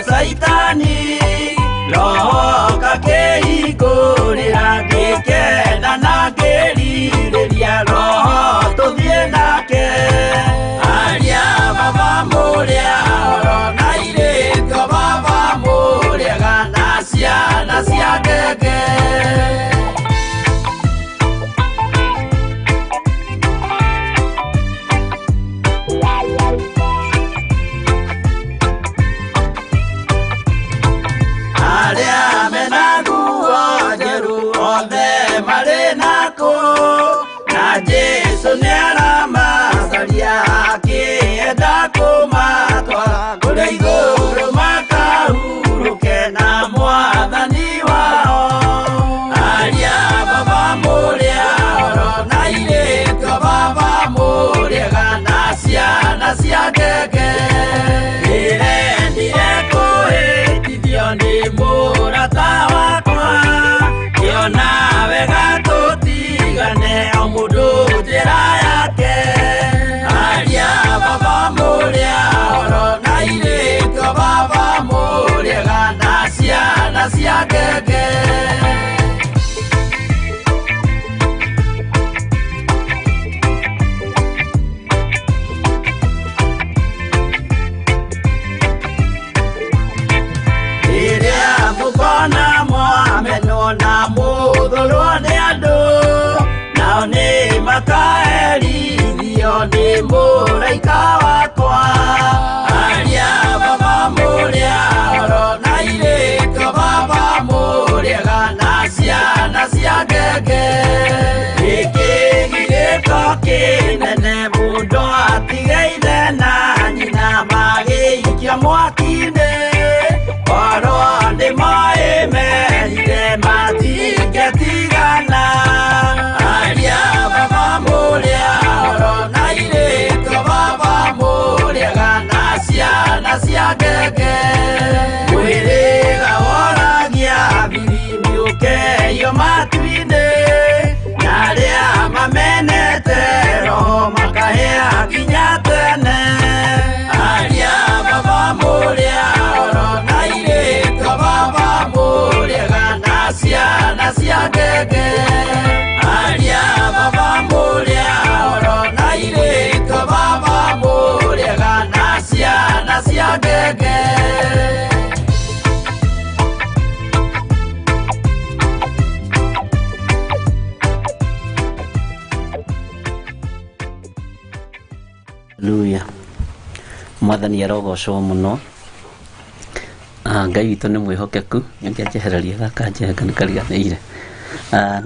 Saitani roho kakei kurira gikena na ngiriria roho tuthie nake aria baba muria oro na ireto baba muria gana ciana cia ngenge Muraika wakwa aria baba muria oro na ireto baba muria gana ciana cia ngenge ikigirito kinene mundu atigeire na nyina magiikia mwaki-ini oro ni maemerire matingetigana aria baba muria oro na cia ngenge mwiriga woragia birimi ukeyo matu-ini na aria mamenete roho makahea kinya tene aria baba muria oro na ireto baba muria gana ciana cia ngenge aria baba muria oro na ireto baba muria gana ciana cia ngenge Haleluya. Mwathani arogocwo muno. Ngai witũ nĩ mwĩhokeku, nĩangĩanjehereria gaka njenga nĩ kariganĩire.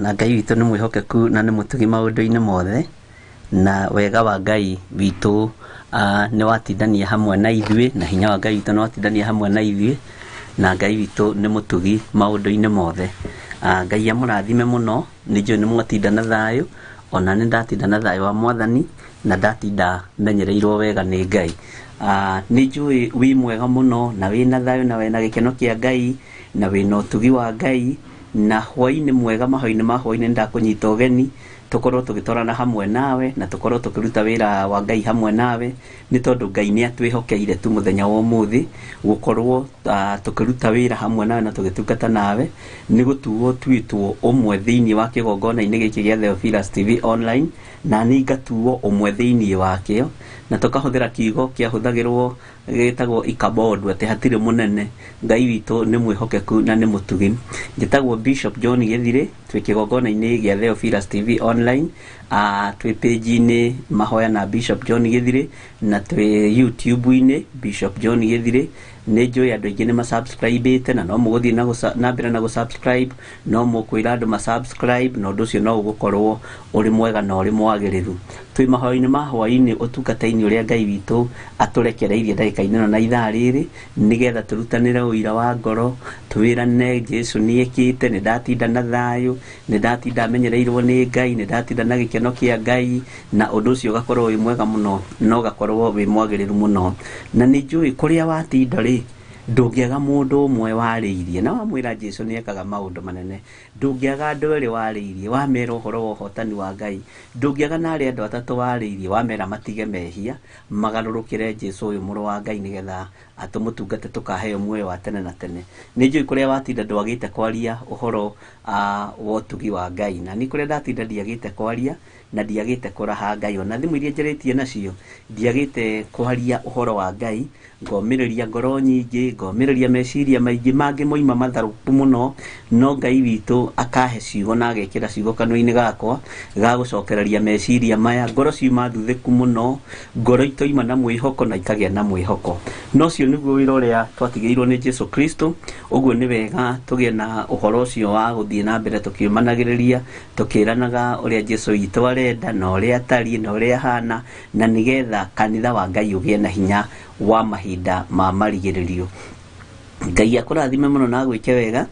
Na Ngai witũ nĩ mwĩhokeku na nĩ mũtugi maũndũ-inĩ mothe, na wega wa Ngai witũ nĩ watindania hamwe na ithuĩ, na hinya wa Ngai witũ nĩ watindania hamwe na ithuĩ, na Ngai witũ nĩ mũtugi maũndũ-inĩ mothe. Ngai amũrathime mũno, nĩ njũĩ nĩ mwatinda na thayũ, ona nĩ ndatinda na thayũ wa Mwathani, na ndatinda menyereirwo wega nĩ Ngai. Nĩ njũĩ wĩ mwega mũno na wĩna thayũ na wĩna gĩkeno kĩa Ngai na wĩna ũtugi wa Ngai, na hwaĩ-inĩ mwega mahoya-inĩ ma hwaĩ-inĩ ndakũnyita ũgeni tukorwo tũgĩtwarana hamwe nawe na tukorwo tũkĩruta wĩra wa Ngai hamwe nawe, nĩ tondũ Ngai nĩ atwĩhokeire tu mũthenya wa ũmũthĩ gũkorwo tũkĩruta wĩra hamwe nawe na tũgĩtungata nawe, nĩ gũtuo tuĩtwo ũmwe thĩinĩ wa kĩgongona-inĩ gĩkĩ gĩa Theophilus TV online, na nĩ ngatuo ũmwe thĩinĩ wakĩo, na tũkahũthĩra kiugo kĩahũthagĩrwo gĩtagwo ikabodwo atĩ hatirĩ mũnene. Ngai witũ nĩ mwĩhokeku na nĩ mũtugi. Njĩtagwo Bishop John Gĩthirĩ, twĩ kĩgongona-inĩ gĩa Theophilus TV online, twĩ page-inĩ mahoya na Bishop John Gĩthirĩ, na twĩ YouTube-inĩ Bishop John Gĩthirĩ. Nĩ njũĩ andũ aingĩ nĩ ma-subscribe-ĩte na no mũgũthiĩ na mbere na gũ-subscribe, no mũkwĩra andũ ma-subscribe, na ũndũ ũcio no ũgũkorwo ũrĩ mwega na ũrĩ mwagĩrĩru. twi mahoini ma hwaini utungataini uria Ngai witu aturekereirie ndagika-ini no na ithaa riri nigetha turutanire uira wa ngoro twirane Jesu niekite ni ndatinda na thayu ni ndatinda menyereirwo ni Ngai ni ndatinda na gikeno kia Ngai na undu ucio gakorwo wi mwega muno no gakorwo wi mwagiriru muno na ni njui kuria watinda ri ndungiaga mundu umwe wariirie na wamwira Jesu ni ekaga maundu manene ndungiaga andu eri wariirie wamera uhoro wa uhotani wa Ngai ndungiaga na ari andu atatu wariirie wamera matige mehia magarurukire Jesu uyu muru wa Ngai nigetha atumutungate tukaheo muoyo wa tene na tene ni njui kuria watinda ndwagite kwaria uhoro wa utugi wa Ngai na ni kuria ndatinda ndiagite kwaria na ndiagite kuraha Ngai ona thimu iria njeritie nacio ndiagite kwaria uhoro wa Ngai ngomiriria ngoro nyingi ngomiriria meciria maingi mangi moima matharuku muno no Ngai witu akahe ciugo na agekira ciugo kanua-ini gakwa ga gucokereria meciria maya ngoro ciuma thuthiku muno ngoro itoima na mwihoko na ikagia na mwihoko no cio niguo wira uria twatigiirwo ni Jesu Kristo uguo ni wega tugie na uhoro ucio wa guthie na mbere tukiumanagiriria tukiranaga uria Jesu witu arenda na uria atari na uria hana na nigetha kanitha wa Ngai ugie na hinya wa mahinda ma marigiririo Ngai akurathime muno na gwike wega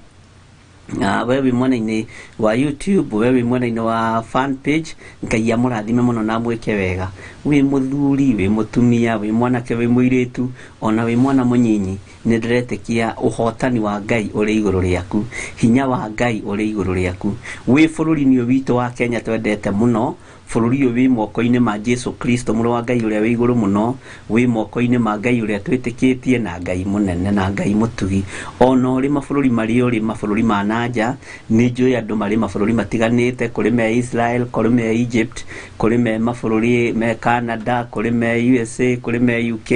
wewe mwena-ini wa YouTube wewe mwena-ini wa fan page Ngai amurathime muno na mwike wega wi muthuri wi mutumia wi mwanake wi muiritu ona wi mwana munyinyi ni ndiretekia uhotani wa Ngai uri iguru riaku hinya wa Ngai uri iguru riaku wi bururi-ini witu wa Kenya twendete muno bururi wi moko-ini ma Jesu Kristo muru wa Ngai uria wi iguru muno wi moko-ini ma Ngai uria twitikitie na Ngai munene na Ngai mutugi ona uri mabururi mari uri mabururi ma nanja ni njui andu mari mabururi matiganite kuri me Israel kuri me Egypt kuri me mabururi me Canada kuri me USA kuri me UK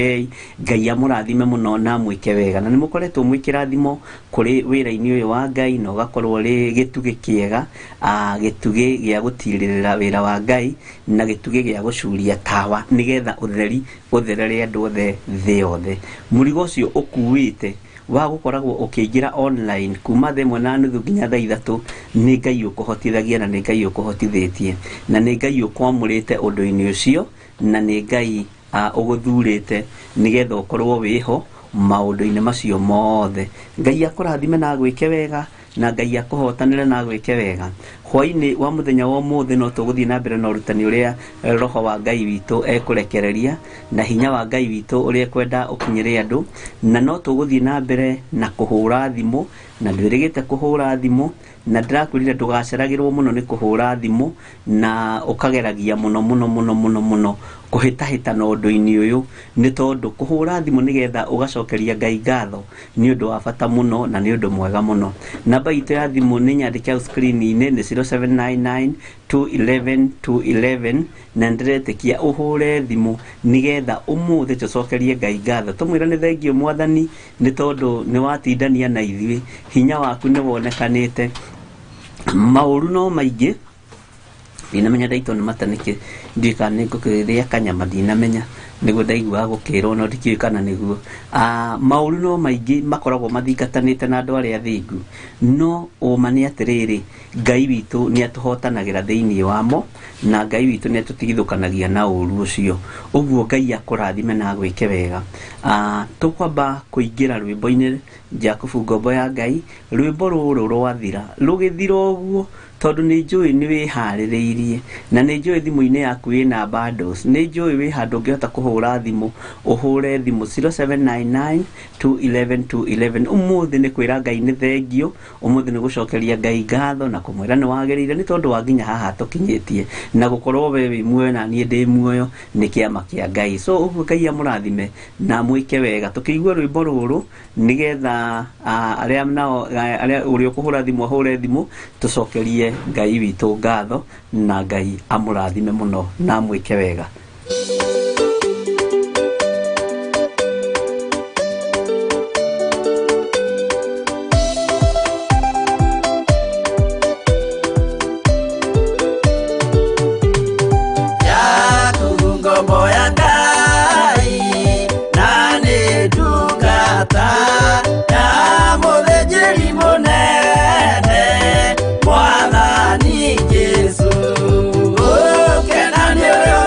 Ngai amurathime muno na mwike wega na nimukoretwo mwikirathimo kuri wira-ini uyu wa Ngai no gakorwo ri gitugi kiega gitugi gia gutiririra wira wa Ngai na gitugi gia gucuria tawa nigetha utheri utherere andu othe thi yothe murigo ucio ukuwite wa gukoragwo ukiingira online kuma thaa 1:30 nginya thaa 3 ni Ngai ukuhotithagia na ni Ngai ukuhotithitie na ni Ngai ukwamurite undu-ini ucio na ni Ngai uguthurite nigetha ukorwo wiho maundu-ini macio mothe Ngai akurathime na gwike wega na Ngai akuhotanire na gwike wega hwaini wa muthenya wa umuthi no tuguthie na mbere na urutani uria roho wa Ngai witu ekurekereria na hinya wa Ngai witu uria kwenda ukinyire andu na no tuguthie na mbere na kuhura thimu na ndirigite kuhura thimu na ndirakwirire ndugaceragirwo muno ni kuhura thimu na ukageragia muno kuhitahita na undu-ini uyu ni tondu kuhura thimu nigetha ugacokeria Ngai ngatho ni undu wa bata muno na ni undu mwega muno namba itu ya thimu ni nyandike au screen-ini ni 0799 211 211 na ndiretekia uhure thimu nigetha umuthi tucokerie Ngai ngatho tumwira ni thengio mwathani ni tondu ni watindania na ithui hinya waku ni wonekanite mauru no maingi ndinamenya ndaitwo ni mataniki ndika nigukiria kanyama ndinamenya niguo ndaigua gukirwo no ndikiu kana niguo mauru no maingi makoragwo mathingatanite na andu aria thingu no uma ni atiriri Ngai witu ni atuhotanagira thiini wamo na Ngai witu ni atutigithukanagia na uru ucio uguo Ngai akurathime na gwike wega tukwamba kuingira rwimbo-ini Jakubu ngombo ya Ngai rwimbo ruru rwathira rugithira uguo tondu ni njui ni wihaririirie na ni njui thimu-ini yaku ina bundles ni njui wi handu ngihota kuhura thimu uhure thimu 0799 211 211 umuthi ni kwira Ngai ni thengio umuthi ni gucokeria Ngai ngatho na kumwira ni wagirire ni tondu wanginya haha tukinyitie na gukorwo we wi muoyo na nie ndi muoyo ni kiama kia Ngai so uguo Ngai amurathime na mwike wega tukiigua rwimbo ruru nigetha aria nao aria uri kuhura thimu ahure thimu tucokerie Ngai witu ngatho na Ngai amurathime muno na mwike wega Mwathani Jesu, oh, kenani oyo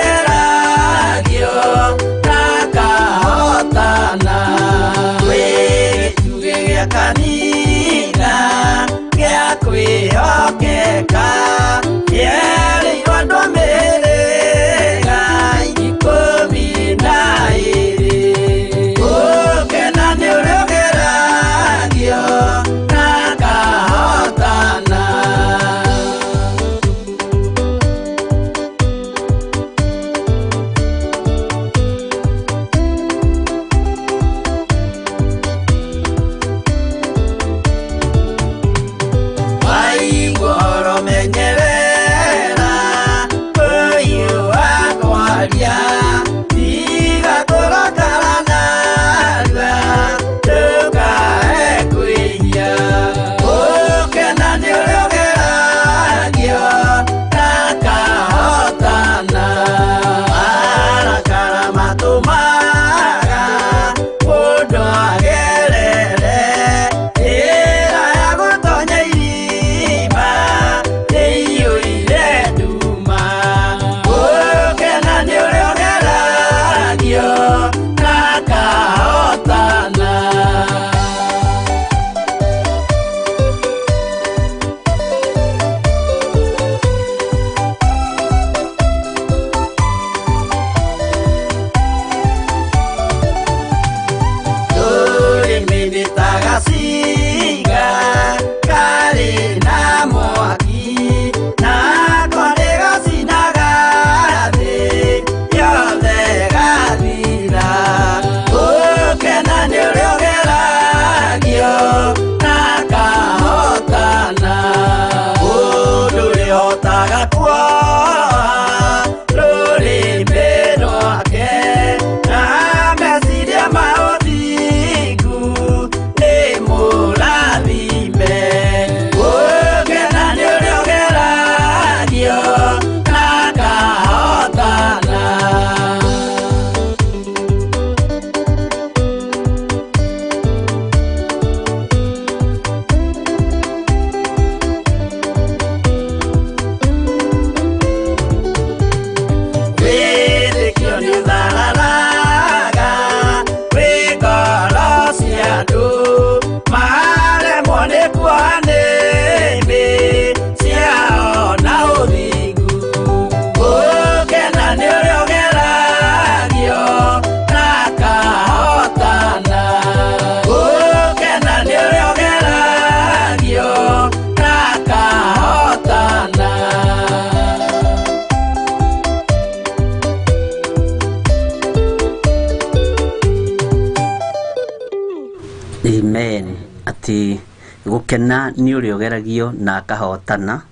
Amen. Ati gukena ni uri ogeragio na akahotana,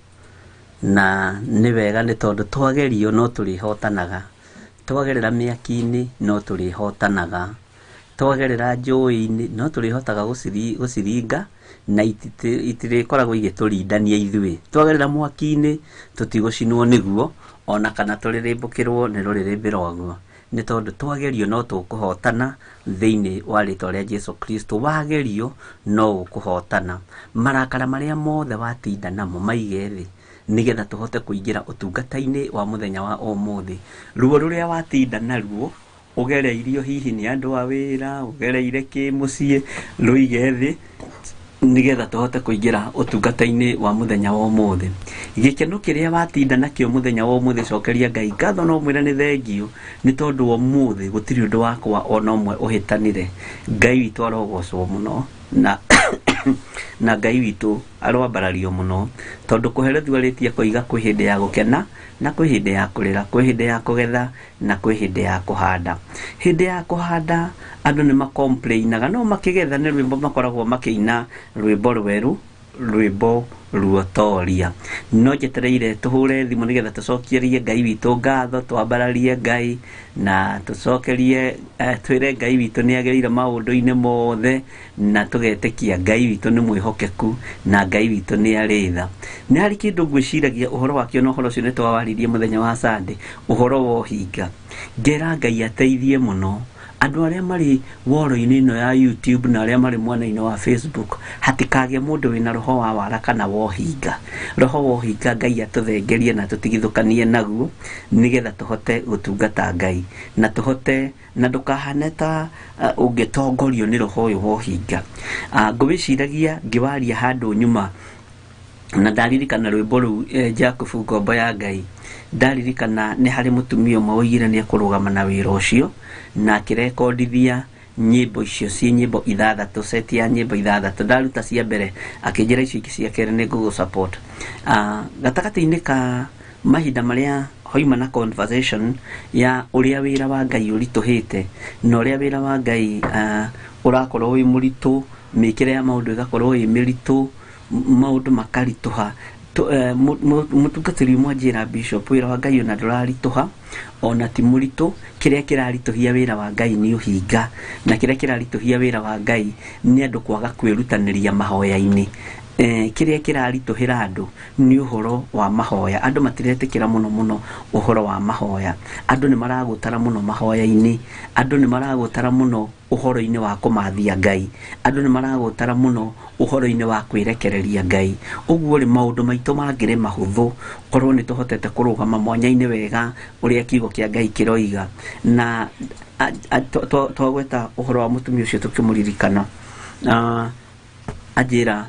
na ni wega ni tondu twagerio no turihotanaga, twagerera miaki-ini no turihotanaga, twagerera njũĩ-inĩ no tũrĩhotaga gũciringa na itirĩkoragwo igĩtũrindania ithuĩ. Twagerera mwaki-inĩ tũtigũcinwo nĩguo, ona kana tũrĩrĩmbũkĩrwo nĩ rũrĩrĩmbĩ rwaguo, nĩ tondũ twagerio no tũkũhotana thĩinĩ wa rĩtwa rĩa Jesu Kristo. Wagerio no ũkũhotana. Marakara marĩa mothe watinda namo maige thĩ, nigetha tũhote kũingĩra ũtungata-inĩ wa mũthenya wa ũmũthĩ. Ruo rũrĩa watinda naruo ũgereirio hihi nĩ andũ a wĩra, ũgereire kĩmũciĩ, rũige thĩ nigetha tũhote kũingĩra ũtungata-inĩ wa mũthenya wa ũmũthĩ. Gĩkeno kĩrĩa watinda nakĩo mũthenya wa ũmũthĩ, cokeria Ngai ngatho na ũmwĩre nĩ thengio, nĩ tondũ ũmũthĩ gũtirĩ ũndũ wakwa ona ũmwe ũhĩtanire. Ngai witũ arogocwo mũno na Ngai witũ arwambarario mũno, tondũ kũherethua rĩtia koiga kwĩ hĩndĩ ya gũkena na kwĩ hĩndĩ ya kũrĩra, kwĩ hĩndĩ ya kũgetha na kwĩ hĩndĩ ya kũhanda. Hĩndĩ ya kũhanda andũ nĩ makomplainaga, no makĩgetha nĩ rwĩmbo makoragwo makĩina, rwĩmbo rwerũ, rwĩmbo ruotoria. No njetereire tũhũre thimũ nĩgetha tũcokerie Ngai witũ ngatho, twambararie Ngai na tũcokerie, twĩre Ngai witũ nĩ agĩrĩire maũndũ-inĩ mothe, na tũgetĩkia Ngai witũ nĩ mwĩhokeku na Ngai witũ nĩ arĩ tha. Nĩ harĩ kĩndũ ngwĩciragia ũhoro wakĩo, na ũhoro ũcio nĩ twawaririe mũthenya wa Sunday, ũhoro wa ũhinga. Ngera Ngai ateithie mũno andũ arĩa marĩ woro-inĩ ĩno ya YouTube na arĩa marĩ mwena-inĩ wa Facebook, hatikagĩe mũndũ wĩna roho wa wara kana wa ũhinga. Roho wa ũhinga Ngai atũthengerie na tũtigithũkanie naguo, nigetha tũhote gũtungata Ngai na tũhote, na ndũkahane ta ũngĩtongorio nĩ roho ũyũ wa ũhinga. Ngwĩciragia ngĩwaria handũ nyuma na ndaririkana rwĩmbo rũu Jacob Ngombo ya Ngai, ndaririkana nĩ harĩ mũtumia ũmwe woigire nĩ ekũrũgama na wĩra ũcio na akĩrekondithia nyĩmbo icio ciĩ nyĩmbo 6, seti ya nyĩmbo 6. Ndaruta cia mbere akĩnjĩra icio ingĩ cia kerĩ nĩ ngũgũ support. Gatagatĩ-inĩ ka mahinda marĩa hoima na conversation ya ũrĩa wĩra wa Ngai ũritũhĩte na ũrĩa wĩra wa Ngai ũrakorwo wĩ mũritũ, mĩkĩre ya maũndũ ĩgakorwo ĩ mĩritũ, maũndũ makaritũha. Mũtungatĩri mwanjĩra Bishop, wĩra wa Ngai ona ndũraritũha, ona ti mũritũ. Kĩrĩa kĩraritũhia wĩra wa Ngai nĩ ũhinga, na kĩrĩa kĩraritũhia wĩra wa Ngai nĩ andũ kwaga kwĩrutanĩria mahoya-inĩ. Kĩrĩa kĩraritũhĩra andũ nĩ ũhoro wa mahoya. Andũ matiretĩkĩra mũno ũhoro wa mahoya. Andũ nĩ maragũtara mũno mahoya-inĩ, andũ nĩ maragũtara mũno ũhoro-inĩ wa kũmathia Ngai, andũ nĩ maragũtara mũno ũhoro-inĩ wa kwĩrekereria Ngai. Ũguo rĩ, maũndũ maitũ mangĩrĩ mahũthũ korwo nĩ tũhotete kũrũgama mwanya-inĩ wega ũrĩa kiugo kĩa Ngai kĩroiga. Na twagweta ũhoro wa mũtumia ũcio tũkĩmũririkana, anjĩra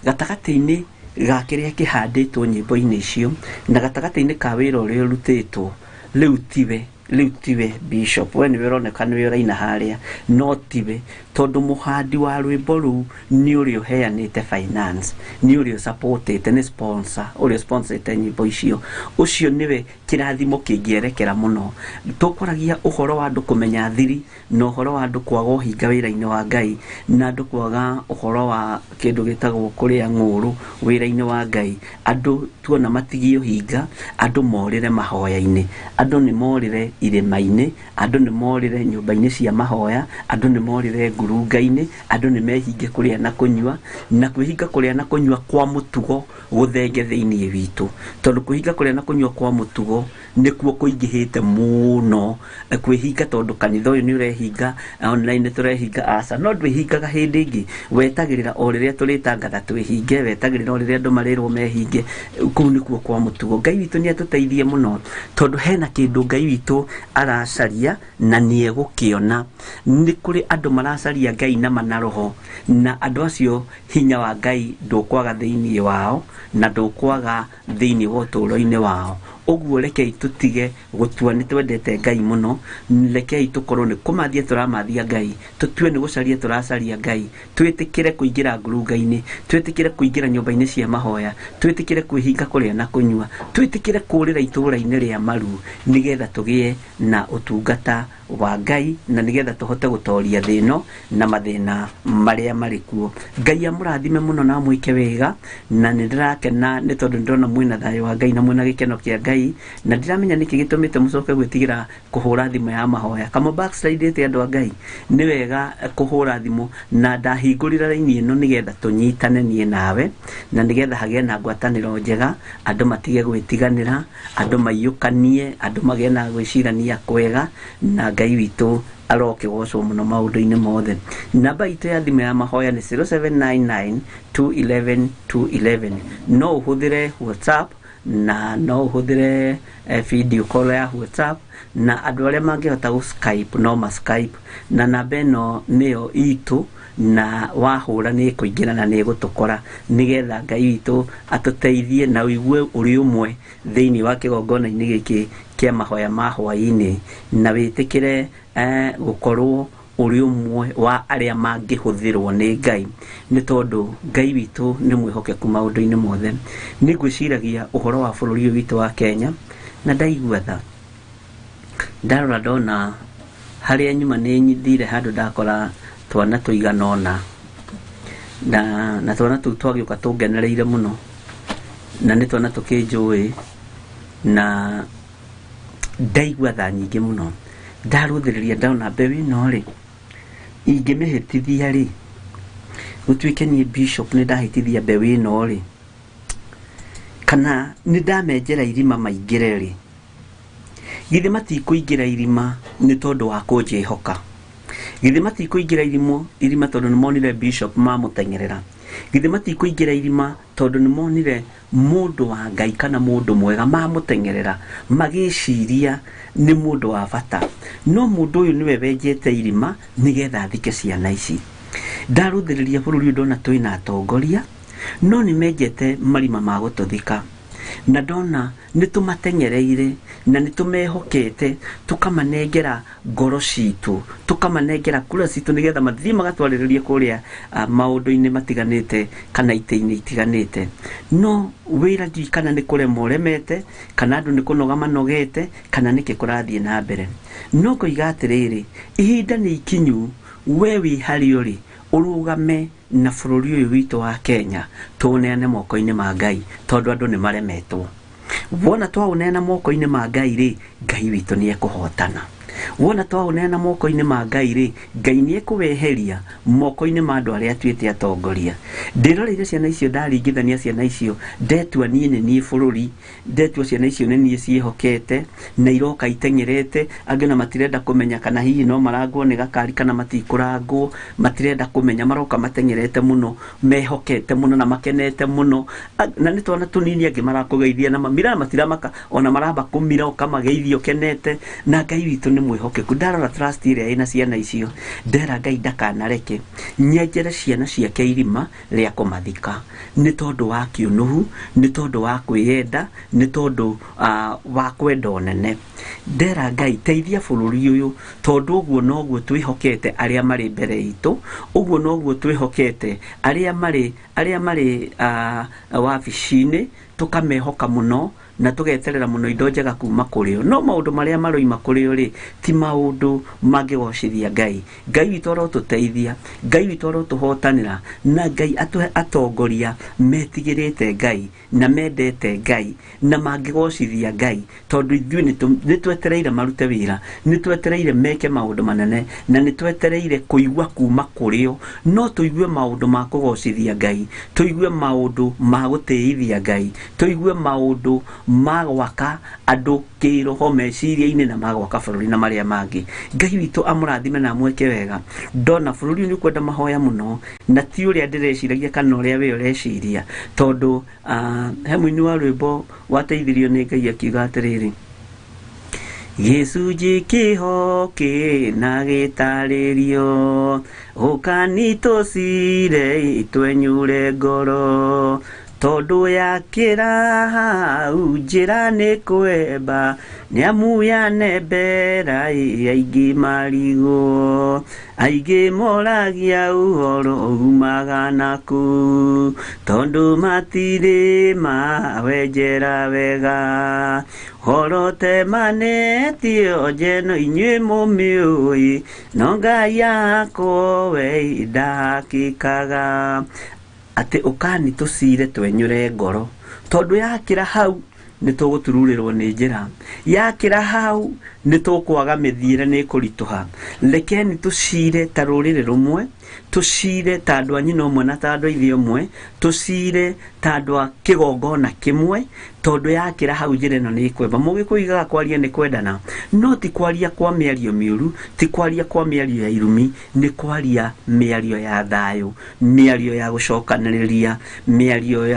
gatagatĩ-inĩ ga kĩrĩa kĩhandĩtwo nyĩmbo-inĩ icio na gatagatĩ-inĩ ka wĩra ũrĩa ũrutĩtwo, rĩu tiwe Bishop, we nĩwe ũroneka nĩwe ũraina harĩa, no tiwe, tondũ mũhandi wa rwĩmbo rũu nĩ ũrĩa ũheanĩte finance, nĩ ũrĩa supportĩte, nĩ sponsor, ũrĩa sponsorĩte nyĩmbo icio. Ũcio nĩwe kĩrathimo kĩngĩerekera mũno. Tũkwaragia ũhoro wa andũ kũmenya thiri na ũhoro wa andũ kwaga ũhinga wĩra-inĩ wa Ngai, na andũ kwaga ũhoro wa kĩndũ gĩtagwo kũrĩa ng'ũrũ wĩra-inĩ wa Ngai. Andũ tuona matigie ũhinga, andũ morĩre mahoya-inĩ, andũ nĩ morĩre irĩma-inĩ, andũ nĩ morĩre nyũmba-inĩ cia mahoya, andũ nĩ morĩre ngurunga-inĩ, andũ nĩ mehinge kũrĩa na kũnyua, na kwĩhinga kũrĩa na kũnyua kwa mũtugo gũthenge thĩinĩ witũ, tondũ kwĩhinga kũrĩa na kũnyua kwa mũtugo nĩkuo kũingĩhĩte mũno. Kwĩhinga tondũ kanitha ũyũ nĩ ũrehinga, online tũrehinga, aca, no ndwĩhingaga hĩndĩ ĩngĩ, wetagĩrĩra o rĩrĩa tũrĩtangatha twĩhinge, wetagĩrĩra o rĩrĩa andũ marĩrwo mehinge, kũu nĩkuo kwa mũtugo. Ngai witũ nĩ atũteithie mũno, tondũ hena kĩndũ Ngai witũ aracaria na nĩ egũkĩona. Nĩ kũrĩ andũ maracaria Ngai na manaroho, na andũ acio hinya wa Ngai ndũkwaga thĩinĩ wao na ndũkwaga thĩinĩ wa ũtũũro-inĩ wao. Ũguo rekei tũtige gũtua nĩ twendete Ngai mũno, rekei tũkorwo nĩ kũmathia tũramathia Ngai, tũtue nĩ gũcaria tũracaria Ngai, twĩtĩkĩre kũingĩra ngurunga-inĩ, twĩtĩkĩre kũingĩra nyũmba-inĩ cia mahoya, twĩtĩkĩre kwĩhinga kũrĩa na kũnyua, twĩtĩkĩre kũrĩra itũũra-inĩ rĩa maru, nĩgetha tũgĩe na ũtungata wa Ngai na nigetha tuhote gutoria thino na mathina maria mari kuo. Ngai amurathime muno na mwike wega na nindirakena ni tondu ndona mwina thayo wa Ngai na mwina gikeno kia Ngai na ndiramenya niki gitumite mucoke gwitigira kuhura thimu ya mahoya kama backslide andu a Ngai ni wega kuhura thimu na ndahingurira raini ino nigetha tunyitane nie nawe na nigetha hagie na ngwataniro njega andu matige gwitiganira andu maiyukanie andu magie na gwicirania kwega na Ngai witu aroke gocwo muno maundu-ini mothe. Namba itu ya thimu ya mahoya ni 0799211211. No uhuthire WhatsApp na no uhuthire video call ya WhatsApp na andu aria mangihota gu Skype no ma Skype na namba ino niyo itu na wahura ni kuingira na ni gutukora nigetha Ngai witu atuteithie na wigue uri umwe thiini wa kigongona-ini giki kia mahoya ma hwaini na witikire gukorwo uri umwe wa aria mangihuthirwo ni Ngai ni tondu Ngai witu ni mwihokeku maundu-ini mothe. Ni ngwiciragia uhoro wa bururi witu wa Kenya na ndaigua tha ndarora ndona haria nyuma ni nyithire handu ndakora twana tuiganona na twana tu twagiuka tungenereire muno na ni twana tukinjui na ndaigua tha nyingi muno ndaruthiriria ndona mbeũ ino ri ingimihitithia ri gutuike ni bishop ni ndahitithia mbeũ ino ri kana ni ndamenjera irima maingire ri githe matikuingira irima ni tondu wa kunjihoka githe matikuingira irima tondu ni monire bishop mamutengerera githe matikuingira irima tondu ni monire mundu wa Ngai kana mundu mwega mamutengerera magiciria ni mundu wa bata no mundu uyu niwe wenjete irima nigetha thike ciana ici. Ndaruthiriria bururi ndona twina atongoria no ni menjete marima ma gututhika na ndona nitumatengereire na nitumehokete tukamanengera ngoro citu tukamanengera kura citu nigetha mathii magatwariririe kuria maundu-ini matiganite kana ite-ini itiganite no wira ndi kana ni kurema uremete kana andu ni kunoga manogete kana niki kurathie na mbere no kuiga atiriri ihinda ni ikinyu we wi hari uri urugame na bururi uyu witu wa Kenya tuneane moko-ini ma Ngai tondu andu ni maremetwo. Wona twauneana moko-ini ma Ngai ri Ngai witu ni ekuhotana. Wona twauneana moko-ini ma Ngai ri Ngai ni ekuweheria moko-ini ma andu aria atuite atongoria. Ndiroreire ciana icio ndaringithania ciana icio ndetua nie ni bururi ndetua ciana icio ni ciehokete na iroka itengerete angina matirenda kumenya kana hihi no marangwo ni gakari kana matikurangwo matirenda kumenya maroka matengerete muno mehokete muno na makenete muno na ni twana tunini angi marakugeithia na mamira matiramaka ona maramba kumira ukamageithio kenete na Ngai witu ni mwihokeku. Ndarora trust iria ina ciana icio ndera Ngai ndakanareke nyenjere ciana ciake irima ria kumathika ni tondu wa kiunuhu ni tondu wa kwiyenda ni tondu wa kwenda onene. Ndera Ngai teithia bururi uyu tondu uguo noguo twihokete aria mari mbere itu uguo noguo twihokete aria mari wabici-ini tukamehoka muno na tugeterera muno indo njega kuma kurio no maundu maria maroima kurio ri ti maundu mangigocithia Ngai. Ngai witu arotuteithia Ngai witu arotuhotanira na Ngai atongoria metigirite Ngai na mendete Ngai na mangigocithia Ngai tondu ithuĩ nitwetereire marute wira nitwetereire meke maundu manene na nitwetereire kuigua kuma kurio no tuigue maundu ma kugocithia Ngai tuigue maundu ma gutiithia Ngai tuigue maundu magwaka andu kiroho meciria-ini na magwaka bururi na maria mangi. Ngai witu amurathime na mweke wega ndona bururi ni kwenda mahoya muno na ti uria ndireciragia kana uria we ureciria tondu he muini wa rwimbo wateithirio ni Ngai akiuga atiriri gicunji kihoki na gitaririo ukanitocire twenyure ngoro tondu yakira hau njira ni kwemba niamu yanembera aingĩ marigũ aingĩ moragia ũhoro umaga naku tondu matirĩ mawenjera wega horo temanĩtio njeno inyuĩ mũmĩũĩ no Ngai yakwa we ndahakĩkaga atĩ ũkani tũcire twenyũre ngoro tondu yakĩra hau nĩtũgũtururĩrwo nĩ njĩra yakĩra hau nĩtũkwaga mĩthiĩre nĩkũritũha rekeni tũcire ta rũrĩrĩ rũmwe tũcire ta andũ a nyina ũmwe na ta andũ a ithe ũmwe tũcire ta andũ a kĩgongona kĩmwe tondu yakĩra hau njĩra ĩno nĩkwenda mũgĩkũigaga kwaria nĩ kwendana no ti kwaria kwa mĩario mĩũru ti kwaria kwa mĩario ya irumi nĩ kwaria mĩario ya thayũ mĩario ya gũcokanĩrĩria mĩario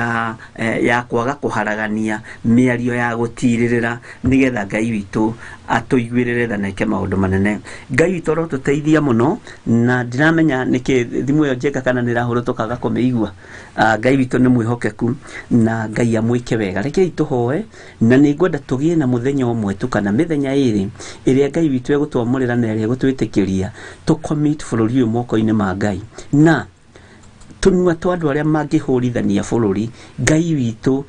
ya kwaga kũharagania mĩario ya gũtirĩrĩra nĩgetha Ngai witũ atũiguĩrĩre tha neke maũndũ manene Ngai witũ arotũteithia mũno na ndiramenya nĩkĩ thimũ ĩyo njeka kana nĩrahũrwo tũkaga kũmĩigua Ngai witũ nĩ mwĩhokeku na Ngai amwĩke wega rekei tũhoe na nĩngwenda tũgĩe na mũthenya ũmwe tu kana mĩthenya ĩrĩ ĩrĩa Ngai witũ egũtwamũrĩra na ĩrĩa egũtwĩtĩkĩria tũcommit bũrũri ũyũ moko-inĩ ma Ngai na tũnua twa andũ arĩa mangĩhũrithania bũrũri Ngai witũ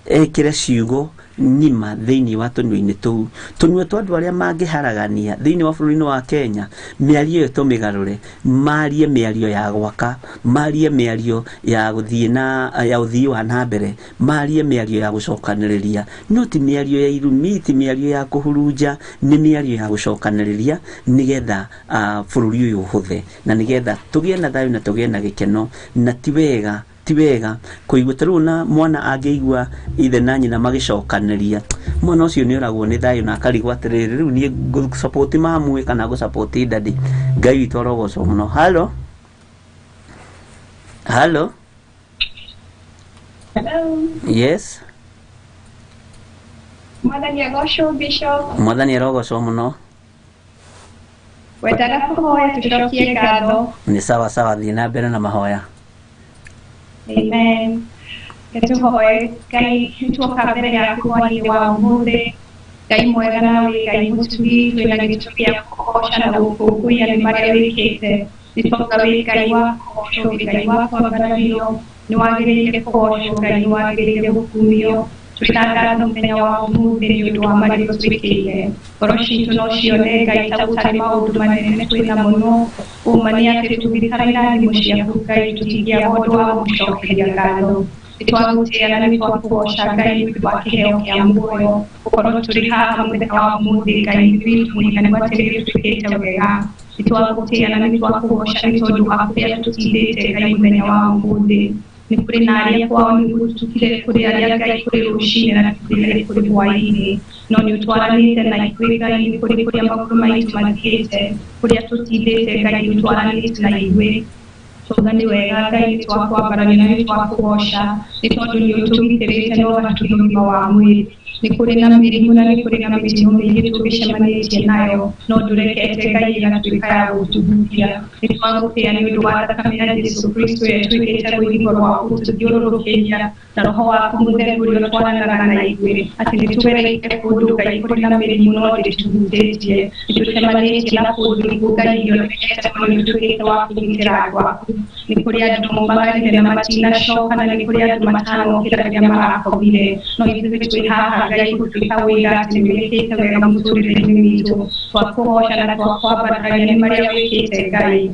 ekĩre ciugo ng'ima thĩinĩ wa tũnua-inĩ tũu tũnua twa andũ arĩa mangĩharagania thĩinĩ wa bũrũri-inĩ wa Kenya mĩario ĩyo tũmĩgarũre marie mĩario ya gwaka marie mĩario ya gũthiĩ na ya ũthii wa na mbere marie mĩario ya gũcokanĩrĩria no ti mĩario ya irumi ti mĩario ya kũhurunja nĩ mĩario ya gũcokanĩrĩria nĩgetha bũrũri ũyũ ũhũthe na nĩgetha tũgĩe na thayũ na tũgĩe na gĩkeno na ti wega kũigua tarĩu na mwana angĩigua ithe na nyina magĩcokanĩria mwana ũcio nĩ oragwo nĩ thayũ na akarigwo atĩrĩrĩ rĩu niĩ ngũ-support mamu kana ngũ-support daddy Ngai witũ arogocwo mũno Hello Hello. Yes Mwathani agocwo Bishop Mwathani arogocwo mũno wendaga kũhoya tũcokie ngatho nĩ sawa thiĩ na mbere na mahoya Amen. Tuhoe Ngai nĩtuoka mbere yaku hwaĩ-inĩ wa ũmũthĩ Ngai mwega nawe Ngai mũtugi twĩna gĩtũmi gĩa kũgoca na gũkũngũiya nĩ marĩa wĩkĩte nĩtwauga wĩ Ngai wa kũgocwo wĩ Ngai wa kwambaranio nĩwagĩrĩire kũgocwo Ngai nĩwagĩrĩire gũkumio twĩna ngatho mũthenya wa ũmũthĩ nĩ ũndũ wa marĩa ũtwĩkĩire ngoro citũ no cione Ngai ta gũtarĩ maũndũ manene twĩna mũno uma nĩ atĩ tũgĩtara irathimo ciaku Ngai tũtingĩaga ũndũ wa gũcokeria ngatho nĩtwagũtĩĩa na nĩtwakũgoca Ngai nĩ ũndũ wa kĩheo kĩa muoyo gũkorwo tũrĩ haha mũthenya wa ũmũthĩ Ngai witũ mũiganu atĩ nĩũtwĩkĩte wega nĩtwagũtĩĩa na nĩtwakũgoca nĩ tondũ wa kũrĩa tũtindĩte Ngai mũthenya wa ũmũthĩ nĩ kũrĩ na arĩa kwao nĩgũtukire kũrĩ arĩa Ngai kũrĩ rũcinĩ na kũrĩ kũrĩ hwaĩ-inĩ no nĩ ũtwaranĩte na ithuĩ Ngai nĩ kũrĩ kũrĩa magũrũ maitũ mathiĩte kũrĩa tũtindĩte Ngai nĩ ũtwaranĩte na ithuĩ tũuga nĩ wega Ngai nĩ twakwambarania na nĩ twakũgoca nĩ tondũ nĩ ũtũgitĩrĩte na ũgatũhe ũgima wa mwĩrĩ nĩ kũrĩ na mĩrimũ na nĩ kũrĩ na mĩtino mĩingĩ tũgĩcemanĩtie nayo no ndũrekete Ngai ĩgatuĩka ya gũtũhutia nĩ twagũtĩĩa nĩ ũndũ wa thakame ya Jesũ Kristo ĩrĩa ĩtuĩkĩte rũirigo rwa gũtũthiũrũrũkĩria na roho waku mũtheru ũrĩa ũtwaranaga na ithuĩ atĩ nĩ tũgereire kũndũ Ngai kũrĩ na mĩrimũ no ndĩtũhutĩtie nĩ tũcemanĩtie na kũndũ Ngai ũrĩa mũno nĩ ũtuĩkĩte wa kũgitĩra andũ aku nĩ kũrĩ andũ maumagarire na matinacoka na nĩ kũrĩ andũ matanokĩra rĩrĩa marakomire no ithuĩ twĩ haha Ngai gũtuĩka wĩra atĩ nĩ wĩkĩte wega mũtũrĩre-inĩ witũ twakũgoca na twakwambarania nĩ marĩa wĩkĩte Ngai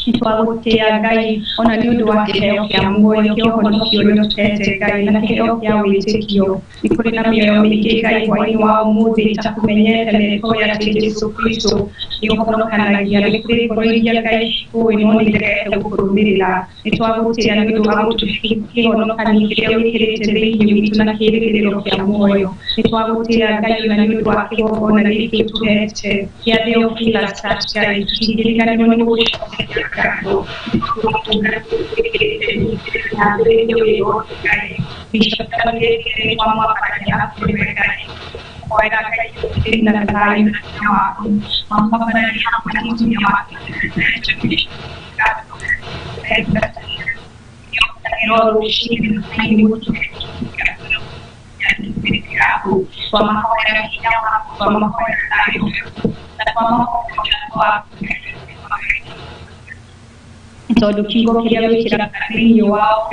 nĩtwagũtĩĩa Ngai ona nĩ ũndũ wa kĩheo kĩa muoyo kĩa ũhonokio ũrĩa ũtũhete Ngai na kĩheo kĩa wĩtĩkio nĩ kũrĩ na mĩoyo mĩingĩ Ngai hwaĩ-inĩ wa ũmũthĩ itakũmenyete na ĩkoya atĩ Jesũ Kristo nĩ ũhonokanagia nĩ kũrĩ ngoro iria Ngai ũĩ no nĩ iregete gũkũrũmĩrĩra nĩtwagũtĩĩa nĩ ũndũ wa gũtũhe kĩhonokania kĩrĩa wĩkĩrĩte thĩinĩ witũ na kĩĩrĩgĩrĩro kĩa muoyo nĩtwagũtĩĩa Ngai ona nĩ ũndũ wa kĩgongona gĩkĩ ũtũhete kĩa Theophilus Church Ngai tũtingĩriganĩrwo nĩ gũgũcokeria and all those sheep in the plain would so do kigo kiria wikira thĩinĩ wao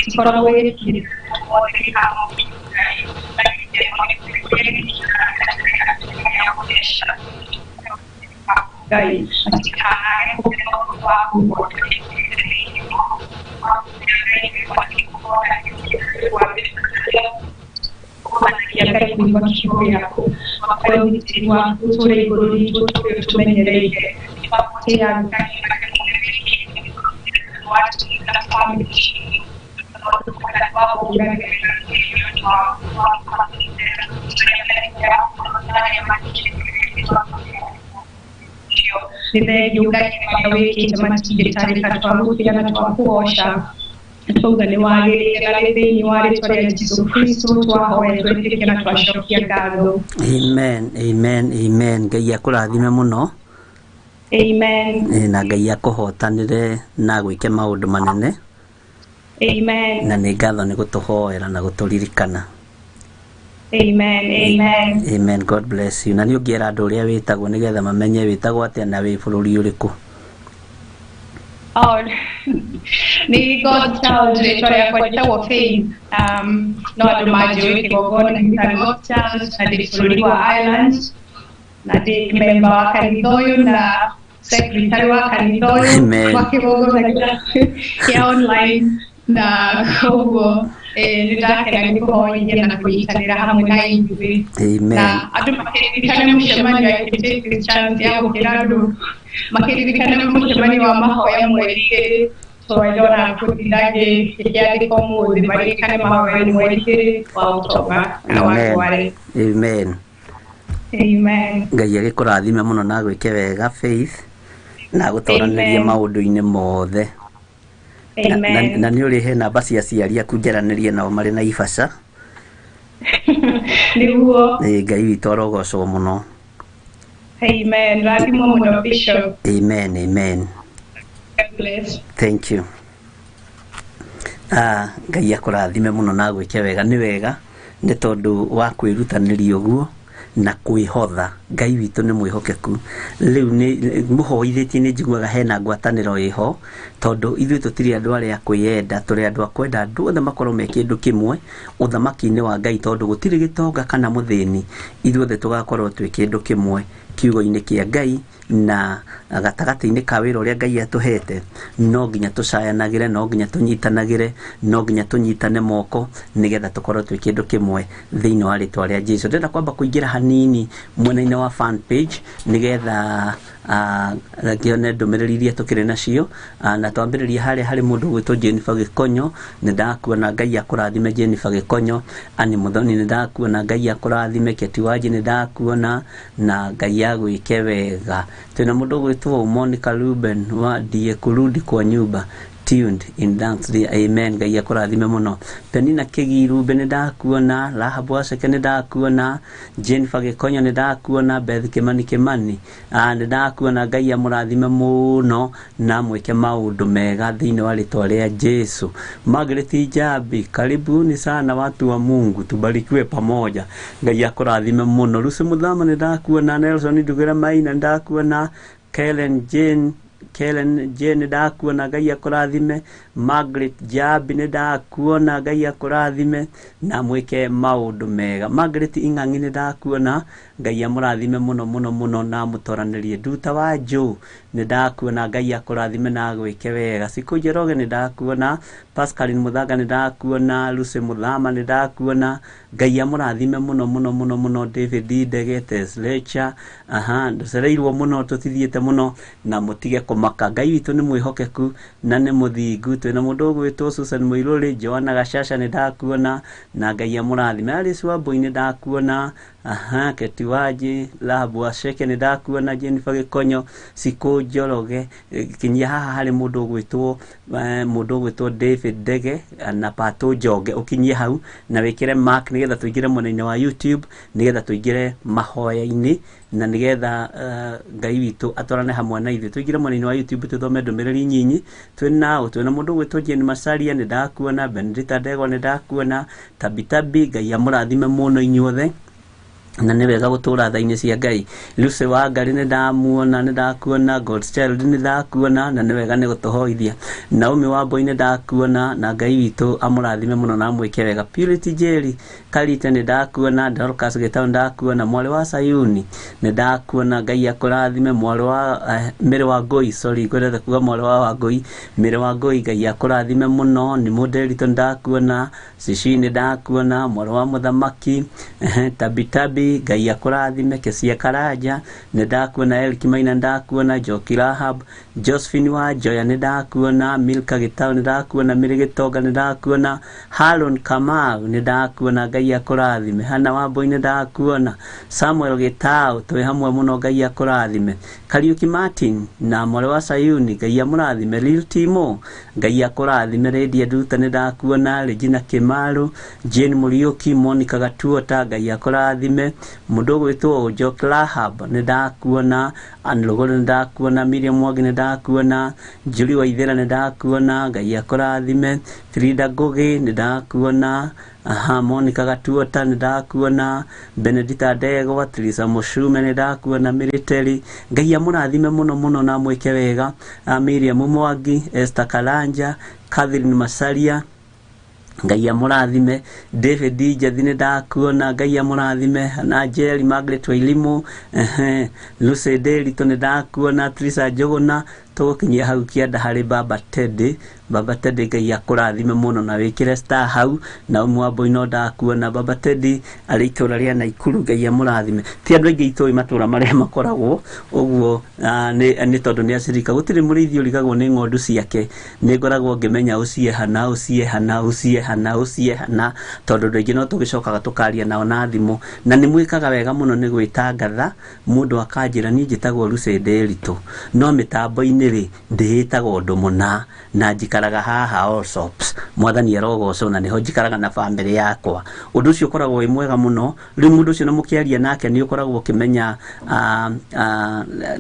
ikoragwo Nithe yugai wiki tamati tarika twahutia na twakuosha tuga ni wagirire gari thĩinĩ wa rĩtwa rĩa Jesũ Kristo twahoya twĩtĩkia na twacokia ngatho. Amen, amen, amen. Ngai akũrathime mũno. Amen. Na Ngai akũhotanĩre na gwĩke maũndũ manene. Amen. Na nĩ ngatho nĩ gũtũhoera na gũtũririkana. Amen, amen. Amen, God bless you. Na nĩ ũngĩera andũ ũrĩa wĩtagwo nĩgetha mamenye wĩtagwo atĩa na wĩ bũrũri ũrĩkũ? Oh, ni God child rĩtwa rĩakwa rĩtagwo Faith. No andũ manjũĩ kĩgongona gĩtagwo God child na ndĩ bũrũri wa Ireland na ndĩ member wa kanitha ũyũ na secretary wa kanitha ũyũ wa kĩgongona kĩa online na koguo nĩndakena nĩ kũhoithia na kũnyitanĩra hamwe na inyuĩ. Na andũ makiririkane mũcemanio wa Initiative Chance ya gũkĩra andũ makiririkane mũcemanio wa mahoya mweri igĩrĩ twendona kũthindagie kĩandĩko mũthĩ maririkane mahoya mweri igĩrĩ wa Oktoba na watware. Amen. Amen. Ngai agĩkũrathime mũno na gwĩke wega Faith na gũtũranĩrie maũndũ-inĩ mothe. Amen. Na nĩ ũrĩ he namba cia aciari aku njaranĩrie nao marĩ na Ibaca? Nĩguo. Ngai witũ arogocwo mũno. Amen. Rathimo mũno Bishop. Amen, amen. God bless. Thank you. Ngai akũrathime mũno na gwĩke wega. Nĩ wega nĩ tondũ wa kwĩrutanĩria ũguo na kwĩhotha. Ngai witũ nĩ mwĩhokeku. Rĩu nĩ mũhoithĩtie nĩ njiguaga hena ngwatanĩro ĩho tondũ ithuĩ tũtirĩ andũ arĩa kwĩenda, tũrĩ andũ a kwenda andũ othe makorwo me kĩndũ kĩmwe ũthamaki-inĩ wa Ngai tondũ gũtirĩ gĩtonga kana mũthĩni, ithuothe tũgakorwo twĩ kĩndũ kĩmwe kiugo-inĩ kĩa Ngai na gatagatĩ-inĩ ka wĩra ũrĩa Ngai atũhete. No nginya tũcayanagĩre, no nginya tũnyitanagĩre, no nginya tũnyitane moko nĩgetha tũkorwo twĩ kĩndũ kĩmwe thĩinĩ wa rĩtwa rĩa Jesũ. Ndĩrenda kwamba kũingĩra hanini mwena-inĩ wa fan page nĩgetha ngĩone ndũmĩrĩri iria tũkĩrĩ nacio na twambĩrĩrie harĩa harĩ mũndũ gwĩtwo Jennifer Gĩkonyo. Nĩndakuona Ngai akũrathime Jennifer Gĩkonyo. Ani Muthoni nĩndakuona Ngai akũrathime. Keti Wanji nĩndakuona na Ngai agwĩke wega. Twĩna mũndũ gwĩtwo Monica Ruben wa ndiye kurudi kwa nyumba tuned in dance. Amen. Ngai akũrathime mũno. Penina Kĩgiru nĩndakuona. Rahabu Aceke nĩndakuona. Jennifer Gĩkonyo nĩndakuona. Beth Kĩmani nĩndakuona. Ngai amũrathime mũno na mwĩke maũndũ mega thĩinĩ wa rĩtwa rĩa Jesũ. Margaret Njambi, karibuni sana watu wa Mungu, tubarikiwe pamoja. Ngai akũrathime mũno. Lucy Muthama nĩndakuona. Nelson Ndugĩra Maina nĩndakuona. Kellen Jane nĩndakuona. Ngai akũrathime. Margaret Njambi nĩndakuona. Ngai akũrathime na mwĩke maũndũ mega. Margaret Ing'ang'i nĩndakuona. Ngai amũrathime mũno mũno mũno na mũtoranĩrie. Nduta wa Joe nĩndakuona. Ngai akũrathime na gwĩke wega. Siku Njoroge nĩndakuona. Pascaline Muthanga nĩndakuona. Lucy Muthama nĩndakuona. Ngai amũrathime mũno mũno mũno mũno. David Ndege, Teslecha ndũcereirwo mũno, tũtithiĩte mũno na mũtige kũmaka. Ngai witũ nĩ mwĩhokeku na nĩ mũthingu. Twĩna mũndũ ũgwĩtwo Susan Mũirũrĩ, Joanna Gacasha nĩndakuona na Ngai amũrathime. Alice Wambui nĩndakuona. Keti Wanji, Rahabu Aceke nĩndakuona. Jennifer Gĩkonyo, Siku Njoroge. Kinyia haha harĩ mũndũ ũgwĩtwo David Ndege na Pato Njonge. Ũkinyie hau na wĩkĩre mark nĩgetha tũingĩre mwena-inĩ wa YouTube, nĩgetha tũingĩre mahoya-inĩ na nigetha Ngai witu atwarane hamwe na ithuĩ tuingire mwena-inĩ wa YouTube tuthome ndũmĩrĩri nyinyi twĩna mũndũ gwĩtwo Jane Masaria nĩ ndakuona, Benedita Ndegwa nĩ ndakuona, Tabitabi Ngai amũrathime mũno inyuothe na nĩ wega gũtũra tha-inĩ cia Ngai. Lucy Wangari nĩ ndamuona, nĩ ndakuona, God's Child nĩ ndakuona na nĩ wega nĩ gũtũhoithia. Naomi Wambui nĩ ndakuona na Ngai witũ amũrathime mũno na amwĩke wega. Purity Jerry Karite nĩ ndakuona, Dorcas Gĩtaũ nĩ ndakuona, Mwarĩ wa Sayuni nĩ ndakuona, Ngai akũrathime. Mwarĩ wa Mĩrĩ wa Ngũi, sorry ngwendete kuga Mwarĩ wa Wangũi, Mĩrĩ wa Ngũi Ngai akũrathime mũno. Nĩ Mũnderitũ nĩ ndakuona, Cici nĩ ndakuona, Mwarĩ wa Mũthamaki, Tabitabi Ngai akũrathime. Kecia Karanja nĩ ndakuona, Eric Maina nĩ ndakuona, Njoki Rahab, Josephine Wanjoya nĩ ndakuona, Milka Gĩtaũ nĩ ndakuona, Mĩrĩ Gĩtonga nĩ ndakuona, Haron Kamau nĩ ndakuona, Ngai akũrathime. Hana Wambui nĩ ndakuona, Samuel Gĩtaũ twĩ hamwe mũno, Ngai akũrathime. Kariuki Martin na Mwarĩ wa Sayuni Ngai amũrathime. Lil Timo Ngai akũrathime. Lydia Nduta nĩ ndakuona, Regina Kimaru, Jane Mũriũki, Monica Gatuota Ngai akũrathime. Mũndũ gwĩtwo Njoki Rahab nĩ ndakuona, Anne Lũgũrũ nĩ ndakuona, Miriam Mwangi nĩ ndakuona, Julie Waithĩra nĩ ndakuona, Ngai akũrathime. Frida Ngugi nĩ ndakuona, Monica Gatuota nĩ ndakuona, Benedita Ndegwa, Teresa Mũcume nĩ ndakuona, Military Ngai amũrathime mũno mũno na mwĩke wega. Miriam Mwangi, Esther Karanja, Catherine Masaria Ngai amũrathime. David Njethi nĩ ndakuona, Ngai amũrathime. Na Jerry Margaret Wairimu, Lucy Nderitu nĩ ndakuona, Teresa Njũgũna tũgũkinyia hau kĩanda harĩ Baba Teddy. Baba Teddy Ngai akũrathime mũno na wĩkĩre star hau. Na Mwambũi no ndakuona, Baba Teddy arĩ itũra rĩa Naikuru Ngai amũrathime. Ti andũ aingĩ itũĩ matũra marĩa makoragwo ũguo, nĩ tondũ nĩ acirika. Gũtirĩ mũrĩithi ũrigagwo nĩ ng'ondu ciake, nĩ ngoragwo ngĩmenya ũcie hana ũcie hana ũcie hana ũcie hana, tondũ andũ aingĩ no tũgĩcokaga tũkaria nao na thimũ, na nĩ mwĩkaga wega mũno nĩ gwĩtangatha. Mũndũ akanjĩra niĩ njĩtagwo Lucy Nderitu, no mĩtambo-inĩ rĩ ndĩĩtagwo Ndũmũna na njikaraga haha Allsops. Mwathani arogocwo na nĩho njikaraga na bamĩrĩ yakwa. Ũndũ ũcio ũkoragwo wĩ mwega mũno. Rĩu mũndũ ũcio na mũkĩaria nake nĩ ũkoragwo ũkĩmenya,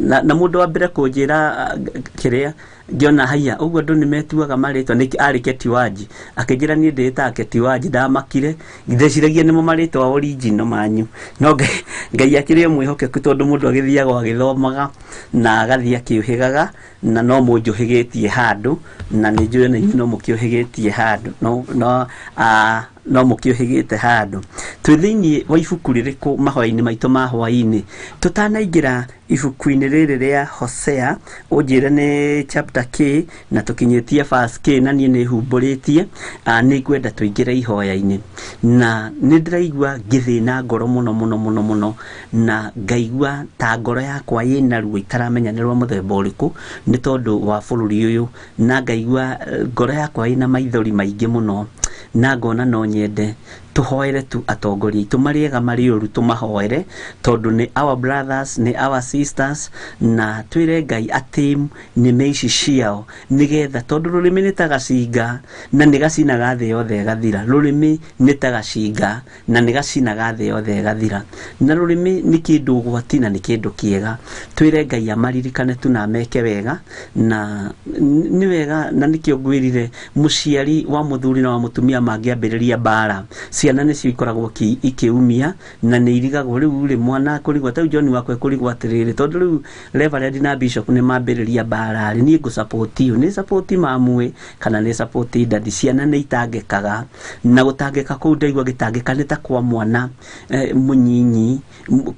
na mũndũ wa mbere kũnjĩra kĩrĩa ngĩona haiya ũguo andũ nĩ metuaga marĩtwa, nĩ arĩ Keti Wanji akĩnjĩra niĩ ndĩĩtaga Keti Wanji. Ndamakire ndeciragia nĩmo marĩtwa original manyu, no Ngai akĩrĩ mwĩhokeku tondũ mũndũ agĩthiaga agĩthomaga na agathiĩ akĩũhĩgaga, na no mũnjũhĩgĩtie handũ, na nĩ njũĩ na inyuĩ no mũkĩũhĩgĩtie handũ, no mũkĩũhĩgĩte handũ. Twĩ thĩinĩ wa ibuku rĩrĩkũ mahoya-inĩ maitũ ma hwaĩ-inĩ? Tũtanaingĩra ibuku-inĩ rĩrĩ rĩa Hosea, ũnjĩre nĩ chapter K na tũkinyĩtie verse K, na niĩ nĩ humbũrĩtie, nĩ ngwenda tũingĩre ihoya-inĩ. Na nĩ ndĩraigua ngĩthĩna ngoro mũno mũno mũno mũno, na ngaigua ta ngoro yakwa ĩna ruo itaramenya nĩ rwa mũthemba ũrĩkũ nĩ tondũ wa bũrũri ũyũ, na ngaigua ngoro yakwa ĩna maithori maingĩ mũno, na ngona no nyende tũhoere tu atongoria aitũ marĩ ega marĩ ũru tũmahoere, tondũ nĩ our brothers, nĩ our sisters, na twĩre Ngai atĩ nĩme ici ciao, nĩgetha tondũ rũrĩmĩ nĩ ta gacinga na nĩ gacinaga thĩ yothe ĩgathira. Rũrĩmĩ nĩ ta gacinga na nĩ gacinaga thĩ yothe ĩgathira, na rũrĩmĩ nĩ kĩndũ ũgwati na nĩ kĩndũ kĩega. Twĩre Ngai amaririkane tu na meke wega, na nĩ wega, na nĩkĩo ngwĩrire mũciari wa mũthuri na wa mũtumia mangĩambĩrĩria mbara, ciana nĩcio ikoragwo ikĩumia na nĩ irigagwo. Rĩu rĩ mwana kũrigwo, ta John wakwa kũrigwo atĩrĩrĩ, tondũ rĩu Reverend na Bishop nĩ mambĩrĩria mbara rĩ, niĩ ngũ-support nĩ support mamwe kana nĩ support dadi. Ciana nĩ itangĩkaga, na gũtangĩka kũu ndaigua gĩtangĩka nĩ ta kwa mwana mũnyinyi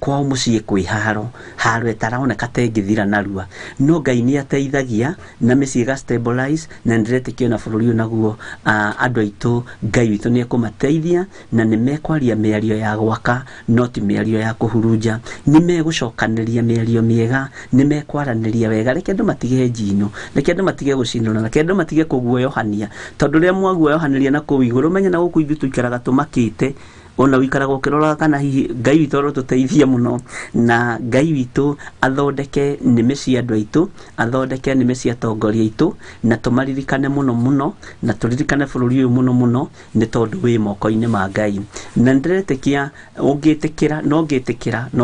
kwao mũciĩ kwĩ haro ĩtaroneka ta ĩngĩthira narua, no Ngai nĩ ateithagia na mĩciĩ ĩga stabilize, na ndĩretĩkio na bũrũri ũyũ naguo andũ aitũ Ngai witũ nĩ ekũmateithia, na nĩ mekwaria mĩario ya gwaka no ti mĩario ya kũhurunja. Nĩ megũcokanĩria mĩario mĩega, nĩ mekwaranĩria wega. Reke andũ matige njino, reke andũ matige gũcinũra, reke andũ matige kũguoyohania, tondũ rĩrĩa mwaguoyohanĩria na kũu igũrũ, menya na gũkũ ithuĩ tũikaraga tũmakĩte ona wikaraga ukirora kana hihi Ngai witũ arotuteithia muno na Ngai witũ athondeke nĩmĩ cia andũ aitũ, athondeke nĩmĩ cia atongoria aitũ, na tũmaririkane muno na tũririkane bũrũri ũyũ muno nĩ tondũ wĩ moko-inĩ ma Ngai. Na ndiretĩkia ũngĩtĩkĩra no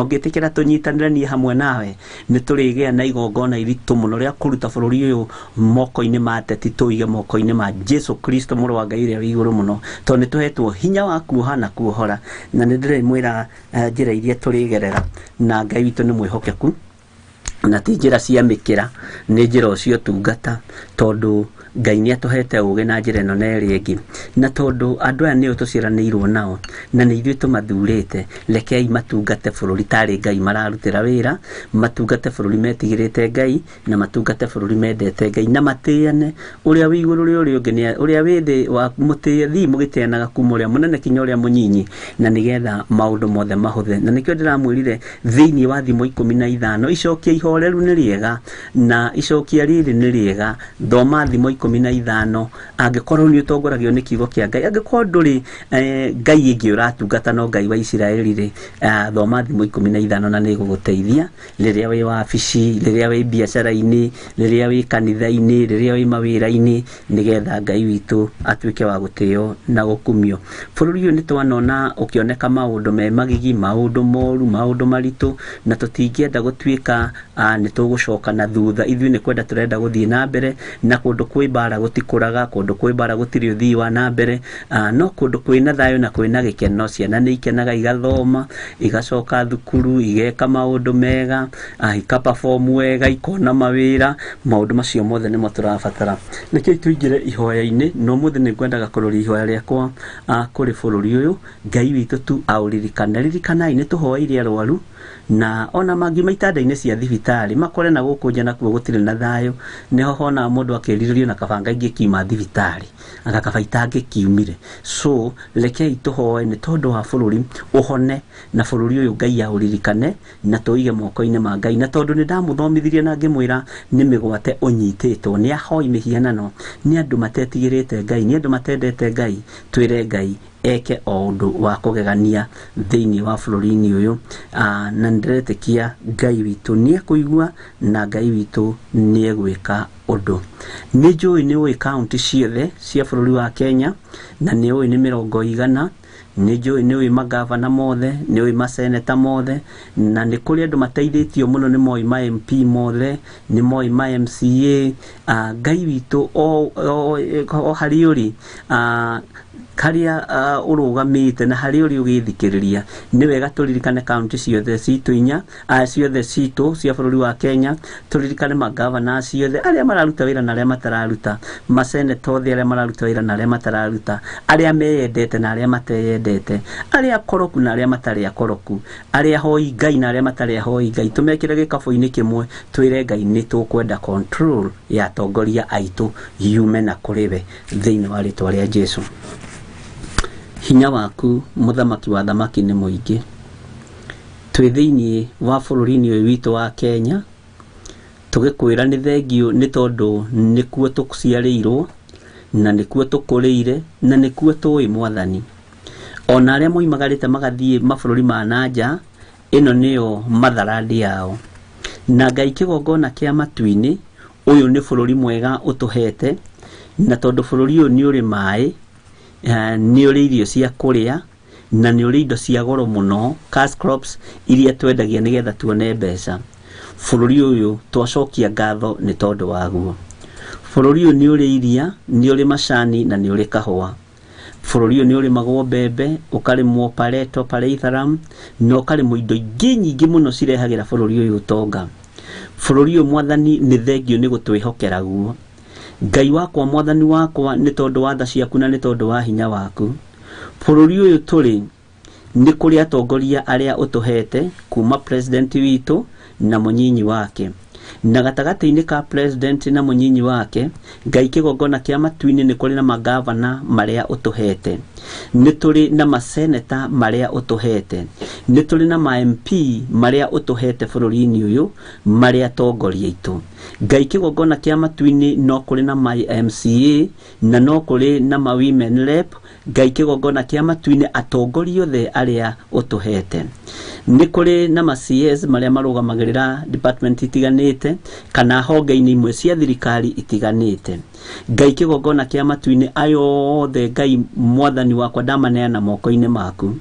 ngĩtĩkĩra tũnyitanĩre niĩ hamwe nawe nĩ tũrĩgĩa na igongona iritũ muno rĩa kũruta bũrũri ũyũ moko-inĩ ma ateti, tũige moko-inĩ ma Jesu Kristo mũrũ wa Ngai ũrĩa wĩ igũrũ muno, tondũ nĩ tũhetwo hinya wa kuoha na kuohora. Na nĩ ndĩremwĩra njĩra iria tũrĩgerera na Ngai witũ nĩ mwĩhokeku na ti njĩra cia mĩkĩra, nĩ njĩra ũcio tungata, tondũ Ngai nĩ atũhete ũgĩ na njĩra ĩno na ĩrĩa ĩngĩ, na tondũ andũ aya nĩo tũciaranĩirwo nao na nĩ ithuĩ tũmathurĩte, rekei matungate bũrũri tarĩ Ngai mararutĩra wĩra, matungate bũrũri metigĩrĩte Ngai na matungate bũrũri mendete Ngai na matĩane ũrĩa wĩ igũrũ rĩa ũrĩa ũngĩ, ũrĩa wĩ thĩ wa mũtĩe, thiĩ mũgĩteanaga kuma ũrĩa mũnene kinya ũrĩa mũnyinyi, na nĩgetha maũndũ mothe mahũthe. Na nĩkĩo ndĩramwĩrire thĩinĩ wa thimo 15 icokia ihoreru nĩ rĩega na icokia rĩrĩ nĩ rĩega, thoma thimo 15 angĩkorwo nĩ ũtongoragio nĩ kiugo kĩa Ngai, angĩkorwo ndũrĩ Ngai ĩngĩ ũratungata no Ngai wa Isiraeli rĩ, thoma thimo 15 na nĩ gũgũteithia rĩrĩa wĩ wabici, rĩrĩa wĩ biacara-inĩ, rĩrĩa wĩ kanitha-inĩ, rĩrĩa wĩ mawĩra-inĩ, nĩgetha Ngai witũ atuĩke wa gũtĩo na gũkumio. Bũrũri ũyũ nĩ twanona ũkĩoneka maũndũ me magigi, maũndũ moru, maũndũ maritũ, na tũtingĩenda gũtuĩka nĩ tũgũcoka na thutha. Ithuĩ nĩ kwenda tũrenda gũthiĩ na mbere, na kũndũ kwĩ mbara gũtikũraga, kũndũ kwĩ mbara gũtirĩ ũthii wa na mbere, no kũndũ kwĩna thayũ na kwĩna gĩkeno, ciana nĩ ikenaga igathoma, igacoka thukuru, igeka maũndũ mega, ika-perform wega, ikona mawĩra, maũndũ macio mothe nĩmo tũrabatara. Nĩkĩo tũingĩre ihoya-inĩ, no mũthĩ nĩ ngwendaga kũrũria ihoya rĩakwa kũrĩ bũrũri ũyũ, Ngai witũ tu aũririkane. Ririkanai nĩ tũhoeire arwaru, na ona mangiuma itanda-inĩ cia thibitarĩ makore na gũkũ nja nakuo gũtirĩ na thayũ, nĩho honaga mũndũ akĩrirĩrio na kabanga ingĩ kiuma thibitarĩ, agakaba itangĩ kiumire. So rekei tũhoe nĩ tondũ wa bũrũri ũhone, na bũrũri ũyũ Ngai aũririkane na tũige moko-inĩ ma Ngai. Na tondũ nĩ ndamũthomithirie na ngĩmwĩra nĩ mĩgwate ũnyitĩtwo, nĩ ahoi mĩhianano, nĩ andũ matetigĩrĩte Ngai, nĩ andũ matendete Ngai, twĩre Ngai eke o ũndũ wa kũgegania thĩinĩ wa bũrũri-inĩ ũyũ, na ndĩretĩkia Ngai witũ nĩ ekũigua na Ngai witũ nĩ egwĩka ũndũ. Nĩ njũĩ nĩ ũĩ kaunti ciothe cia bũrũri wa Kenya, na nĩ ũĩ nĩ 100, nĩ njũĩ nĩ ũĩ magavana mothe, nĩ ũĩ maseneta mothe, na nĩ kũrĩ andũ mateithĩtio mũno, nĩ moĩ ma MP mothe, nĩ moĩ ma MCA. Ngai witũ o harĩ ũrĩ harĩa ũrũgamĩte na harĩa ũrĩ ũgĩthikĩrĩria, nĩ wega tũririkane kaunti ciothe citũ ciothe citũ cia bũrũri wa Kenya, tũririkane magavana ciothe arĩa mararuta wĩra na arĩa matararuta, maseneta othe arĩa mararuta wĩra na arĩa matararuta, arĩa meyendete na arĩa mateyendete, arĩa akoroku na arĩa matarĩ akoroku, arĩa ahoi Ngai na arĩa matarĩ ahoi Ngai. Tumekĩre gĩkabũ-inĩ kĩmwe, twĩre Ngai nĩ tũkwenda control ya atongoria aitũ yume na kũrĩ we thĩinĩ wa rĩtwa rĩa Jesu. Hinya waku mũthamaki wa thamaki nĩ mũingĩ, twĩ thĩinĩ wa bũrũri-inĩ ũyũ witũ wa Kenya, tũgĩkwĩra nĩ thengiũ nĩ tondũ nĩkuo tũciarĩirwo na nĩkuo tũkũrĩire na nĩkuo tũĩ Mwathani. Ona arĩa moimagarĩte magathiĩ mabũrũri ma nanja, ĩno nĩyo matharandi yao. Na Ngai kĩgongona kĩa matu-inĩ, ũyũ nĩ bũrũri mwega ũtũhete, na tondũ bũrũri ũyũ nĩ ũrĩ maĩ, nĩ ũrĩ irio cia kũrĩa, na nĩ ũrĩ indo cia goro mũno, cash crops iria twendagia nĩgetha tuone mbeca. Bũrũri ũyũ twacokia ngatho nĩ tondũ waguo. Bũrũri ũyũ nĩ ũrĩ iria, nĩ ũrĩ macani na nĩ ũrĩ kahũa. Bũrũri ũyũ nĩ ũrĩmagwo mbembe, ũkarĩmwo pareto, pareitharam, na ũkarĩmwo indo ingĩ nyingĩ mũno cirehagĩra bũrũri ũyũ ũtonga. Bũrũri ũyũ Mwathani nĩ thengio nĩ gũtwĩhokera guo. Ngai wakwa, Mwathani wakwa, nĩ tondũ wa tha ciaku na nĩ tondũ wa hinya waku. Bũrũri ũyũ tũrĩ nĩ kũrĩ atongoria arĩa ũtũhete, kuma president witũ na mũnyinyi wake. na gatagati-inĩ ka president na mũnyinyi wake Ngai kĩgongona kĩa matu-inĩ nĩ kũrĩ na magavana marĩa ũtũhete, nĩ tũrĩ na maseneta marĩa ũtũhete, nĩ tũrĩ na ma MP marĩa ũtũhete bũrũri-inĩ ũyũ marĩa atongoria aitũ. Ngai kĩgongona kĩa matu-inĩ no kũrĩ na ma MCA na no kũrĩ na ma women rep. Ngai kĩgongona kĩa matu-inĩ atongoria othe arĩa ũtũhete, nĩ kũrĩ na ma CS marĩa marũgamagĩrĩra department itiganĩte kana honge-inĩ imwe cia thirikari itiganĩte. Ngai kĩgongona kĩa matu-inĩ ayo othe Ngai mwathani wakwa ndamaneana moko-inĩ maku,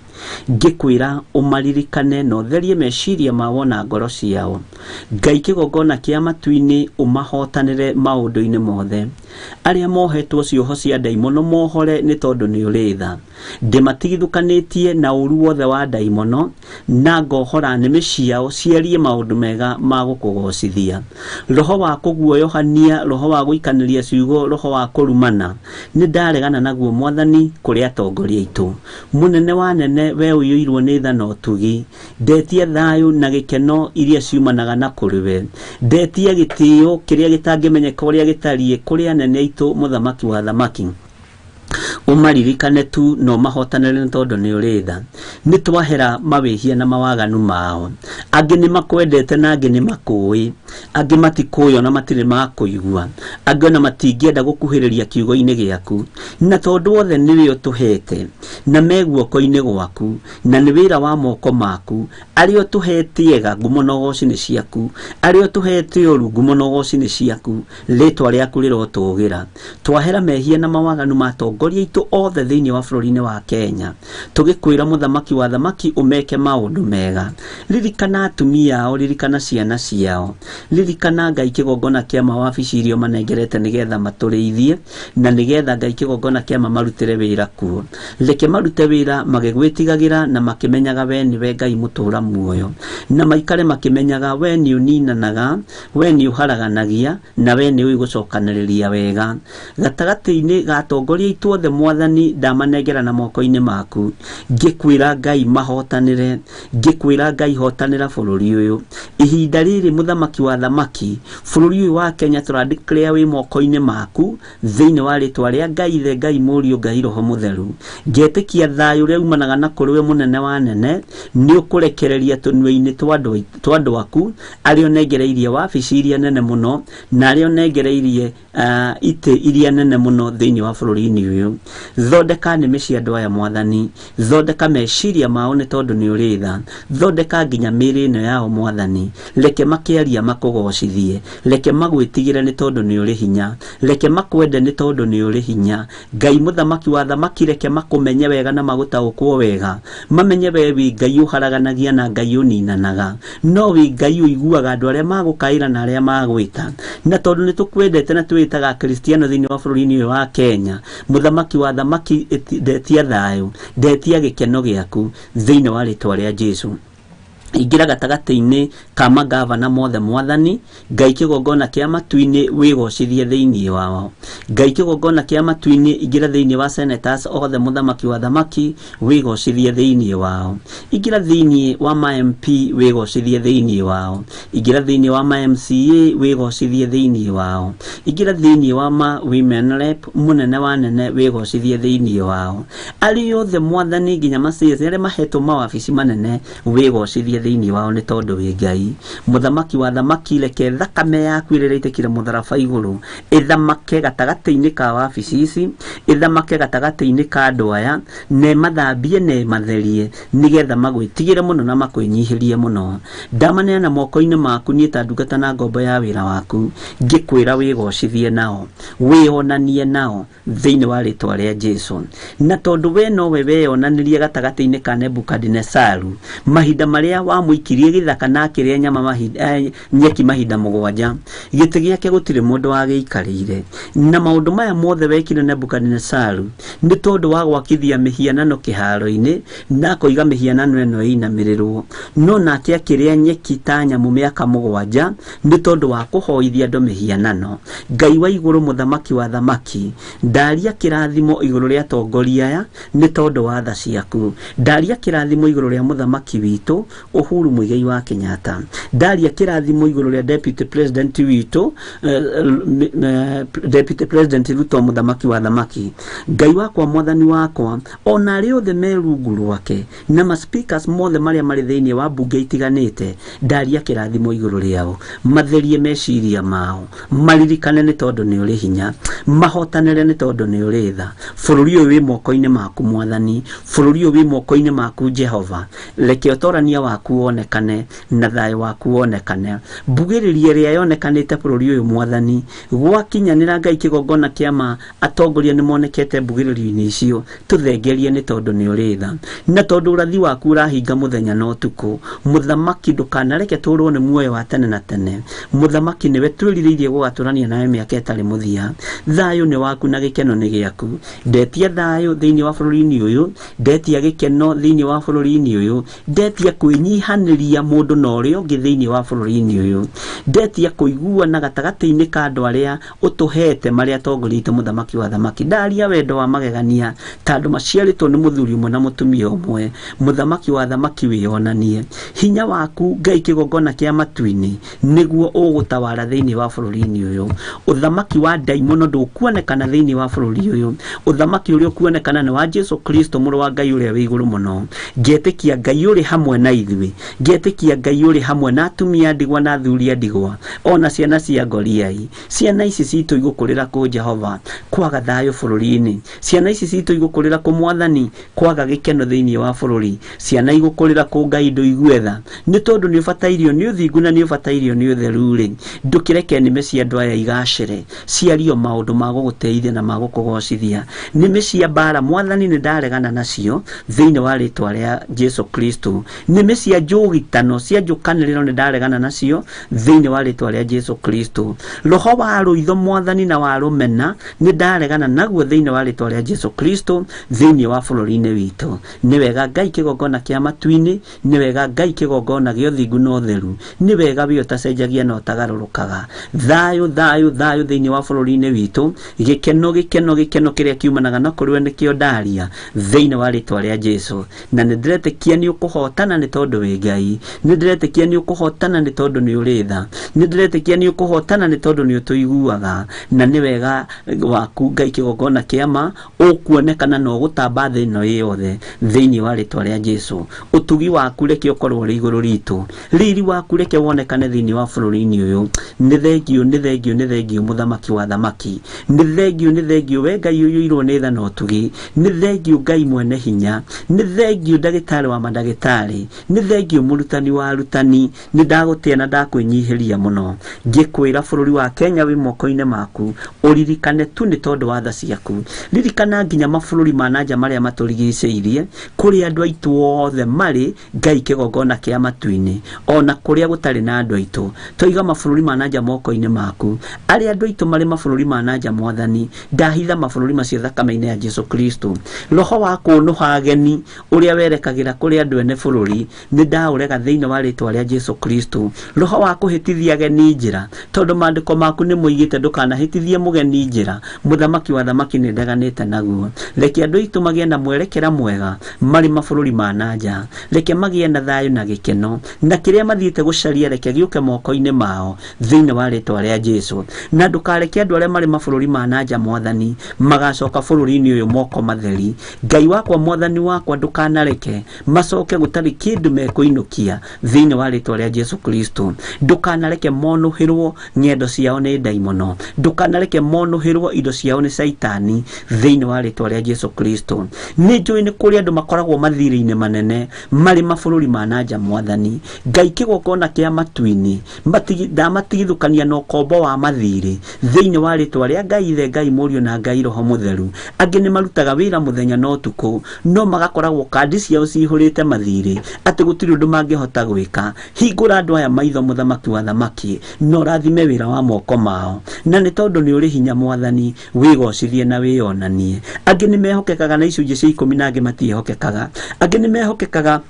ngĩkwĩra ũmaririkane na ũtherie meciria mao na ngoro ciao. Ngai kĩgongona kĩa matu-inĩ ũmahotanĩre maũndũ-inĩ mothe. Arĩa mohetwo cioho cia ndaimono mohore nĩ tondũ nĩ ũrĩ tha. Ndĩmatigithũkanĩtie na ũru wothe wa ndaimono na ngohora nĩmĩ ciao ciarie maũndũ mega ma gũkũgocithia. Roho wa kũguoyohania, roho wa gũikanĩria ciugo, roho wa kũrumana nĩ ndaregana naguo mwathani kũrĩ atongoria aitũ. Mũnene wa nene we ũiyũirwo nĩ tha na ũtugi, ndetia thayũ na gĩkeno iria ciumanaga na kũrĩwe, ndetia gĩtĩo kĩrĩa gĩtangĩmenyeka ũrĩa gĩtariĩ kũrĩ anene aitũ mũthamaki wa thamaki. Ũmaririkane tu no mahotanĩre nĩ tondũ nĩ ũrĩ tha. Nĩ twahera mawĩhia na mawaganu mao. Angĩ nĩ makwendete na angĩ nĩ makũĩ, angĩ matikũĩ ona matirĩ makũigua, angĩ ona matingĩenda gũkuhĩrĩria kiugo-inĩ gĩaku. Na tondũ othe nĩwe ũtũhete na me guoko-inĩ gwaku na nĩ wĩra wa moko maku, arĩa ũtũhete ega ngumo na ũgooci nĩ ciaku, arĩa ũtũhete ũru ngumo na ũgooci nĩ ciaku, rĩtwa rĩaku rĩrotũgĩra. Twahera mehia na mawaganu ma atongoria aitũ othe thĩinĩ wa bũrũri-inĩ wa Kenya, tũgĩkwĩra mũthamaki wa thamaki ũmeke maũndũ mega. Ririkana atumia ao, ririkana ciana ciao, ririkana Ngai kĩgongona kĩa mawabici iria manengerete nĩgetha matũrĩithie na nĩgetha Ngai kĩgongona kĩa marutĩre wĩra kuo. Reke marute wĩra magĩgwĩtigagĩra na makĩmenyaga we nĩwe Ngai mũtũra muoyo, na maikare makĩmenyaga we nĩ ũninanaga, we nĩ ũharaganagia na we nĩ ũĩ gũcokanĩrĩria wega. Gatagatĩ-inĩ ga atongoria aitũ othe mwathani ndamanengera na moko-inĩ maku, ngĩkwĩra Ngai mahotanĩre, ngĩkwĩra Ngai hotanĩra bũrũri ũyũ. Ihinda rĩrĩ mũthamaki wa thamaki, bũrũri ũyũ wa Kenya tũra-declare wĩ moko-inĩ maku thĩinĩ wa rĩtwa rĩa Ngai Ithe, Ngai Mũriũ, Ngai Roho Mũtheru. Ngetĩkia thayũ ũrĩa umanaga na kũrĩ we mũnene wa nene nĩ ũkũrekereria tũnua-inĩ twa andũ aku arĩa ũnengereirie wabici iria nene mũno na arĩa ũnengereirie itĩ iria nene mũno thĩinĩ wa bũrũri-inĩ ũyũ. Thondeka nĩmĩ cia andũ aya mwathani, thondeka meciria mao nĩ tondũ nĩ ũrĩ tha, thondeka nginya mĩĩrĩ ĩno yao mwathani, reke makĩaria makũgocithie, reke magwĩtigĩre nĩ tondũ nĩ ũrĩ hinya, reke makwende nĩ tondũ nĩ ũrĩ hinya. Ngai mũthamaki wa thamaki, reke makũmenye wega na magũtaũkwo wega, mamenye we wĩ Ngai ũharaganagia na Ngai ũninanaga, no wĩ Ngai ũiguaga andũ arĩa magũkaĩra na arĩa magwĩta. Na tondũ nĩ tũkwendete na twĩtaga Kristiano thĩinĩ wa bũrũri-inĩ ũyũ wa Kenya, mũthamaki wa thamaki ndetia thayũ, ndetia gĩkeno gĩaku thĩinĩ wa rĩtwa rĩa Jesũ. Ingĩra gatagatĩ-inĩ ka magavana mothe mwathani, Ngai kĩgongona kĩa matu-inĩ wĩgocithie thĩinĩ wao. Ngai kĩgongona kĩa matu-inĩ ingĩra thĩinĩ wa senators othe mũthamaki wa thamaki wĩgocithie thĩinĩ wao. Ingĩra thĩinĩ wa ma MP wĩgocithie thĩinĩ wao. Ingĩra thĩinĩ wa ma MCA wĩgocithie thĩinĩ wao. Ingĩra thĩinĩ wa ma women rep mũnene wa nene wĩgocithie thĩinĩ wao. Arĩa othe mwathani nginya ma CS arĩa mahetwo mawabici manene wĩgocithie thĩinĩ wao nĩ tondũ wĩ Ngai. Mũthamaki wa thamaki, reke thakame yaku ĩrĩa ĩitĩkire mũtharaba igũrũ ĩthamake gatagatĩ-inĩ ka wabici ici, ĩthamake gatagatĩ-inĩ ka andũ aya, na mathambie na matherie nĩgetha magwĩtigĩre mũno na makwĩnyihĩrie mũno. Ndamaneana moko-inĩ maku niĩ ta ndungata na ngombo ya wĩra waku, ngĩkwĩra wĩgocithie nao, wĩonanie nao thĩinĩ wa rĩtwa rĩa Jesũ. Na tondũ we nowe weyonanirie gatagatĩ-inĩ ka Nebukadinezaru mahinda marĩa wamũikirie gĩthaka na akĩrĩa nyama nyeki mahinda mũgwanja, gĩtĩ gĩake gũtirĩ mũndũ wagĩikarĩire. Na maũndũ maya mothe wekire Nebukadinezaru nĩ tondũ wa gwakithia mĩhianano kĩharo-inĩ na kũiga mĩhianano ĩno ĩinamĩrĩrwo, no nake akĩrĩa nyeki ta nyamũ mĩaka mũgwanja nĩ tondũ wa kũhoithia andũ mĩhianano. Ngai wa igũrũ, mũthamaki wa thamaki, ndaria kĩrathimo igũrũ rĩa atongoria aya nĩ tondũ wa tha ciaku, ndaria kĩrathimo igũrũ rĩa mũthamaki witũ Uhuru Muigai wa Kenyatta ndaria kirathimo iguru ria deputy president witũ deputy president Ruto muthamaki wa thamaki Ngai wakwa mwathani wakwa ona ari othe merungu rwake na ma speakers mothe maria mari thiini wa bunge itiganite ndaria kirathimo iguru riao matherie meciria mao maririkane ni tondu ni uri hinya mahotanire ni tondu ni uri tha bururi uyu wi moko-ini maku mwathani bururi uyu wi moko-ini maku Jehova reke utorania waku wonekane na thayo waku wonekane mbugiririe ria yonekanite bururi uyu mwathani gwakinyanira Ngai kigongona kiama atongoria ni monekete mbugiririo-ini icio tuthengerie ni tondu ni uri tha na tondu urathi waku urahinga muthenya na utuku muthamaki ndukanareke turwo ni muoyo wa tene na tene muthamaki niwe twiririirie gugaturania nawe miaka itari muthia thayo ni waku na gikeno ni giaku ndetia thayo thiini wa bururi-ini uyu ndetia gikeno thiini wa bururi-ini uyu ndetia kwinyihaniria mundu na uria ungi thiini wa bururi-ini uyu ndetia kuiguana gatagati-ini ka andu aria utuhete maria atongoriite muthamaki wa thamaki ndaria wendo wa magegania tandu maciaritwo ni muthuri umwe na mutumia umwe muthamaki wa thamaki wionanie hinya waku Ngai kigongona kia matu-ini niguo ugutawara thiini wa bururi-ini uyu uthamaki wa daimono ndukuonekana thiini wa bururi uyu uthamaki uria ukuonekana ni wa Jesu Kristo muru wa Ngai uria wi iguru muno ngetikia Ngai uri hamwe na ithui ngetikia Ngai uri hamwe na atumia ndigwa na athuri ndigwa ona ciana cia ngoriai ciana ici citu igukurira ku Jehova kwaga thayo bururi-ini ciana ici citu igukurira ku mwathani kwaga gikeno thiini wa bururi ciana igukurira ku Ngai nduiguetha ni tondu ni ubatairio ni uthingu na ni ubatairio ni utheru ri ndukireke nime cia andu aya igacire ciario maundu ma guguteithia na ma gukugocithia nime cia bara mwathani ni ndaregana nacio thiini wa ritwa ria Jesu Kristo nime cia njugitano cia njukaniriro ni ndaregana nacio thiini wa ritwa ria Jesu Kristo roho wa ruitho mwathani na wa rumena ni ndaregana naguo thiini wa ritwa ria Jesu Kristo thiini wa bururi-ini witu ni wega Ngai kigongona kia matu-ini ni wega Ngai kigongona gio thingu no theru ni wega wi utacenjagia no tagarurukaga thayo thayo thayo thiini wa bururi-ini witu gikeno gikeno gikeno kiria kiumanaga na kuriwe nikio ndaria thiini wa ritwa ria Jesu na ni ndiretekia ni ukuhotana ni tondu wi Ngai ni ndiretekia ni ukuhotana ni tondu ni uri tha ni ndiretekia ni ukuhotana ni tondu ni utuiguaga na ni wega waku Ngai kigongona kiama ukuonekana no gutamba thi no yothe thiini wa ritwa ria Jesu utugi waku reke ukorwo ri iguru ritu riri waku reke wonekane thiini wa bururi-ini uyu ni thengio muthamaki wa thamaki ni thengio we Ngai uyu irwo ni tha no utugi ni thengio Ngai mwene hinya ni thengio ndagitari wa mandagitari ni thengio murutani wa arutani ni ndagutia na ndakwinyihiria muno ngikwira bururi wa Kenya wi moko-ini maku uririkane tu ni tondu wa tha ciaku ririkana nginya mabururi ma nanja maria maturigiceirie kuri andu aitu othe mari Ngai kigongona kia matu-ini ona kuria gutari na andu aitu toiga mabururi ma nanja moko-ini maku ari andu aitu mari mabururi ma nanja mwathani ndahitha mabururi macio thakame-ini ya Jesu Kristo roho wa kunuha ageni uria werekagira kuri andu ene bururi ni ndaurega thiini wa ritwa ria Jesu Kristo roho wa kuhitithia ageni njira tondu mandiko maku ni muigite ndukanahitithie mugeni njira muthamaki wa thamaki ni ndeganite naguo reke andu aitu magie na mwerekera mwega mari mabururi ma nanja reke magie na thayo na gikeno na kiria mathiite gucaria reke giuke moko-ini mao thiini wa ritwa ria Jesu na ndukareke andu aria mari mabururi ma nanja mwathani magacoka bururi-ini uyu moko matheri Ngai wakwa mwathani wakwa ndukanareke macoke gutari kindu mekuinukia thiini wa ritwa ria Jesu Kristo ndukanareke monuhirwo ng'endo ciao ni daimono ndukanareke monuhirwo indo ciao ni saitani thiini wa ritwa ria Jesu Kristo ni njui ni kuri andu makoragwo mathiri-ini manene mari mabururi ma nanja mwathani Ngai kigongona kia matu-ini ndamatigithukania na ukombo wa mathiri thiini wa ritwa ria Ngai ithe Ngai murio na Ngai roho mutheru angi ni marutaga wira muthenya no tuku no magakoragwo kandi ciao cihurite mathiri ati gutiri undu mangihota gwika hingura andu aya maitho muthamaki wa thamaki no rathime wira wa moko mao na ni tondu ni uri hinya mwathani wigocithie na wionanie angi ni mehokekaga na icunji cia 10 na angi matihokekaga angi ni mehokekaga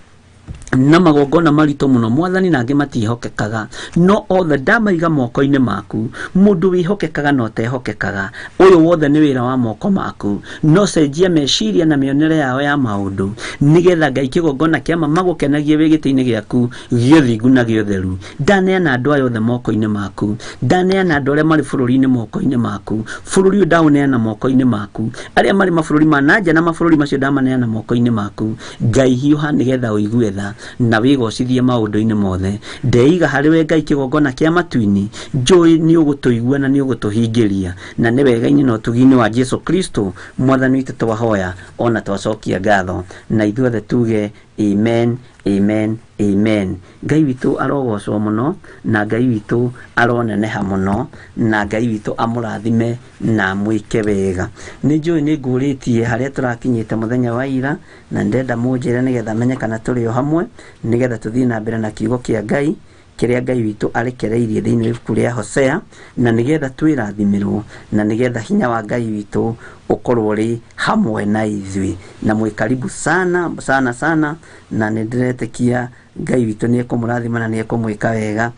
na magongona marito muno mwathani nange matihokekaga no othe ndamaiga moko-inĩ maku mundu wihokekaga no tehokekaga uyu wothe ni wira wa moko maku no cenjia meciria na mionere yao ya maundu nigetha Ngai kigongona kiama magukenagie wi giti-inĩ giaku giothingu na giotheru ndaneana andu aya othe moko-inĩ maku ndaneana andu aria mari bururi-inĩ moko-inĩ maku bururi uyu ndauneana moko-inĩ maku aria mari mabũrũri ma nanja na mabũrũri macio ndamaneana moko-inĩ maku Ngai hiuha nigetha uigue tha na wigocithie maundu-inĩ mothe ndeiga harĩ we Ngai kigongona kia matu-ini njui ni ugutuigua na ni ugutuhingiria na ni wega-inĩ na utugi-inĩ wa Jesu Kristo mwathani witũ twahoya ona twacokia ngatho na ithuothe tuge amen amen amen. Ngai witũ arogocwo muno na Ngai witũ aroneneha muno na Ngai witũ amurathime na mwike wega. Ni njui ni ngũrĩtie harĩa tũrakinyĩte mũthenya wa ira na ndenda mũnjĩre nigetha menye kana tũrĩ o hamwe nigetha tũthiĩ na mbere na kiugo kĩa Ngai kiria Ngai witũ arekereirie thĩinĩ wa ibuku rĩa Hosea na nigetha twĩrathimirwo na nigetha hinya wa Ngai witũ ukorwo ri hamwe na ithuĩ na mwĩ karibu sana sana sana na nĩndĩretĩkia Ngai witũ nĩ ekũmũrathima na nĩ ekũmwĩka wega.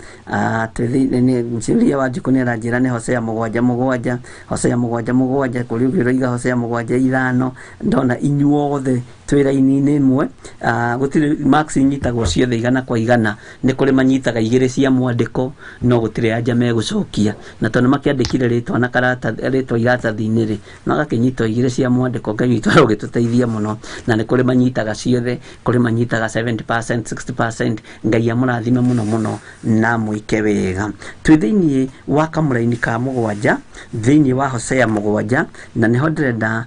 Ciũria wa Njukũ nĩ aranjĩra nĩ Hosea 7:7 Hosea 7:7 kũrĩ ũguo ũroiga Hosea 7:5 ndona inyuothe twĩ raini-inĩ ĩmwe gũtirĩ marks inyitagwo ciothe igana kwa igana nĩ kũrĩ manyitaga igĩrĩ cia mwandĩko no gũtirĩ anja megũcokia na tondũ makĩandĩkire rĩtwa na rĩtwa iratathi-inĩ rĩ no gakĩnyitwo igĩrĩ cia mwandĩko Ngai witũ arogĩtũteithia mũno na nĩ kũrĩ manyitaga ciothe kũrĩ manyitaga 70% 60% Ngai amũrathime mũno mũno na mwĩke wega. Twĩ thĩinĩ wa kamũra-inĩ ka 7 thĩinĩ wa Hosea 7 na nĩho ndĩrenda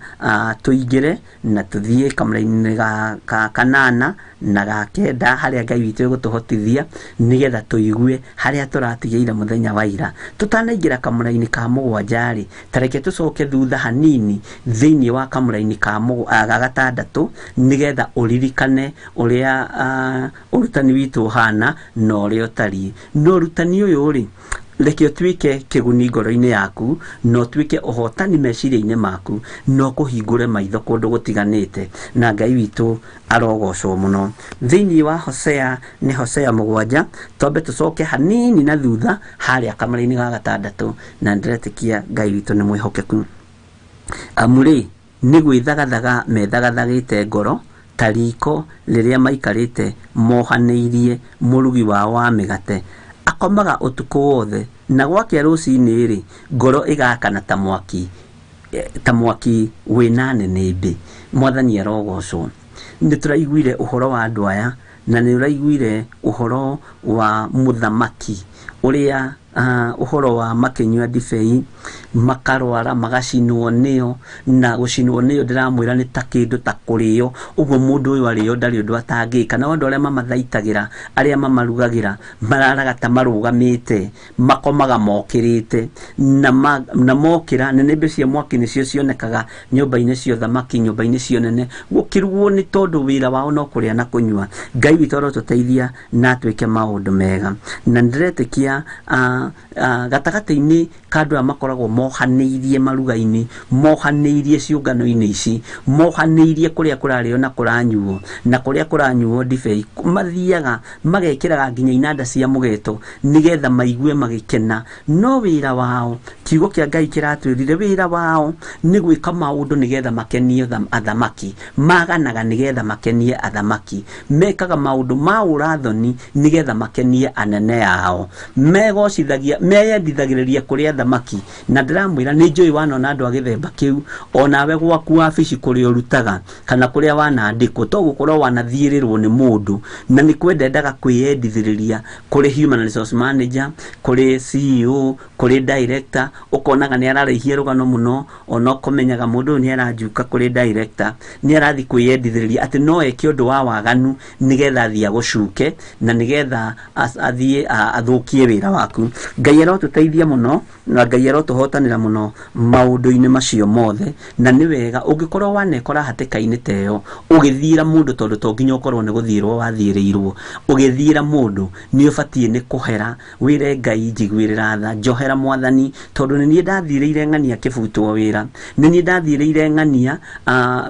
tũingĩre na tũthiĩ kamũra-inĩ ga 8 na ga 9 harĩa Ngai witũ egũtũhotithia nigetha tũigue harĩa tũratigĩire mũthenya wa ira. Tũtanaingĩra kamũra-inĩ ka 7 rĩ tareke tũcoke thutha hanini thĩinĩ wa kamũra-inĩ ka 6 nigetha ũririkane ũrĩa ũrutani witũ ũhana na ũrĩa ũtariĩ no ũrutani ũyũ rĩ reke ũtuĩke kĩguni ngoro-inĩ yaku no ũtuĩke ũhotani meciria-inĩ maku no kũhingũre maitho kũndũ gũtiganĩte na Ngai witũ arogocwo mũno. Thĩinĩ wa Hosea nĩ Hosea 7 twambe tũcoke hanini na thutha harĩa kamũra-inĩ ga 6 na ndĩretĩkia Ngai witũ nĩ mwĩhokeku. Amũrĩ nĩ gwĩthagathaga methaгаthagĩte ngoro ta riko rĩrĩa maikarĩte mohanĩirie mũrugi wao wa mĩgate akomaga ũtukũ wothe na gwakĩa rũcinĩ rĩ ngoro ĩgakana ta mwaki wĩna nĩnĩmbĩ. Mwathani arogocwo. Nĩ tũraiguire ũhoro wa andũ aya na nĩ ũraiguire ũhoro wa mũthamaki ũrĩa ũhoro wa makĩnyua ndibei makarwara magacinwo nĩyo na gũcinwo nĩyo ndĩramwĩra nĩ ta kĩndũ ta kũrĩo ũguo mũndũ ũyũ arĩo ndarĩ ũndũ atangĩka na andũ arĩa mamathaitagĩra arĩa mamarugagĩra mararaga ta marũgamĩte makomaga mokĩrĩte na mokĩra nĩnĩmbĩ cia mwaki nĩcio cionekaga nyũmba-inĩ cia ũthamaki nyũmba-inĩ cio nene gũkĩrugwo nĩ tondũ wĩra wao no kũrĩa na kũnyua. Ngai witũ arotũteithia na atuĩke maũndũ mega na ndĩretĩkia gatagatĩ-inĩ ka andũ arĩa makoragwo mohanĩirie maruga-inĩ mohanĩirie ciũngano-inĩ ici mohanĩirie kũrĩa kũrarĩo na kũranyuo na kũrĩa kũranyuo ndibei mathiaga magekĩraga nginya inanda cia mũgeeto nigetha maigue magĩkena no wĩra wao kiugo kĩa Ngai kĩratwĩrire wĩra wao nĩ gwĩka maũndũ nigetha makenie athamaki maganaga nigetha makenie athamaki mekaga maũndũ ma ũrathoni nigetha makenie anene ao megocithagia meyendithagĩrĩria kũrĩ athamaki na ndĩramwĩra nĩ njũĩ wanona andũ a gĩthemba kĩu onawe gwaku wabici kũrĩa ũrutaga kana kũrĩa wanandĩkwo to gũkorwo wanathiĩrĩrwo nĩ mũndũ na nĩ kwendendaga kwĩyendithĩrĩria kũrĩ human resource manager kũrĩ CEO kũrĩ director ũkonaga nĩ ararĩhia rũgano mũno ona ũkomenyaga mũndũ ũyũ nĩ aranjuka kũrĩ director nĩ arathi kwĩyendithĩrĩria atĩ no eke ũndũ wa waganu nigetha athiĩ agũcuke na nigetha athiĩ athũkie wĩra waku. Ngai arotũteithia mũno na Ngai arotuhotanira muno maundu-ini macio mothe na ni wega ungikorwo wanekora hatikaini teyo ugithira mundu tondu to nginya ukorwo ni guthirwo wathirirwo ugithira mundu ni ubatie ni kuhera wire Ngai njiguirira tha njohera mwathani tondu ni ndathiriire ng'ania kibutwo wira ni ndathiriire ng'ania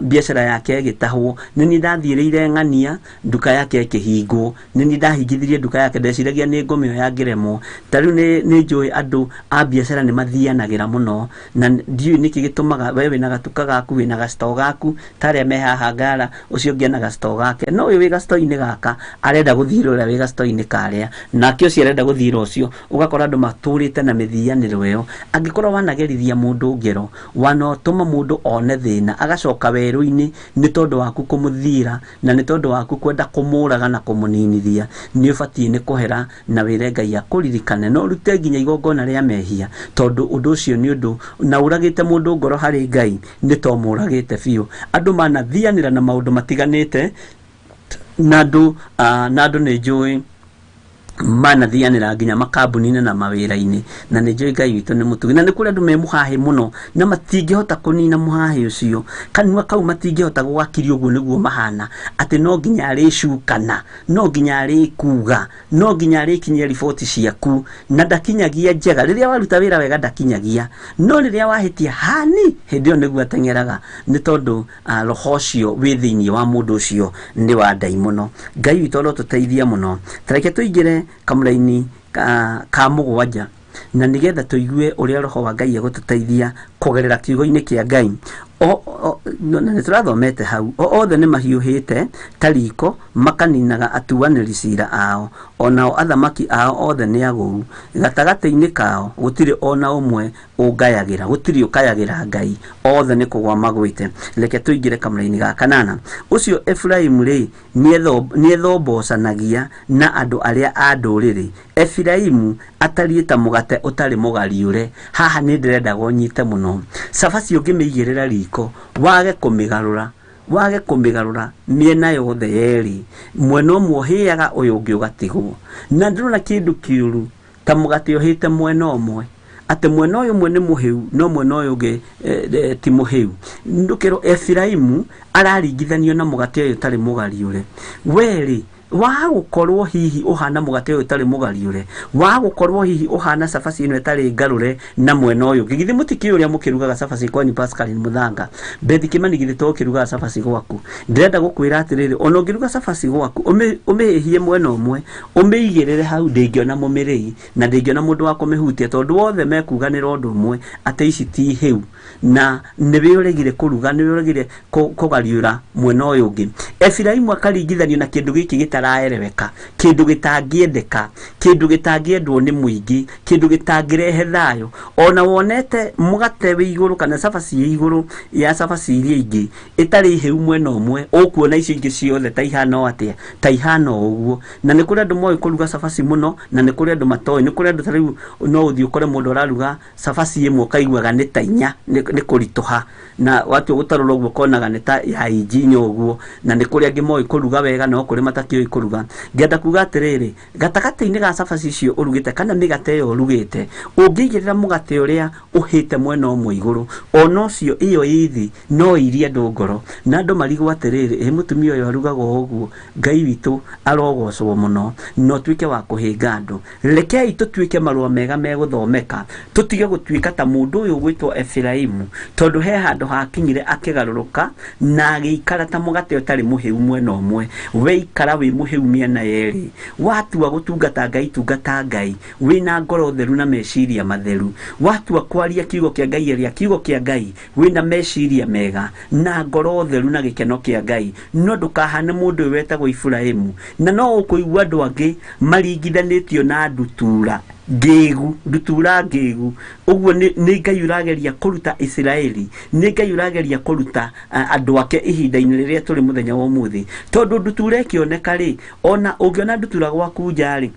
biashara yake gitahwo ni ndathiriire ng'ania nduka yake ikihingwo ni ndahingithirie nduka yake ndeciragia ni ngomio ya ngiremo tariu ni njui andu a biashara ni mathianagira muno na ndiu niki gitumaga wewe na gatuka gaku wina gasto gaku tare me haha ngara ucio ngia na gasto gake no uyu wi gasto-ini gaka arenda guthirura wi gasto-ini karia nake ucio arenda guthira ucio ugakora andu maturite na mithianiro iyo angikorwo wanagerithia mundu ngero wanotuma mundu one thina agacoka weru-ini ni tondu waku kumuthira na ni tondu waku kwenda kumuraga na kumuninithia ni ubatie ni kuhera na wire Ngai akuririkane no rute nginya igongona ria mehia tondu undu ucio ni undu na uragite mundu ngoro hari Ngai ni to muragite biu andu manathianira na maundu matiganite na andu ni njui manathianira nginya makambuni-ini na mawira-ini na ni njui Ngai witu ni mutugi na ni kuri andu me muhahi muno na matingihota kunina muhahi ucio kanua kau matingihota gugakiria uguo niguo mahana ati no nginya aricukana no nginya arikuga no nginya arikinyia riboti ciaku na ndakinyagia njega riria waruta wira wega ndakinyagia no riria wahitia hani hindi yo niguo atengeraga ni tondu roho ucio wi thiini wa mundu ucio ni wa ndai muno Ngai witu arotuteithia muno tareke tuingire kamuraini ka mugwanja na nigetha tuigue uria roho wa Ngai agututeithia kugerera kiugo-ini kia Ngai na niturathomete hau othe ni mahiuhite tariko makaninaga atuaniri cira ao onao athamaki ao othe ni aguru gatagati-ini kao gutiri ona umwe ungayagira gutiri ukayagira Ngai othe ni kugwa magwite reke tuingire kamuraini ga kanana ucio Efraimu ri ni ethombocanagia na andu aria a nduriri Efraimu atariita mugate utari mugariure haha ni ndirenda gonyite muno cabaci ungimiigirira riko wage kumigarura miena yothe yeri mwena umwe uhiaga uyu ungi ugatigwo na ndirona kindu kiuru ta mugate uhite mwena umwe ate mwena uyu umwe ni muhiu no mwena uyu ungi ti muhiu ndukiro Efraimu araringithanio na mugate uyu tari mugariure weri wa gukorwo hihi uhana mugate uyu tari mugariure wa gukorwo hihi uhana cabaci ino tari ngarure na mwena uyu gigithi mutiki uria mukirugaga cabaci kwa ni Pascal Muthanga Bethi Kimani githi to kirugaga cabaci gwaku ndirenda gukwira atiriri ono ngiruga cabaci gwaku umihie mwena umwe umiigirire hau ndingiona mumirei na ndingiona mundu wa kumihutia tondu wothe mekuganira undu umwe ate ici ti hiu na niwe uregire kuruga niwe uregire kugariura mwena uyu ungi Efraimu akaringithanio na kindu giki gitaraereweka kindu gitangiendeka kindu gitangiendwo ni muingi kindu gitangirehe thayo ona wonete mugate wi iguru kana cabaci iguru ya cabaci iria ingi itari hiu mwena umwe ukuona icio ingi ciothe ta ihana atia ta ihana uguo na ni kuri andu moi kuruga cabaci muno na ni kuri andu matoi ni kuri andu tariu no uthio kore mundu araruga cabaci imwe kaiguaga ni ta inya ni kurituha na watu gutarura uguo konaga ni ta ya injinyo uguo na ni kuri angi moi kuruga wega no kuri matakio kuruga ngenda kuga atiriri gatagati-ini ga cabaci icio urugite kana migate yo urugite ungigirira mugate uria uhite mwena umwe iguru ono cio iyo ithi no iria ndungoro na andu marigwo atiriri mutumia uyu arugaga uguo Ngai witu arogocwo muno no twike wa kuhinga andu rekei tutwike marua mega meguthomeka tutige gutwika ta mundu uyu gwitwo Efraimu tondu he handu hakinyire akigaruruka na agikara ta mugate utari muhiu mwena umwe we ikara wi muhiu miena yeri watua gutungata Ngai tungata Ngai wina ngoro theru na meciria matheru watua kwaria kiugo kia Ngai eria kiugo kia Ngai wina meciria mega na ngoro theru na gikeno kia Ngai no ndukahane mundu wetagwo Efraimu na no ukuigua andu angi maringithanitio na ndutura ndutura ngegu uguo ni Ngai urageria kuruta Israeli ni Ngai urageria kuruta andu ake ihinda-ini riria turi muthenya wa umuthi tondu ndutura ikioneka ri ona ungiona ndutura gwaku njari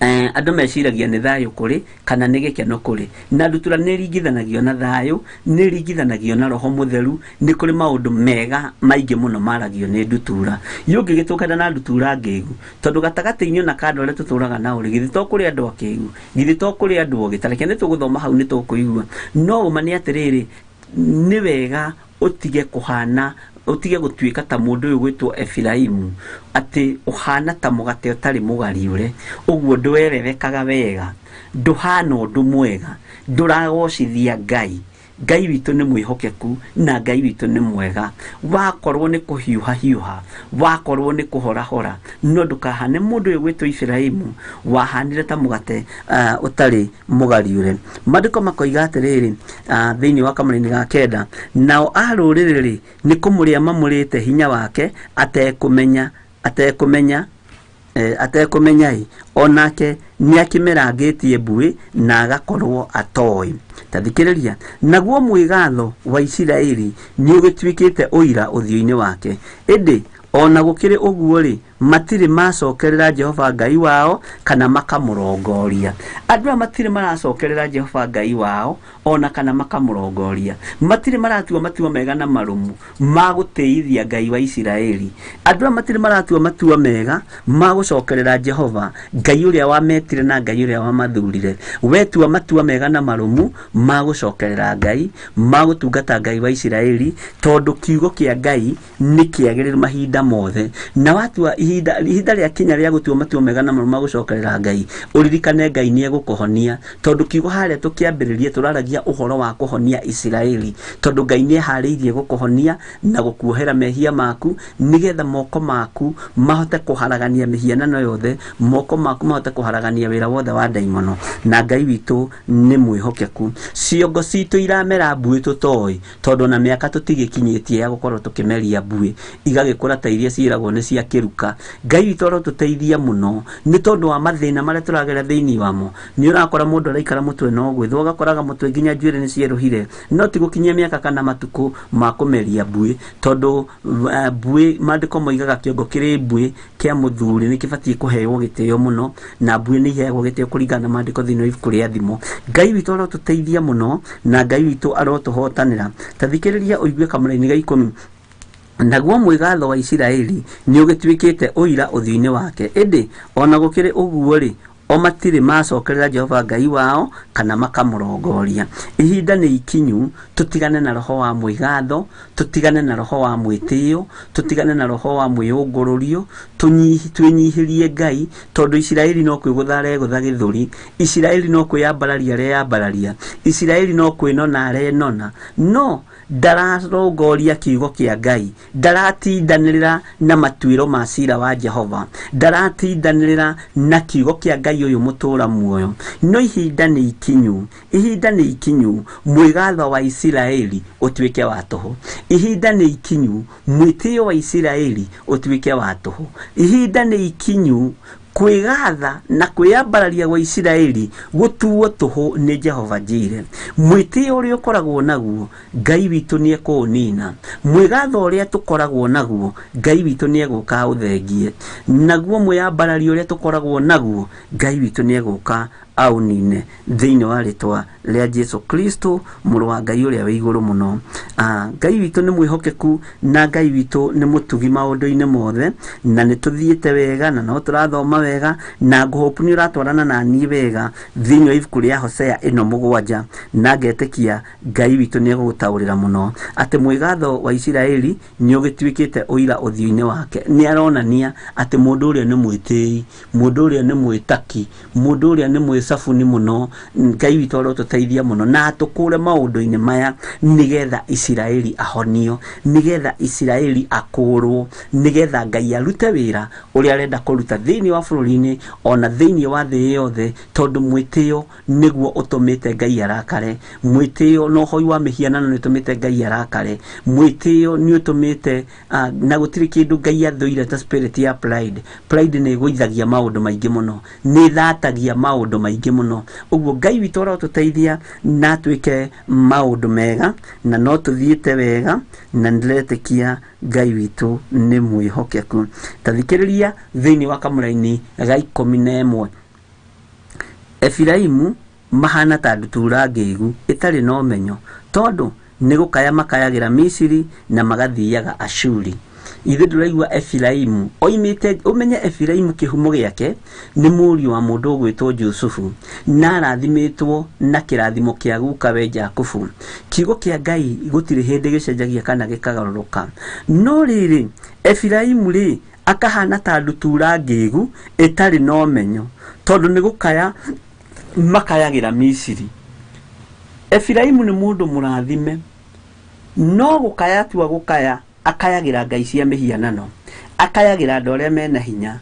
andũ meciragia nĩ thayũ kũrĩ kana nĩ gĩkeno kũrĩ, na ndutura nĩ ringithanagio na thayũ, nĩ ringithanagio na roho mũtheru, nĩ kũrĩ maũndũ mega maingĩ mũno maragio nĩ ndutura. Ũngĩgĩtũkana na ndutura ngĩgu, tondũ gatagatĩ-inĩ na kandũ arĩa tũtũraga nao rĩ, githĩ to kũrĩ andũ akĩgu, githĩ to kũrĩ andũ ogĩ, tareke nĩ tũgũthoma hau nĩ tũkũigua. No ũma nĩ atĩrĩrĩ, nĩ wega ũtige kũhana, ũtige gũtuĩka ta mũndũ ũyũ gwĩtwo Efiraimu, atĩ ũhana ta mũgate ũtarĩ mũgariũre, ũguo ndwererekaga wega, ndũhana ũndũ mwega, ndũragocithia Ngai. Ngai witũ nĩ mwĩhokeku na Ngai witũ nĩ mwega. Wakorwo nĩ kũhiũha hiũha, wakorwo nĩ kũhora hora, no ndũkahane mũndũ ũyũ gwĩtwo Efiraimu wahanire ta mũgate ũtarĩ mũgariũre. Maandĩko makoiga atĩrĩrĩ thĩinĩ wa kamũra-inĩ ga 9, nao a rũrĩrĩ nĩ kũmũrĩa mamũrĩte hinya wake atekũmenya onake nĩ akĩmerangĩtie mbuĩ na agakorwo atoĩ. Tathikĩrĩria, naguo mwĩgatho wa Isiraeli nĩ ũgĩtuĩkĩte ũira ũthiũ-inĩ wake. Ĩndĩ ona gũkĩrĩ ũguo rĩ, matirĩ macokerera Jehova Ngai wao kana makamũrongoria. Andũ aya matirĩ maracokerera Jehova Ngai wao ona kana makamũrongoria. Matirĩ maratua matua mega na marũmu ma gũtĩithia Ngai wa Isiraeli. Andũ aya matirĩ maratua matua mega ma gũcokerera Jehova Ngai ũrĩa wametire na Ngai ũrĩa wamathurire. Wetua matua mega na marũmu ma gũcokerera Ngai, ma gũtungata Ngai wa Isiraeli, tondũ kiugo kĩa Ngai nĩ kĩagĩrĩru mahinda mothe. Na watua ihinda rĩa kinya rĩa gũtua matua mega na marũmu ma gũcokerera Ngai, ũririkane Ngai nĩ egũkũhonia, tondũ kiugo harĩa tũkĩambĩrĩria tũraragia ũhoro wa kũhonia Isiraeli, tondũ Ngai nĩ eharĩirie gũkũhonia na gũkuohera mehia maku, nĩgetha moko maku mahote kũharagania mĩhianano yothe, moko maku mahote kũharagania wĩra wothe wa ndaimono. Na Ngai witũ nĩ mwĩhokeku. Ciongo citũ iramera mbuĩ tũtoĩ, tondũ na mĩaka tũtigĩkinyĩtie ya gũkorwo tũkĩmeria mbuĩ, igagĩkũra ta iria ciĩragwo nĩ cia kĩruka. Ngai witũ arotũteithia mũno, nĩ tondũ wa mathĩna marĩa tũragerera thĩinĩ wamo. Nĩ ũrakora mũndũ araikara mũtwe no gwĩthũa, ũgakoraga mũtwe nginya njuĩrĩ nĩ cierũhire, no ti gũkinyia mĩaka kana matukũ ma kũmeria mbuĩ, tondũ mbuĩ, maandĩko moigaga kĩongo kĩrĩ mbuĩ kĩa mũthuri nĩ kĩbatiĩ kũheo gĩtĩo mũno, na mbuĩ nĩ iheagwo gĩtĩo kũringana na maandĩko thĩinĩ wa ibuku rĩa thimo. Ngai witũ arotũteithia mũno na Ngai witũ arotũhotanĩra. Tathikĩrĩria ũigue kamũra-inĩ ga 10, naguo mwĩgatho wa Isiraeli nĩ ũgĩtuĩkĩte ũira ũthiũ-inĩ wake. Ĩndĩ ona gũkĩrĩ ũguo rĩ, o matirĩ macokerera Jehova Ngai wao kana makamũrongoria. Ihinda nĩ ikinyu tũtigane na roho wa mwĩgatho, tũtigane na roho wa mwĩtĩo, tũtigane na roho wa mwĩũngũrũrio, twĩnyihĩrie Ngai, tondũ Isiraeli no kwĩgũtha aregũtha gĩthũri, Isiraeli no kwĩyambararia areyambararia, Isiraeli no kwĩnona arenona, no ndararongoria kiugo kĩa Ngai, ndaratindanĩrĩra na matuĩro ma cira wa Jehova, ndaratindanĩrĩra na kiugo kĩa Ngai ũyũ mũtũra muoyo. No ihinda nĩ ikinyu, ihinda nĩ ikinyu mwĩgatho wa Isiraeli ũtuĩke wa tũhũ. Ihinda nĩ ikinyu mwĩtĩo wa Isiraeli ũtuĩke wa tũhũ. Ihinda nĩ ikinyu kwĩgatha na kwĩyambararia gwa Isiraeli gũtuo tũhũ nĩ Jehova Jireh. Mwĩtĩo ũrĩa ũkoragwo naguo Ngai witũ nĩ ekũũnina. Mwĩgatho ũrĩa tũkoragwo naguo Ngai witũ nĩ egũka ũthengie. Naguo mwĩyambararia ũrĩa tũkoragwo naguo Ngai witũ nĩ egũka aunine thĩinĩ wa rĩtwa rĩa Jesu Kristo, mũrũ wa Ngai ũrĩa wĩ igũrũ mũno. Ngai witũ nĩ mwĩhokeku na Ngai witũ nĩ mũtugi maũndũ-inĩ mothe, na nĩ tũthiĩte wega na no tũrathoma wega, na ngũhopu nĩ ũratwarana na niĩ wega thĩinĩ wa ibuku rĩa Hosea 1:7, na ngetĩkia Ngai witũ nĩ egũgũtaũrĩra mũno atĩ mwĩgatho wa Isiraeli nĩ ũgĩtuĩkĩte ũira ũthiũ-inĩ wake. Nĩ aronania atĩ mũndũ ũrĩa nĩ mwĩtĩi, mũndũ ũrĩa nĩ mwĩtaki, mũndũ ũrĩa nĩ mwĩcabuni mũno. Ngai witũ arotũteithia mũno na tũkũre maũndũ-inĩ maya, nĩgetha Isiraeli ahonio, nĩgetha Isiraeli akũrwo, nĩgetha Ngai arute wĩra ũrĩa arenda kũruta thĩinĩ wa bũrũri-inĩ ona thĩinĩ wa thĩ yothe, tondũ mwĩtĩo nĩguo ũtũmĩte Ngai arakare. Mwĩtĩo na ũhoi wa mĩhianano nĩ ũtũmĩte Ngai arakare. Mwĩtĩo nĩ ũtũmĩte na gũtirĩ kĩndũ Ngai athũire ta spirit ya pride. Pride nĩ ĩgũithagia maũndũ maingĩ mũno, nĩ ĩthatagia maũndũ maingĩ mũno. Ũguo Ngai witũ arotũteithia na tuĩke maũndũ mega, na no tũthiĩte wega, na nĩndĩretĩkia Ngai witũ nĩ mwĩhokeku. Tathikĩrĩria thĩinĩ wa kamũra-inĩ ga 11, Efiraimu mahana ta ndutura ngigu itari no menyo tondu ni gukaya makayagira Misiri na magathiaga Ashuri. Ithe nduraigua Efiraimu oimite umenye Efiraimu kihumo giake ni muriu wa mundu gwitwo Jusufu na arathimitwo na kirathimo kia gukawe Jakubu. Kiugo kia Ngai gutiri hindi gicenjagia kana gikagaruruka. No riri Efiraimu ri akahana ta ndutura ngigu itari no menyo tondu ni gukaya makayagira Misiri. Efiraimu ni mundu murathime no gukaya tu gukaya akayagira ngai cia mihianano, akayagira andu aria mena hinya,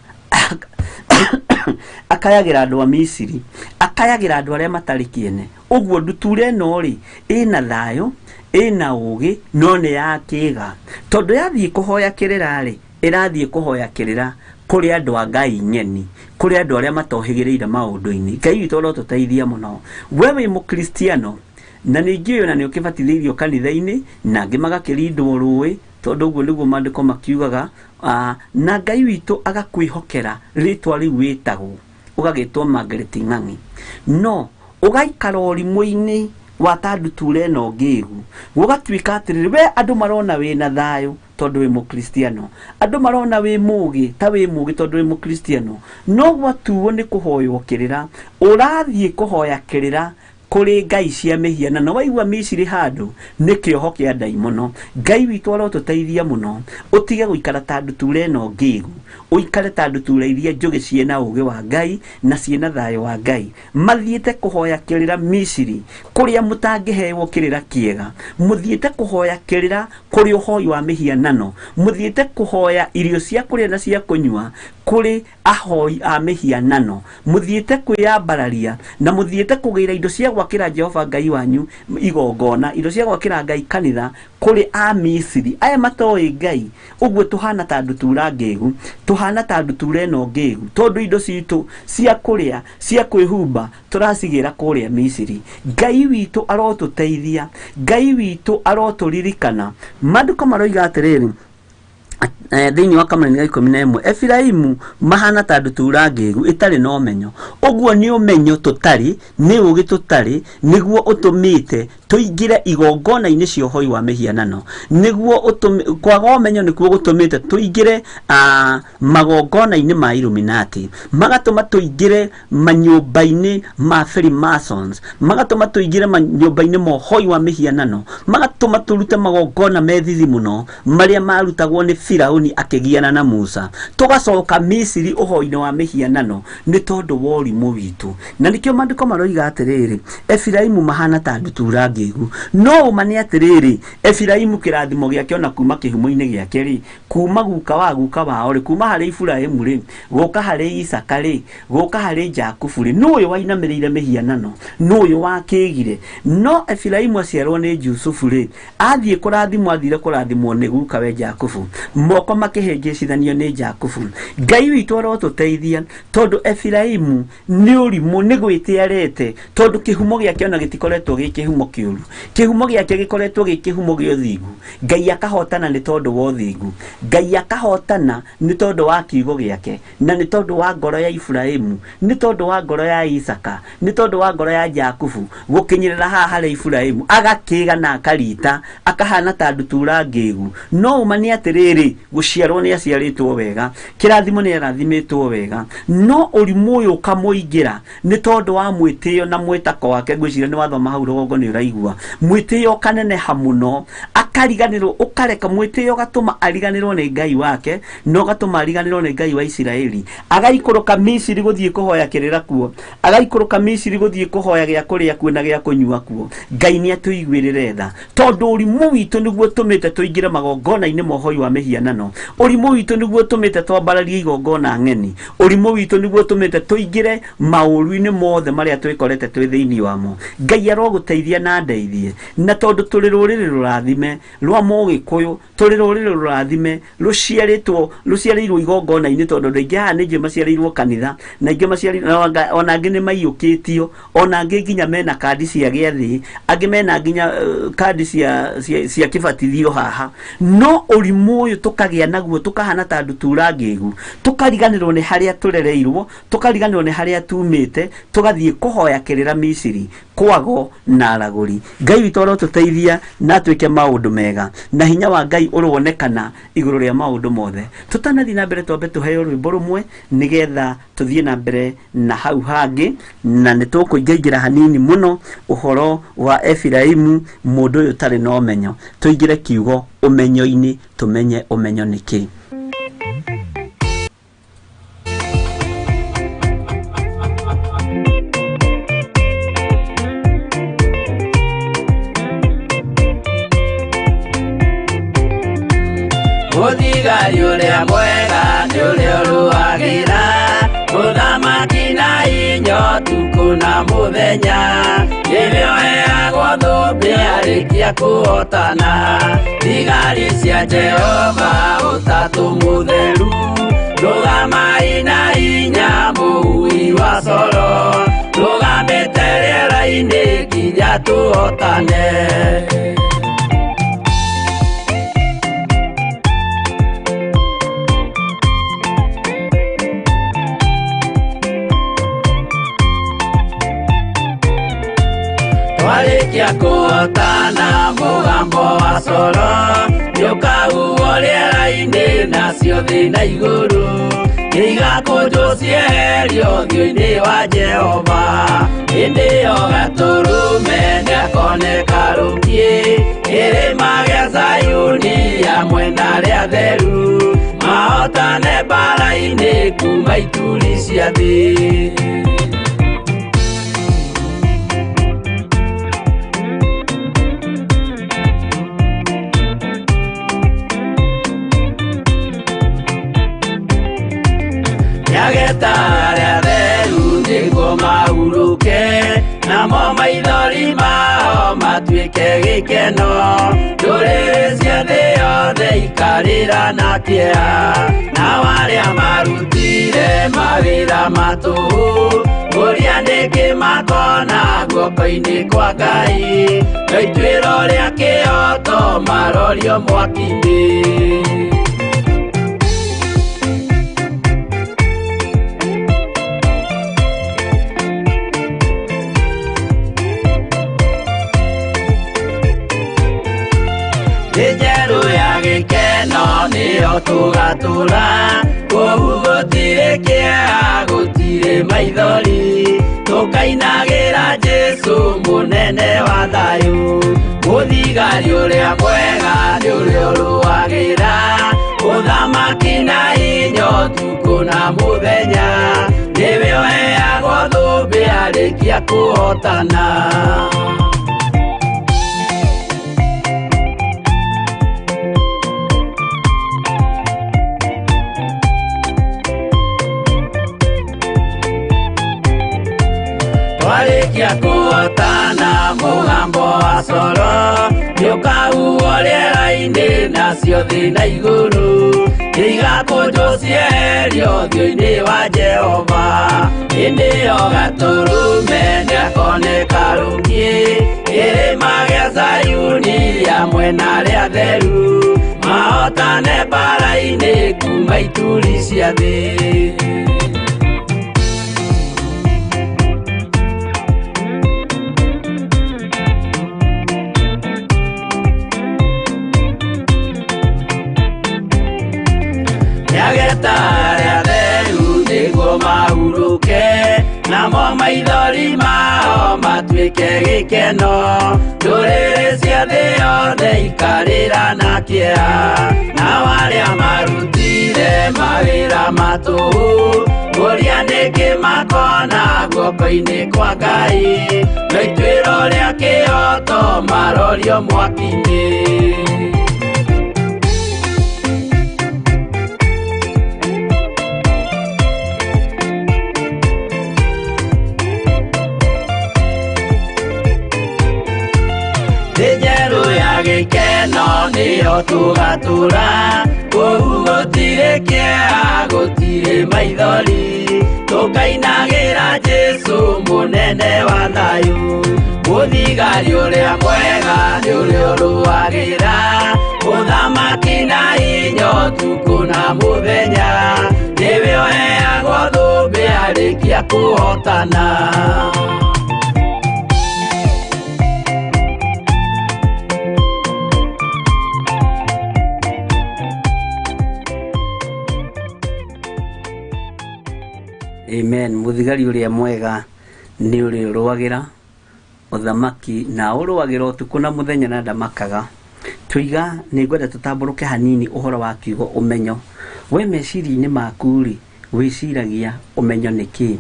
akayagira andu a Misiri, akayagira andu aria matari kiene. Uguo nduture no ri ina thayo ina ugi no ne yakiga tondu yathie kuhoya kirira ri irathie kuhoya kirira kuri andu a Ngai nyeni, kuri andu aria matohigireire maundu-ini. Ngai witu ro tuteithia muno. We wi mukristiano na ningiyo na ni ukibatithio kanitha-ini na ngi magakirindwo ruwi tondu uguo niguo mandiko makiugaga. Na Ngai witu agakwihokera ritwa riu witagwo ugagitwo Margaret Ng'ang'i no ugaikara urimũ-ini wa ta ndutura ĩno ngigu gũgatuĩka atiriri we andu marona wina thayo tondu wi mukristiano, andu marona wi mugi ta wi mugi tondu wi mukristiano, no gwatuo ni kuhoywo kirira urathie kuhoya kirira kuri ngai cia mihianano. Waigua Misiri handu ni kioho kia ndai muno. Ngai witu arotuteithia muno utige guikara ta ndutura ĩno ngigu, uikare ta ndutura iria njugi ciena ugi wa Ngai na ciena thayo wa Ngai. Mathiete kuhoya kirira Misiri kuria mutangiheywo kirira kiega, muthiete kuhoya kirira kuri uhoi wa mihianano, muthiete kuhoya irio cia kuria na cia kunyua kuri ahoi a mihianano, muthiete kwiyambararia na muthiete kugira indo cia gwakira Jehova Ngai wanyu igongona, indo cia gwakira Ngai kanitha kuri a Misiri aya matoi Ngai. Uguo tuhana ta ndutura ngigu, tuhana ta ndutura ĩno ngigu tondu indo citu cia kuria cia kwihumba turasigira kuria Misiri. Ngai witu arotuteithia, Ngai witu aroturirikana. Maandiko maroiga atiriri thiini wa Kamũra-inĩ ga 11 Efiraimu mahana ta ndutura ngigu itari no menyo. Uguo ni umenyo tutari ni ugi tutari niguo utumite tuingire igongona-ini cia uhoi wa mihianano, niguo kwaga umenyo nikuo gutumite tuingire magongona-ini ma Illuminati, magatuma tuingire manyumba-ini ma Freemasons, magatuma tuingire manyumba-ini ma uhoi wa mihianano, magatuma turute magongona methithi muno maria marutagwo ni Firauni akigiana na Musa. Tugacoka Misiri uhoi-ini wa mihianano ni tondu wa urimu witu. Na nikio maandiko maroiga atiriri Efiraimu mahana ta ndutura ngigu no umani atiriri Efiraimu kirathimo giake ona kuma kihumo-ini giake ri kuma guka wao ri kuma hari Iburaimu ri guka hari Isaka ri guka hari Jakubu ri no uyu wainamirire mihianano no uyu wakigire. No Efiraimu aciarwo ni Jusufu ri athie kurathimwo athire kurathimwo ni guka we Jakubu, moko makihengecithanio ni Jakubu. Ngai witu arotuteithia tondu Efiraimu ni urimu ni gwitiarete tondu kihumo giake ona gitikoretwo gi kihumo kiuru, kihumo giake gikoretwo gi kihumo gio thingu. Ngai akahotana ni tondu wa thingu, Ngai akahotana ni tondu wa kiugo giake na ni tondu wa ngoro ya Iburaimu, ni tondu wa ngoro ya Isaka, ni tondu wa ngoro ya Jakubu gukinyirira haha hari Iburaimu agakiga na akarita akahana ta ndutura ngigu. No umani atiriri guciarwo ni aciaritwo wega, kirathimo ni arathimitwo wega, no urimu uyu kamuingira ni tondu wa mwitio na mwitako wake. Ngwiciria ni wathoma hau rogongo ni uraigua mwitio kaneneha muno akariganirwo, ukareka mwitio gatuma ariganirwo ni Ngai wake no gatuma ariganirwo ni Ngai wa Isiraeli. Agaikuruka Misiri guthie kuhoya kirira kuo, agaikuruka Misiri guthie kuhoya gia kuria kuo na gia kunyua kuo. Ngai ni atuiguirire tha tondu urimu witu niguo tumite tuingire magongona-ini ma uhoi wa mihianano, urimu witu niguo tumite twambararie igongona ng'eni, urimu witu niguo tumite tuingire mauru-ini mothe maria twikorete twi thiini wamo. Ngai aroguteithia na ndeithie na tondu turi ruriri rurathime rwa Mugikuyu, turi ruriri rurathime ruciarirwo igongona-ini tondu ndu ingi ni maciarirwo kanitha na ingi maciarirwo ona angi ni maiyukitio, ona angi nginya mena kandi cia giathi, angi mena nginya kandi cia kibatithio haha. No urimu uyu tukagĩa naguo tukahana ta ndutura ngĩgu tukariganĩrwo nĩ harĩa tũrereirwo tukariganĩrwo nĩ harĩa tumĩte tugathiĩ kũhoya kĩrĩra Misiri kwago na aragũri. Ngai witũ arotũteithia na twĩke maũndũ mega na hinya wa Ngai ũronekana igũrũ rĩa maũndũ mothe. Tũtanathiĩ na mbere twambe tũheo rwĩmbo rũmwe nĩgetha tũthiĩ na mbere na hau hangĩ, na nĩtũkũingĩra hanini mũno ũhoro wa Efiraimu mũndũ ũyũ ũtarĩ na ũmenyo. Tũingĩre kiugo ũmenyo-inĩ tũmenye ũmenyo nĩ kĩĩ. Mũthigari ũrĩa mwega nĩ ũrĩa ũrũagĩra mũthamaki na hinya ũtukũ na mũthenya, nĩwe ũheagwo thũmbĩ arĩkia kũhotana. Thigari cia Jehova ũtatũ mũtheru, rũgamai na hinya mũui wa coro, rũgamĩte rĩera-inĩ nginya tũhotane. Warĩkia kũhotana mũgambo wa coro nĩũkahuhwo rĩera-inĩ nacio thĩ na igũrũ, igakũnjwo cieherio ũthiũ-inĩ wa Jehova. Hĩndĩ ĩyo gatũrũme nĩakoneka rũngĩ kĩrĩma gĩa Zayuni hamwe na arĩa atheru, mahotane mbara-inĩ kuma ituri cia thĩ. Nĩageta arĩa atheru nĩguo mahurũke, namo maithori mao matuĩke gĩkeno. Ndũrĩrĩ cia thĩ yothe ikarĩra na kĩeha, nao arĩa marutire mawĩra matũhũ ũrĩa nĩngĩ makona guoko-inĩ kwa Ngai, na ituĩro rĩa kĩhoto marorio mwaki-inĩ. Njerũ ya gĩkeno nĩyo tũgatũra, kũu gũtirĩ kĩeha gũtirĩ maithori, tũkainagĩra Jesũ mũnene wa thayũ. Mũthigari ũrĩa mwega nĩ ũrĩa ũrũagĩra mũthamaki na hinya ũtukũ na mũthenya, nĩwe ũheagwo thũmbĩ arĩkia kũhotana. Warĩkia kũhotana mũgambo wa coro nĩũkahuhwo rĩera-inĩ nacio thĩ na igũrũ, igakũnjwo cieherio ũthiũ-inĩ wa Jehova. Hĩndĩ ĩyo gatũrũme nĩakoneka rũngĩ kĩrĩma gĩa Zayuni hamwe na arĩa atheru, mahotane mbara-inĩ kuma ituri cia thĩ. Nĩageta arĩa atheru nĩguo mahurũke, namo maithori mao matuĩke gĩkeno. Ndũrĩrĩ cia thĩ yothe ikarĩra na kĩeha, nao arĩa marutire mawĩra matũhũ ũrĩa nĩngĩ makona guoko-inĩ kwa Ngai, na ituĩro rĩa kĩhoto marorio mwaki-inĩ. Njerũ ya gĩkeno nĩyo tũgatũra, kũu gũtirĩ kĩeha gũtirĩ maithori, tũkainagĩra Jesũ mũnene wa thayũ. Mũthigari ũrĩa mwega nĩ ũrĩa ũrũagĩra Uthamaki na inyo tuko na muthenya niwe oheagwo thũmbĩ arĩkia kũhotana. Amen. Muthigari uria mwega ni uri urwagira uthamaki na urwagira utuku na muthenya na ndamakaga. Tuiga ni ngwenda tutamburuke hanini uhoro wa kiugo umenyo. We meciri-inĩ maku ri wiciragia umenyo niki?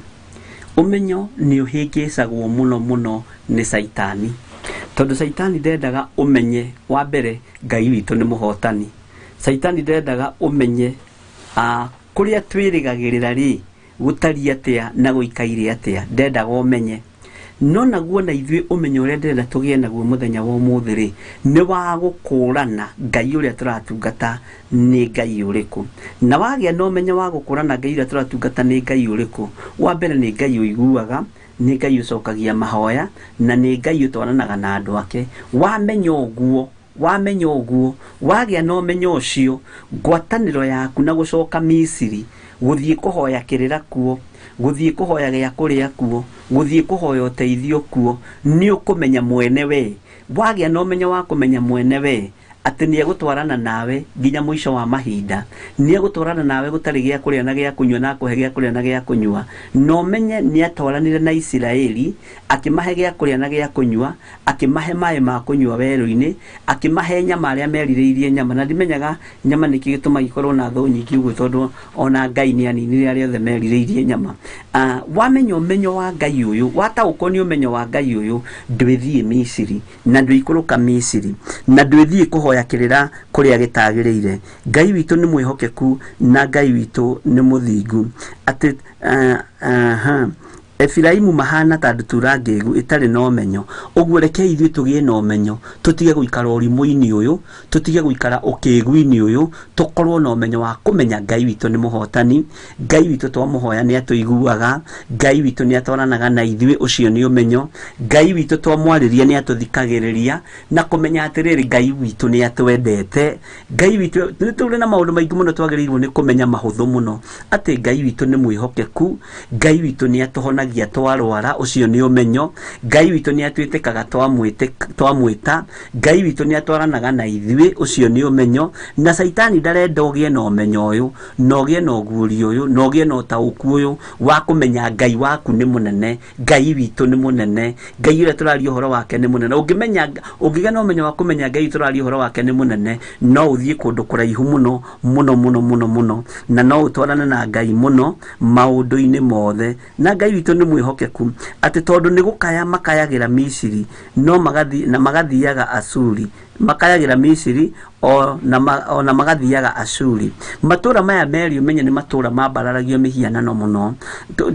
Umenyo ni uhingicagwo muno muno ni Saitani. Tondu Saitani ndendaga umenye wa mbere Ngai witu ni muhotani. Saitani ndendaga umenye kuria twirigagirira ri gutari atia na guikaire atia, ndendaga umenye. No naguo na ithuĩ umenyo ũrĩa ndĩrenda tũgĩe naguo mũthenya wa ũmũthĩ rĩ nĩ wa gũkũrana Ngai ũrĩa tũratungata nĩ Ngai ũrĩkũ. Na wagĩa na ũmenyo wa gũkũrana Ngai ũrĩa tũratungata nĩ Ngai ũrĩkũ, wa mbere nĩ Ngai ũiguaga, nĩ Ngai ũcokagia mahoya, na nĩ Ngai ũtwaranaga na andũ ake. Wamenya ũguo wagĩa na ũmenyo ũcio, ngwatanĩro yaku na gũcoka Misiri, gũthiĩ kũhoya kĩrĩra kuo, gũthiĩ kũhoya gĩa kũrĩa kuo, gũthiĩ kũhoya ũteithio kuo, nĩ ũkũmenya mwene we. Wagĩa na ũmenyo wa kũmenya mwene we atĩ nĩ egũtwarana nawe nginya mũico wa mahinda, nĩ egũtwarana nawe gũtarĩ gĩa kũrĩa na gĩa kũnyua na akũhe gĩa kũrĩa na gĩa kũnyua. No menye nĩ atwaranire na Isiraeli akĩmahe gĩa kũrĩa na gĩa kũnyua, akĩmahe maĩ ma kũnyua werũ-inĩ, akĩmahe nyama arĩa merirĩirie nyama. Na ndimenyaga nyama nĩkĩ gĩtũma ikorwo na thũ nyingĩ ũguo, tondũ ona Ngai nĩ aninire arĩa othe merirĩirie nyama. Wamenya ũmenyo wa Ngai ũyũ, wataũkwo nĩ ũmenyo wa Ngai ũyũ, ndwĩthiĩ Misiri na ndwĩikũrũka Misiri na ndwĩthiĩ kũhoya kĩrĩra kũrĩa gĩtagĩrĩire. Ngai witũ nĩ mwĩhokeku na Ngai witũ nĩ mũthingu. Atĩ Efiraimu mahana ta ndutura ngĩgu itarĩ na ũmenyo. Ũguo reke ithuĩ tũgĩe na ũmenyo, tũtige gũikara ũrimũ-inĩ ũyũ, tũtige gũikara ũkĩgu-inĩ ũyũ, tũkorwo na ũmenyo wa kũmenya Ngai witũ nĩ mũhotani, Ngai witũ twamũhoya nĩ atũiguaga, Ngai witũ nĩ atwaranaga na ithuĩ, ũcio nĩ ũmenyo. Ngai witũ twamwarĩria nĩ atũthikagĩrĩria, na kũmenya atĩrĩrĩ Ngai witũ nĩ atwendete. Ngai witũ nĩ tũrĩ na maũndũ maingĩ mũno twagĩrĩirwo nĩ kũmenya mahũthũ mũno, atĩ Ngai witũ nĩ mwĩhokeku, Ngai witũ nĩ atũhonagia twarwara, ũcio nĩ ũmenyo. Ngai witũ nĩ atwĩtĩkaga twamwĩta, Ngai witũ nĩ atwaranaga na ithuĩ, ũcio nĩ ũmenyo. Na Saitani ndarenda ũgĩe na ũmenyo ũyũ, na ũgĩe na ũguũrio ũyũ, na ũgĩe na ũtaũku ũyũ wa kũmenya Ngai waku nĩ mũnene, Ngai witũ nĩ mũnene, Ngai ũrĩa tũraria ũhoro wake nĩ mũnene. Ũngĩgĩa na ũmenyo wa kũmenya Ngai tũraria ũhoro wake nĩ mũnene, no ũthiĩ kũndũ kũraihu mũno mũno mũno mũno mũno, na no ũtwarane na Ngai mũno maũndũ-inĩ mothe. Na Ngai witũ nĩ mwĩhokeku atĩ tondũ nĩ gũkaya makayagĩra Misiri, no magathiaga Ashuri, makayagĩra Misiri ona magathiaga Ashuri. Matũra maya merĩ ũmenye nĩ matũra mambararagio mĩhianano mũno.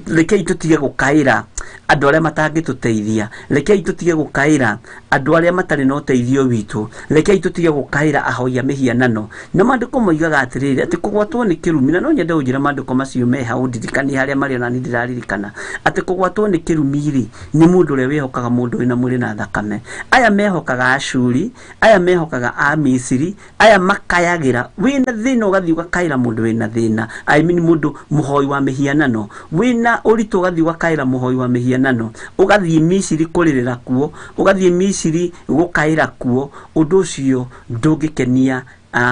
Rekei tũtige gũkaĩra andũ arĩa matangĩtũteithia, rekei tũtige gũkaĩra andũ arĩa matarĩ na ũteithio witũ, rekei tũtige gũkaĩra ahoia mĩhianano. Na maandĩko moigaga atĩrĩrĩ atĩ kũgwatwo nĩ kĩrumi, na no nyende ũnjĩre maandĩko macio me hau ndirikanie harĩa marĩ ona niĩ ndĩraririkana, atĩ kũgwatwo nĩ kĩrumi-rĩ nĩ mũndũ ũrĩa wĩhokaga mũndũ wĩna mwĩrĩ na thakame. Aya mehokaga Ashuri, aya mehokaga a Misiri, aya makayagĩra. Wĩna thĩna ũgathiĩ ũgakaĩra mũndũ wĩna thĩna, mũndũ mũhoi wa mĩhianano. Wĩna ũritũ ũgathiĩ ũgakaĩra mũhoi wa mĩhianano, ũgathiĩ Misiri kũrĩrĩra kuo, ũgathiĩ Misiri gũkaĩra kuo. Ũndũ ũcio ndũngĩkenia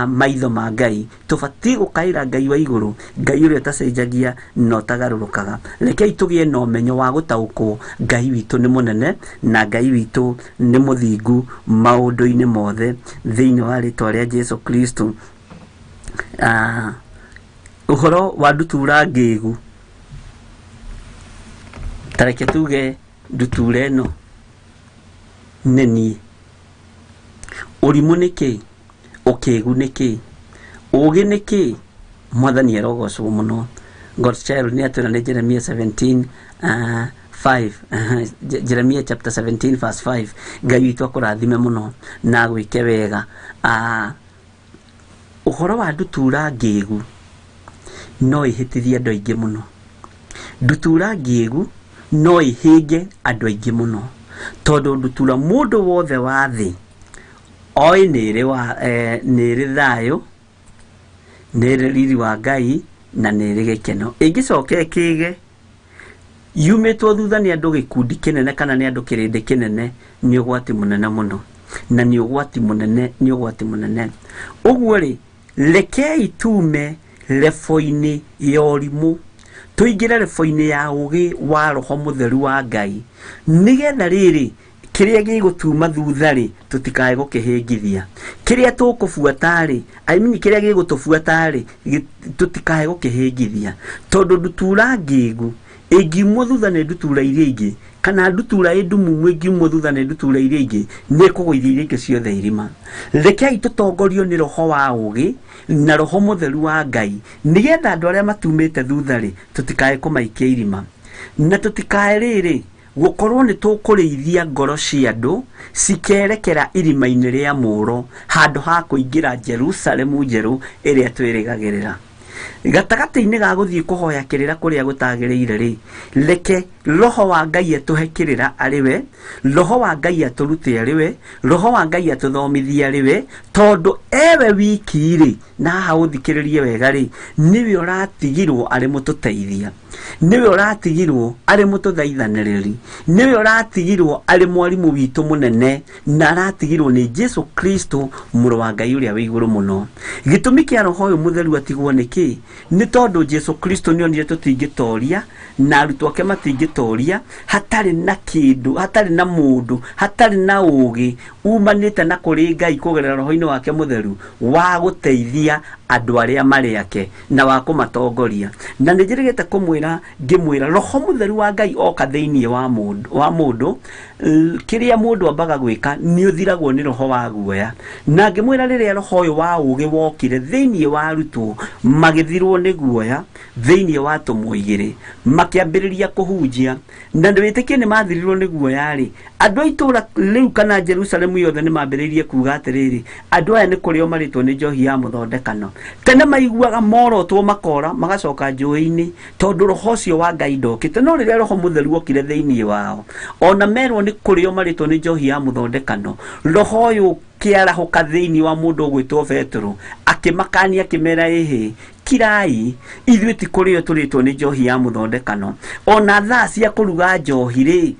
maitho ma Ngai. Tũbatiĩ gũkaĩra Ngai wa igũrũ, Ngai ũrĩa ũtacenjagia na ũtagarũrũkaga. Rekei tũgĩe na ũmenyo wa gũtaũkwo Ngai witũ nĩ mũnene na Ngai witũ nĩ mũthingu maũndũ-inĩ mothe thĩinĩ wa rĩtwa rĩa Jesu Kristo. Ũhoro wa ndutura ngĩgu, tareke tuge ndutura ĩno nĩ niĩ. Ũrimũ nĩ kĩĩ? Ũkĩgu nĩ kĩĩ? Ũũgĩ nĩ kĩĩ? Mwathani arogocwo mũno. God's child nĩ atwĩra nĩ Jeremia 17:5, Jeremia chapter 17 verse 5. Ngai witũ akũrathime mũno na gwĩke wega. Ũhoro wa ndutura ngĩgu no ihĩtithie andũ aingĩ mũno. Ndutura ngĩgu no ihĩnge andũ aingĩ mũno, tondũ ndutura mũndũ wothe wa thĩ oi nĩrĩ wa nĩrĩ thayũ, nĩrĩ riri wa Ngai, na nĩrĩ gĩkeno. Ĩngĩcoka ĩkĩge yumĩtwo thutha nĩ andũ gĩkundi kĩnene kana nĩ andũ kĩrĩndĩ kĩnene, nĩ ũgwati mũnene mũno, na nĩ ũgwati mũnene, nĩ ũgwati mũnene. Ũguo rĩ, rekei tume lebo-inĩ ya ũrimũ tũingĩre lebo-inĩ ya ũgĩ wa Roho Mũtheru wa Ngai, nĩgetha rĩrĩ kĩrĩa gĩgũtuma thutha rĩ tũtikae gũkĩhĩngithia, kĩrĩa tũkũbuata rĩ kĩrĩa gĩgũtũbuata rĩ tũtikae gũkĩhĩngithia, tondũ ndutura ngĩgu ĩngiumwo thutha nĩ ndutura iria ingĩ, kana ndutura ĩndumumu ĩngiumwo thutha nĩ ndutura iria ingĩ, nĩ kũgũithia iria ingĩ ciothe irima. Rekei tũtongorio nĩ Roho wa ũgĩ na Roho Mũtheru wa Ngai, nĩgetha andũ arĩa matumĩte thutha rĩ tũtikae kũmaikia irima, na tũtikae rĩrĩ gũkorwo nĩ tũkũrĩithia ngoro cia andũ cikerekera irima-inĩ rĩa mũũro handũ ha kũingĩra Jerusalemu njerũ ĩrĩa twĩrĩgagĩrĩra. Gatagatĩ-inĩ ga gũthiĩ kũhoya kĩrĩra kũrĩa gũtagĩrĩire rĩ, reke Roho wa Ngai atũhe kĩrĩra arĩ we, Roho wa Ngai atũrute arĩ we, Roho wa Ngai atũthomithie arĩ we, tondũ ewe wiki rĩ, na haha ũthikĩrĩrie wega rĩ, nĩwe ũratigirwo arĩ mũtũteithia, nĩwe ũratigirwo arĩ mũtũthaithanĩrĩri, nĩwe ũratigirwo arĩ mwarimũ witũ mũnene, na aratigirwo nĩ Jesu Kristo mũrũ wa Ngai ũrĩa wĩ igũrũ mũno. Gĩtũmi kĩa Roho ũyũ Mũtheru atigwo nĩkĩ? Nĩ tondũ Jesu Kristo nĩonire tũtingĩtoria na arutwo ake matingĩtoria hatarĩ na kĩndũ, hatarĩ na mũndũ, hatarĩ na ũgĩ umanĩte na kũrĩ Ngai kũgerera Roho-inĩ wake Mũtheru wa gũteithia andũ arĩa marĩ ake na wa kũmatongoria. Na nĩ njĩrĩgĩte kũmwĩra ngĩmwĩra Roho Mũtheru wa Ngai oka thĩinĩ wa mũndũ, kĩrĩa mũndũ ambaga gwĩka nĩ ũthiragwo nĩ roho wa guoya, na ngĩmwĩra rĩrĩa roho ũyũ wa ũgĩ wokire thĩinĩ wa arutwo magĩthirwo nĩ guoya thĩinĩ wa tũmũ igĩrĩ makĩambĩrĩria kũhunjia, na ndĩwĩtĩkie nĩ mathirirwo nĩ guoya rĩ, andũ a itũũra rĩu kana Jerusalemu yothe nĩ mambĩrĩirie kuga atĩrĩrĩ, andũ aya nĩ kũrĩo marĩtwo nĩ njohi ya mũthondekano. Tene maiguaga morotwo makora magacoka njũĩ-inĩ tondũ roho ũcio wa Ngai ndokĩte, no rĩrĩa Roho Mũtheru okire thĩinĩ wao ona merwo nĩ kũrĩo marĩtwo nĩ njohi ya mũthondekano, roho ũyũ kĩarahũka thĩinĩ wa mũndũ ũgwĩtwo Petero akĩmakania akĩmera ĩhĩ kirai, ithuĩ ti kũrĩo tũrĩtwo nĩ njohi ya mũthondekano, ona thaa cia kũruga njohi rĩ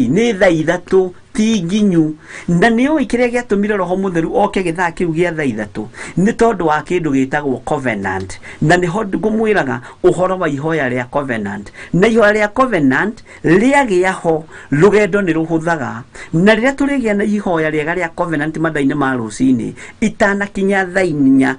nĩ thaa ithatũ ti nginyu. Na nĩ ũĩ kĩrĩa gĩatũmire Roho Mũtheru oke gĩthaa kĩu gĩa thaa ithatũ nĩ tondũ wa kĩndũ gĩtagwo covenant, na nĩho ngũmwĩraga ũhoro wa ihoya rĩa covenant. Na ihoya rĩa covenant rĩagĩa ho rũgendo nĩ rũhũthaga, na rĩrĩa tũrĩgĩa na ihoya rĩega rĩa covenant mathaa-inĩ ma rũcinĩ itanakinya thaa inya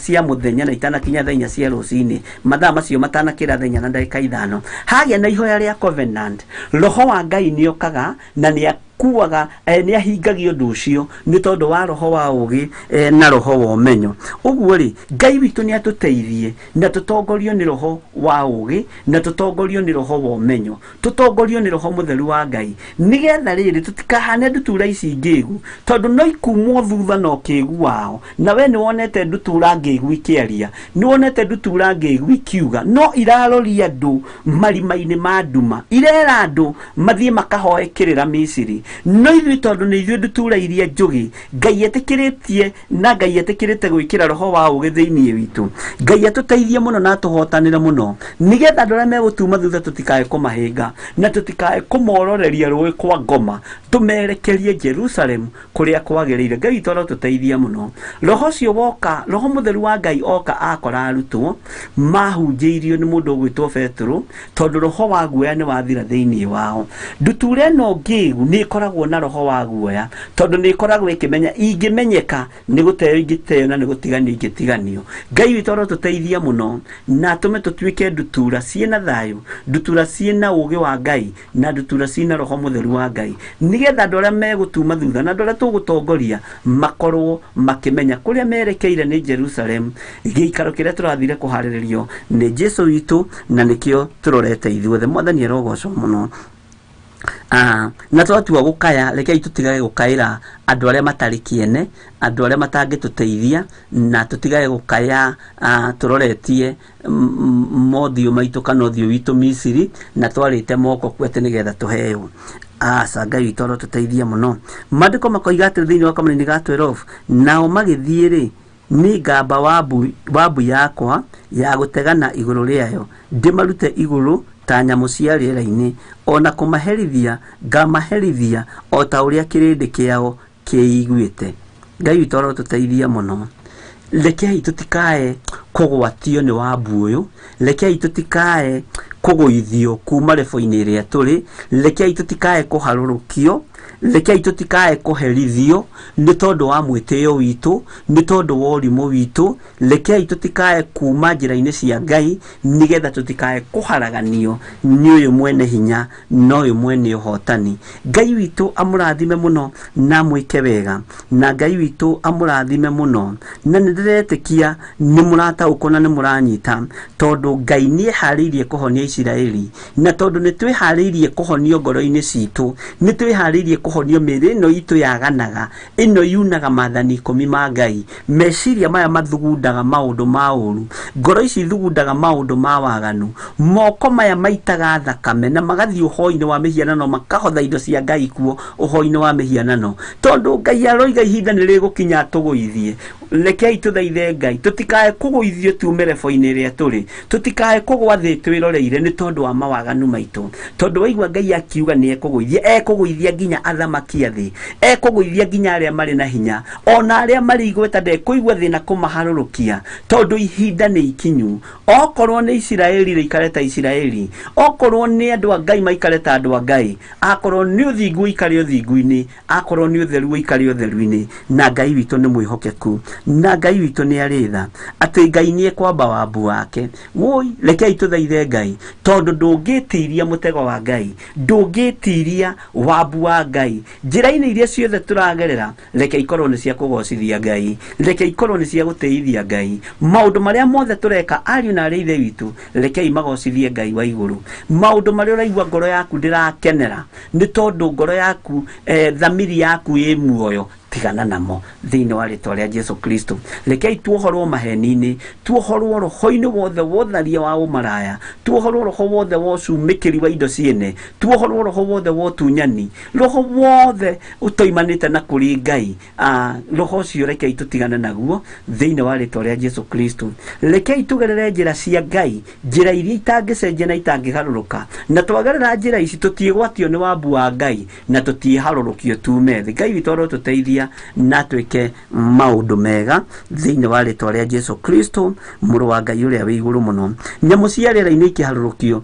cia mũthenya na itanakinya thaa inya cia rũcinĩ, mathaa macio matanakĩra thaa inya na ndagĩka ithano, hagĩa na ihoya rĩa covenant, Roho wa Ngai nĩ okaga na nĩ kuaga nĩ ahingagio ũndũ ũcio nĩ tondũ wa roho wa ũgĩ na roho wa ũmenyo. Ũguo rĩ, Ngai witũ nĩ atũteithie na tũtongorio nĩ roho wa ũgĩ na tũtongorio nĩ roho wa ũmenyo, tũtongorio nĩ Roho Mũtheru wa Ngai, nĩgetha rĩrĩ tũtikahane ndutura ici ngĩgu, tondũ no ikumwo thutha na ũkĩgu wao. Na we nĩ wonete ndutura ngĩgu ikĩaria, nĩ wonete ndutura ngĩgu ikiuga, no iraroria andũ marima-inĩ ma nduma, irera andũ mathiĩ makahoe kĩrĩra Misiri. No ithuĩ tondũ nĩ ithuĩ ndutura iria njũgĩ, Ngai etĩkĩrĩtie na Ngai etĩkĩrĩte gwĩkĩra roho wa ũgĩ thĩinĩ witũ. Ngai atũteithie mũno na atũhotanĩre mũno, nĩgetha andũ arĩa megũtuma thutha tũtikae kũmahĩnga na tũtikae kũmororeria rũĩ kwa ngoma, tũmerekerie Jerusalemu kũrĩa kwagĩrĩire. Ngai witũ arotũteithia mũno. Roho ũcio woka, Roho Mũtheru wa Ngai oka akora arutwo mahunjĩirio nĩ mũndũ ũgwĩtwo Petero, tondũ roho wa guoya nĩ wathira thĩinĩ wao. Ndutura ĩno ngĩgu nĩ ĩkoragwo na roho wa guoya, tondũ nĩ ĩkoragwo ĩkĩmenya ingĩmenyeka nĩ gũteo ingĩteo na nĩ gũtiganio ingĩtiganio. Ngai witũ arotũteithia mũno na atũme tũtuĩke ndutura ciĩna thayũ, ndutura ciĩna ũgĩ wa Ngai na ndutura ciĩna Roho Mũtheru wa Ngai, nĩgetha andũ arĩa megũtuma thutha na andũ arĩa tũgũtongoria makorwo makĩmenya kũrĩa merekeire nĩ Jerusalemu, gĩikaro kĩrĩa tũrathire kũharĩrĩrio nĩ Jesu witũ, na nĩkĩo tũrorete ithuothe. Mwathani arogocwo mũno. na twatua gukaya rekei tutigage gukaira andu aria matari kiene, andu aria matangituteithia, na tutigage gukaya turoretie mothio maitu kana uthio witu Misiri na twarite moko kwete nigetha tuheo. Ngai witũ arotuteithia muno. Maandĩko makoiga atĩ thĩinĩ wa kamũra-inĩ ga 12 nao magĩthiĩ rĩ ni ngamba wabu yakwa ya gũtegana igũrũ rĩayo ndĩmarute igũrũ ta nyamũ cia rĩera-inĩ, ona kũmaherithia ngamaherithia o ta ũrĩa kĩrĩndĩ kĩao kĩiguĩte. Ngai witũ arotuteithia muno. Rekei tutikae kũgwatio nĩ wabu ũyũ, rekei tutikae kũgũithio kuma rebo-inĩ ĩrĩa tũrĩ, rekei tutikae kũharũrũkio, rekei tutikae kũherithio nĩ tondũ wa mwĩtĩo witũ, nĩ tondũ wa ũrimũ witũ, rekei tutikae kuma njĩra-inĩ cia Ngai nigetha tutikae kũharaganio nĩ ũyũ mwene hinya na ũyũ mwene ũhotani. Ngai witũ amũrathime muno na mwĩke wega, na Ngai witũ amũrathime muno, na nĩndĩretĩkia nĩ mũrataũkwo na nĩ mũranyita, tondũ Ngai nĩ eharĩirie kũhonia Isiraeli, na tondũ nĩ twĩharĩirie kũhonio ngoro-inĩ citũ, nĩ twĩharĩirie kũhonio mĩĩrĩ ĩno itũ yaganaga, ĩno yunaga maathani 10 ma Ngai, meciria maya mathugundaga maũndũ ma ũru, ngoro ici thugundaga maũndũ ma waganu, moko maya maitaga thakame na magathiĩ ũhoi-inĩ wa mĩhianano makahotha indo cia Ngai kuo ũhoi-inĩ wa mĩhianano, tondũ Ngai aroiga ihinda nĩ rĩgũkinya tũgũithie. Rekei tuthaithe Ngai tutikae kũgũithio tume rebo-inĩ ĩrĩa tũrĩ, tutikae kũgwa thĩ twĩroreire nĩ tondũ wa mawaganu maitũ, tondũ waigua Ngai akiuga nĩ ekũgũithia nginya athamaki a thĩ, ekũgũithia nginya arĩa marĩ na hinya, ona arĩa marĩ igweta ndekũigua thĩna kũmaharũrũkia, tondũ ihinda nĩ ikinyu. Okorwo nĩ Isiraeli rĩikare ta Isiraeli, okorwo nĩ andũ a Ngai maikare ta andũ a Ngai, akorwo nĩ ũthingu ũikare ũthingu-inĩ, akorwo nĩ ũtheru ũikare ũtheru-inĩ, na Ngai witũ nĩ mwĩhokeku, na Ngai witũ nĩ arĩ tha atĩ Ngai nĩ ekwamba wabu wake. Woi, rekei tuthaithe Ngai, tondũ ndũngĩtiria mũtego wa Ngai, ndũngĩtiria wabu wa Ngai. Njĩra-inĩ iria ciothe tũragerera, reke ikorwo nĩ cia kũgocithia Ngai, reke ikorwo nĩ cia gũtĩithia Ngai. Maũndũ marĩa mothe tũreka ariũ na arĩa ithe witũ, rekei magocithie Ngai wa igũrũ. Maũndũ marĩa ũraigua ngoro yaku ndĩrakenera nĩ tondũ ngoro yaku thamiri yaku ĩ muoyo, tigana namo thĩinĩ wa rĩtwa rĩa Jesu Kristo. Rekei tuohorwo maheni-inĩ, tuohorwo roho-inĩ wothe wa ũtharia wa ũmaraya, tuohorwo roho wothe wa ũcumĩkĩri wa indo ciene, tuohorwo roho wothe wa ũtunyani, roho wothe ũtoimanĩte na kũrĩ Ngai. Roho ũcio rekei tũtigane naguo thĩinĩ wa rĩtwa rĩa Jesu Kristo. Rekei tugerere njĩra cia Ngai, njĩra iria itangĩcenjia na itangĩgarũrũka, na twagerera njĩra ici tũtiĩgwatio nĩ wabu wa Ngai na tũtiĩharũrũkio tume thĩ. Ngai witũ arotũteithia na twĩke maũndũ mega thĩinĩ wa rĩtwa rĩa Jesu Kristo, mũrũ wa Ngai ũrĩa wĩ igũrũ mũno. Nyamũ cia rĩera-inĩ ikĩharũrũkio,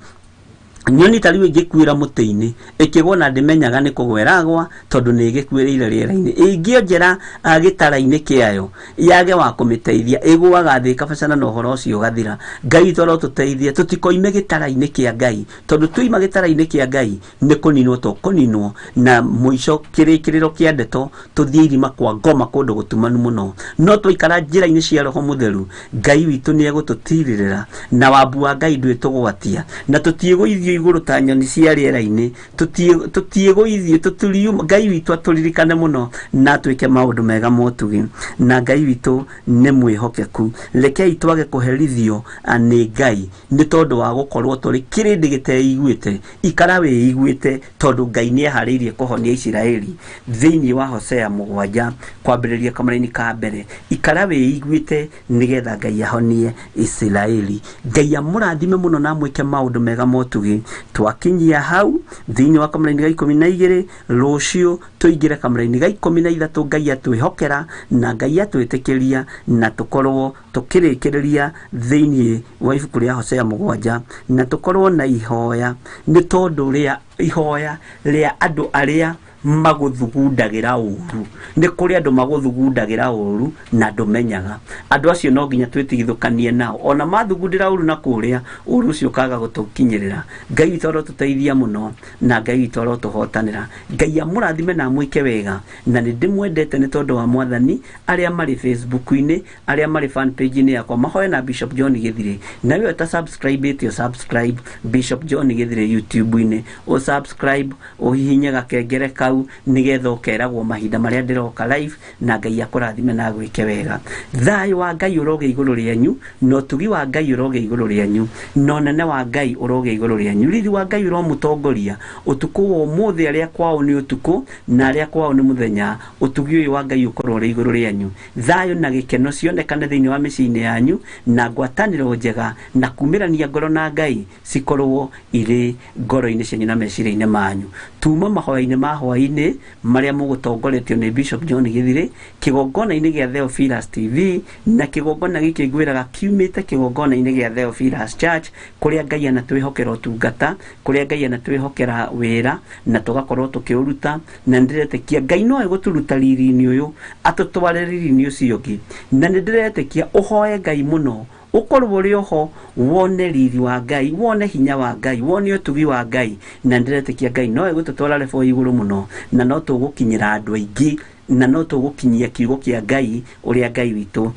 nyoni ta rĩu ĩngĩkuĩra mũtĩ-inĩ ĩkĩgwa na ndĩmenyaga nĩ kũgwa ĩragwa, tondũ nĩ ĩgĩkuĩrĩire rĩera-inĩ. Ĩngĩonjera gĩtara-inĩ kĩayo yage wa kũmĩteithia, ĩgũaga thĩ kabacana na ũhoro ũcio ũgathira. Ngai witũ arotũteithia tũtikoime gĩtara-inĩ kĩa Ngai, tondũ tuima gĩtara-inĩ kĩa Ngai nĩ kũninwo tũkũninwo, na mũico kĩrĩkĩrĩro kĩa ndeto tũthiĩ irima kwa ngoma kũndũ gũtumanu mũno. No twaikara njĩra-inĩ cia Roho Mũtheru, Ngai witũ nĩ egũtũtirĩrĩra, na wabu wa Ngai ndwĩtũgwatia, na tũtiĩgũithio igũrũ ta nyoni cia rĩera-inĩ, tũtiĩgũithio tũturiu. Ngai witũ atũririkane mũno na twĩke maũndũ mega motugi, na Ngai witũ nĩ mwĩhokeku. Rekei twage kũherithio nĩ Ngai nĩ tondũ wa gũkorwo tũrĩ kĩrĩndĩ gĩteiguĩte. Ikara wĩiguĩte, tondũ Ngai nĩ eharĩirie kũhonia Isiraeli thĩinĩ wa Hosea 7 kwambĩrĩria kamũra-inĩ ka mbere. Ikara wĩiguĩte nĩgetha Ngai ahonie Isiraeli. Ngai amũrathime mũno na mwĩke maũndũ mega motugi. Twakinyia hau thĩinĩ wa kamũra-inĩ ga 12, rũciũ tũingĩre kamũra-inĩ ga 13. Ngai atwĩhokera na Ngai atwĩtĩkĩria na tũkorwo tũkĩrĩkĩrĩria thĩinĩ wa ibuku rĩa Hosea 7, na tũkorwo na ihoya, nĩ tondũ rĩa ihoya rĩa andũ arĩa maguthugundagĩra ũru, nĩ kũrĩ andũ maguthugundagĩra ũru na ndũmenyaga. Andũ acio no nginya twĩtigithũkanie nao, ona mathugundĩra ũru na kũrĩa ũru ũcio ũkaga gũtũkinyĩrĩra. Ngai witũ arotũteithia mũno na Ngai witũ arotũhotanĩra. Ngai amũrathime na amwĩke wega, na nĩ ndĩmwendete nĩ tondũ wa Mwathani. Arĩa marĩ Facebook-inĩ, arĩa marĩ fan page-inĩ yakwa mahoe na Bishop John Gĩthirĩ, na wewe ta subscribe subscribe Bishop John Gĩthirĩ YouTube-inĩ, o subscribe ũhihinye gakengere kau nĩgetha ũkeragwo mahinda marĩa ndĩroka live, na Ngai akũrathime na gwĩke wega. Thayũ wa Ngai ũroge igũrũ rĩanyu, na ũtugi wa Ngai ũroge igũrũ rĩanyu, na ũnene wa Ngai ũroge igũrũ rĩanyu, rithi wa Ngai ũromũtongoria ũtukũ wa ũmũthĩ. Arĩa kwao nĩ ũtukũ na arĩa kwao nĩ mũthenya, ũtugi ũyũ wa Ngai ũkorwo ũrĩ igũrũ rĩanyu. Thayũ na gĩkeno cionekane thĩinĩ wa mĩciĩ-inĩ yanyu, na ngwatanĩro njega na kumĩrania ngoro na Ngai cikorwo irĩ ngoro-inĩ cianyu na meciria-inĩ manyu. Tuma mahoya-inĩ ma hwaĩ-inĩ marĩa mũgũtongoretio nĩ Bishop John Gĩthirĩ kĩgongona-inĩ gĩa Theophilus TV, na kĩgongona gĩkĩ ngwĩraga kiumĩte kĩgongona-inĩ gĩa Theophilus Church, kũrĩa Ngai anatwĩhokera ũtungata, kũrĩa Ngai anatwĩhokera wĩra, na tũgakorwo tũkĩũruta. Na ndĩretĩkia Ngai no egũtũruta riri-inĩ ũyũ atũtware riri-inĩ ũcio ũngĩ, na nĩ ndĩretĩkia ũhoe Ngai mũno, ũkorwo ũrĩ oho wone riri wa Ngai, wone hinya wa Ngai, wone ũtugi wa Ngai, na ndĩretĩkia Ngai no egũtũtwara level igũrũ mũno, na no tũgũkinyĩra andũ aingĩ, na no tũgũkinyia kiugo kĩa Ngai ũrĩa Ngai witũ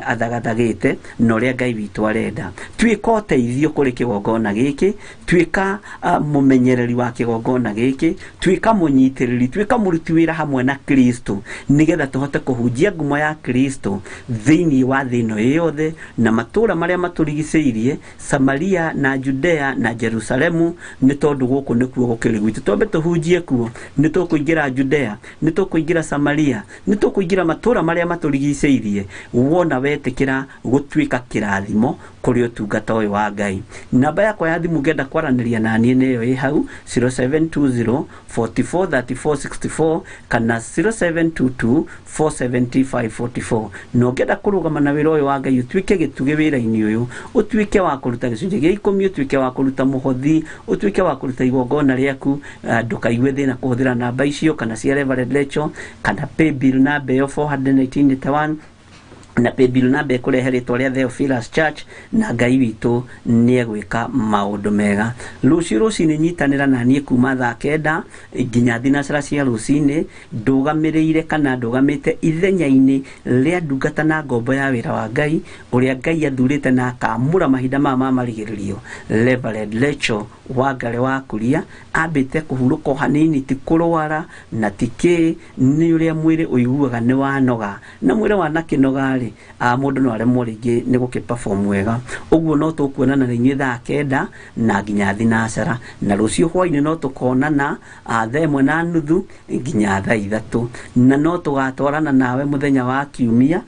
athagathagĩte na ũrĩa Ngai witũ arenda. Tuĩka ũteithio kũrĩ kĩgongona gĩkĩ, tuĩka mũmenyereri wa kĩgongona gĩkĩ, tuĩka mũnyitĩrĩri, tuĩka mũruti wĩra hamwe na Kristo, nĩgetha tũhote kũhunjia ngumo ya Kristo thĩinĩ wa thĩ ĩno yothe na matũũra marĩa matũrigicĩirie, Samaria na Judea na Jerusalemu, nĩ tondũ gũkũ nĩkuo gũkĩrĩ gwitũ. Twambe tũhunjie kuo, nĩ tũkũingĩra Judea, nĩ tũkũingĩra Samaria, nĩ tũkũingĩra matũũra marĩa matũrigicĩirie, wona wetĩkĩra gũtuĩka kĩrathimo kũrĩ ũtungata ũyũ wa Ngai. Namba yakwa ya thimũ ngenda kwaranĩria na niĩ nĩyo ĩ hau 0720 44 34 64 kana 0722 470 544. No ngenda kũrũgama na wĩra ũyũ wa Ngai ũtuĩke gĩtugĩ wĩra-inĩ ũyũ, ũtuĩke wa kũruta gĩcunjĩ gĩa 10, ũtuĩke wa kũruta mũhothi, ũtuĩke wa kũruta igongona rĩaku, ndũkaigue thĩna kũhũthĩra namba icio kana cia Reverend Lecho, kana paybill namba ĩyo 41981, na paybill namba ĩkũrehe rĩtwa rĩa Theophilus Church, na Ngai witũ nĩ egwĩka maũndũ mega. Rũciũ rũcinĩ nyitanĩra na niĩ kuma thaa 9 nginya thinacara cia rũcinĩ, ndũgamĩrĩire kana ndũgamĩte ithenya-inĩ rĩa ndungata na ngombo ya wĩra wa Ngai ũrĩa Ngai athurĩte na akamũra mahinda maya ma marigĩrĩrio, Reverend Lecho Wangare wa Kuria, ambĩte kũhurũka hanini, ti kũrwara na tikĩ, nĩ ũrĩa mwĩrĩ ũiguaga nĩ wanoga, na mwĩrĩ wanakĩnoga mũndũ no aremwo rĩngĩ nĩ gũkĩ-perform wega. Ũguo no tũkuonana na inyuĩ thaa 9 na nginya thinacara, na rũciũ hwaĩ-inĩ no tũkonana thaa 1:30 nginya thaa 3, na no tũgatwarana nawe mũthenya wa kiumia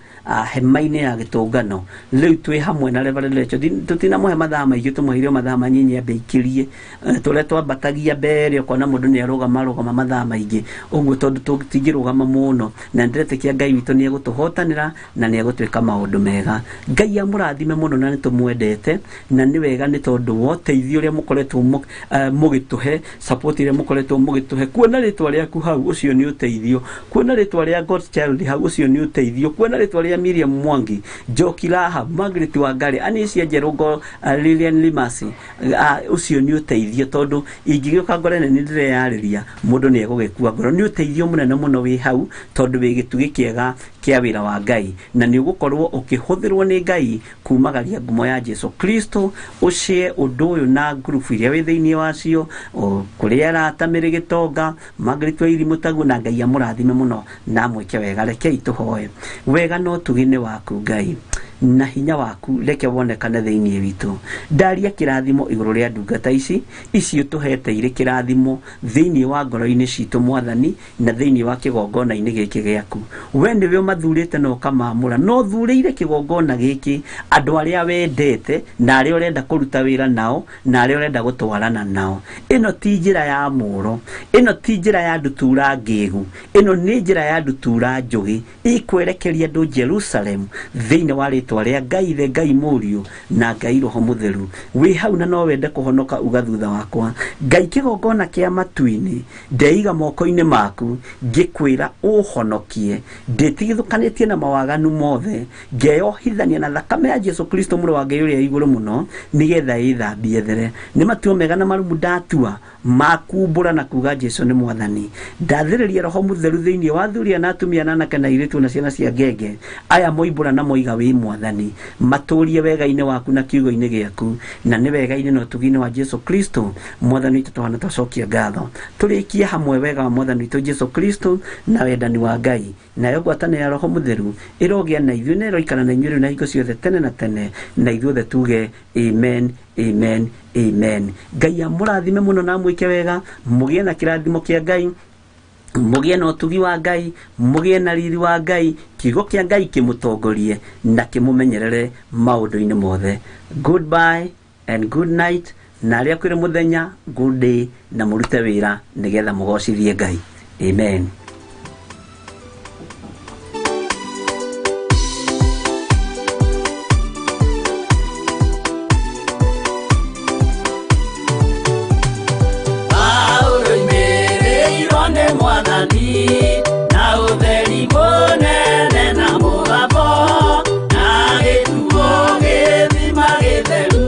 hema-inĩ ya gĩtũngano. Rĩu twĩ hamwe na Reverend Lecho, tũtinamũhe mathaa maingĩ, tũmũheire mathaa manyinyi ambĩikĩrie, tũrĩa twambatagia mbere ũkona mũndũ nĩ arũgama mathaa maingĩ. Ũguo tondũ tũtingĩrũgama mũno, na ndĩretĩkia Ngai witũ nĩ egũtũhotanĩra na nĩ egũtwĩka maũndũ mega. Ngai amũrathime mũno na nĩ tũmwendete, na nĩ wega nĩ tondũ wa ũteithio ũrĩa mũkoretwo mũgĩtũhe, support ĩrĩa mũkoretwo mũgĩtũhe. Kuona rĩtwa rĩaku hau, ũcio nĩ ũteithio. Kuona rĩtwa rĩa God's Child hau, ũcio nĩ ũteithio. Kuona rĩtwa rĩa Miriam Mwangi, Njoki Rahab, Margaret Wangari, Anisia Njerũngo, Lilian Limasi, ũcio nĩ ũteithio, tondũ ingĩgĩũka ngore nĩ ndĩreyarĩria, mũndũ nĩ egũgĩkua ngoro. Nĩ ũteithio mũnene mũno wĩ hau, tondũ wĩ gĩtugĩ kĩega kĩa wĩra wa Ngai, na nĩ ũgũkorwo ũkĩhũthĩrwo nĩ Ngai kumagaria ngumo ya Jesu Kristo. Ũcie ũndũ ũyũ na ngurubu iria wĩ thĩinĩ wacio, kũrĩa arata Mĩrĩ Gĩtonga, Margaret Wairi Mũtagu, na Ngai amũrathime mũno na mwĩke wega. Rekei tũhoe. Wega no ũtugi-nĩ waku Ngai, na hinya waku reke wonekane thĩinĩ witũ. Ndaria kĩrathimo igũrũ rĩa ndungata ici ũtũhete irĩ kĩrathimo thĩinĩ wa ngoro-inĩ citũ Mwathani, na thĩinĩ wa kĩgongona-inĩ gĩkĩ gĩaku. We nĩwe ũmathurĩte na ũkamamũra, no thurĩire kĩgongona gĩkĩ andũ arĩa wendete na arĩa ũrenda kũruta wĩra nao na arĩa ũrenda gũtwarana nao. Ĩno ti njĩra ya mũro, ĩno ti njĩra ya ndutura ngĩgu, ĩno nĩ njĩra ya ndutura njũgĩ, ĩkwerekeria andũ Jerusalem thĩinĩ wa ritwa ria Ngai the Ngai Mũriũ na Ngai Roho Mũtheru. Wi hau na no wende kuhonoka uga thutha wakwa. Ngai kĩgongona kĩa matu-inĩ ndeiga moko-inĩ maku ngĩkwĩra ũhonokie. Ndĩtigithũkanĩtie na mawaganu mothe, ngeyohithania na thakame ya Jesu Kristo mũrũ wa Ngai ũrĩa igũrũ mũno, nĩgetha ĩthambie there. Nĩ matua mega na marumu ndatua makumbũra na kuga Jesu nĩ Mwathani. Ndathĩrĩria Roho Mũtheru thĩinĩ wa thuria na atumia na anake na airĩtu na ciana cia ngenge aya moimbũra na moiga wĩ Mwathani, matũrie wega-inĩ waku na kiugo-inĩ gĩaku, na nĩ wega-inĩ na ũtugi-inĩ wa Jesu Kristo Mwathani witũ twana twacokia ngatho. Tũrĩkie hamwe wega wa Mwathani witũ Jesu Kristo na wendani wa Ngai nayo ngwatanĩro ya Roho Mũtheru ĩrogĩa na ithuĩ na ĩroikara na inyuĩ rĩu na hingo ciothe tene na tene, na ithuothe tuge amen, amen, amen. Ngai amũrathime mũno na mwĩke wega, mũgĩe na kĩrathimo kĩa Ngai, mũgĩe na ũtugi wa Ngai, mũgĩe na riri wa Ngai, kiugo kĩa Ngai kĩmũtongorie na kĩmũmenyerere maũndũ-inĩ mothe. Goodbye and good night, na arĩa kwĩrĩ mũthenya good day, na mũrute wĩra nĩgetha mũgocithie Ngai. Amen. Na utheri mũnene na mũgambo na gĩkuo gĩthima gĩtheru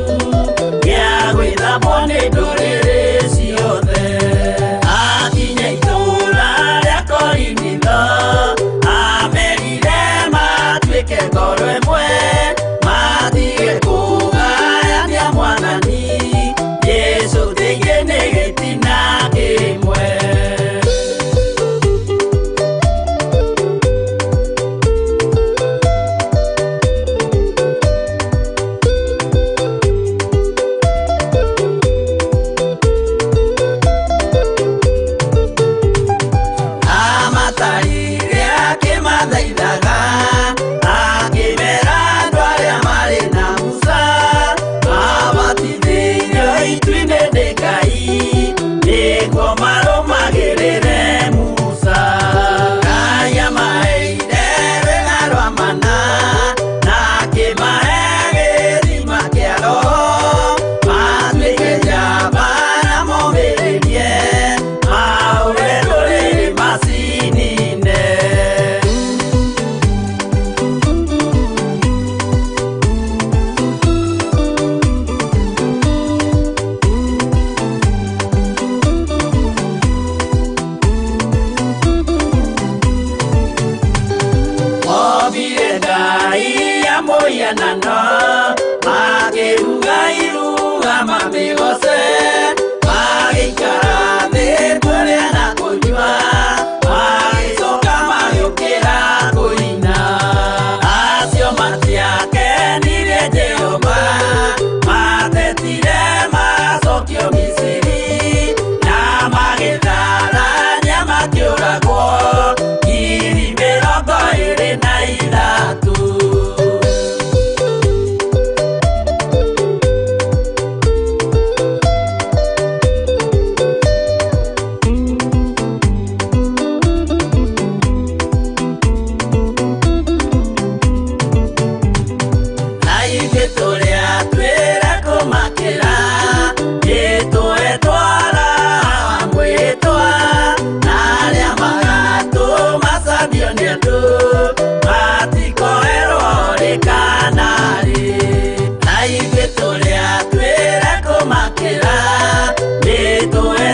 gĩa gwĩthambwo nĩ ndũrĩrĩ ciothe. Akinya itũũra rĩa Korinitho amerire matuĩke ngoro ĩmwe, matige kũgayania Mwathani Jesũ thĩinĩ nĩ gĩtina kĩmwe.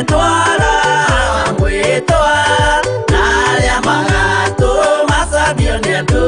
Twara mwĩtwa na arĩa magatũmaca bionendo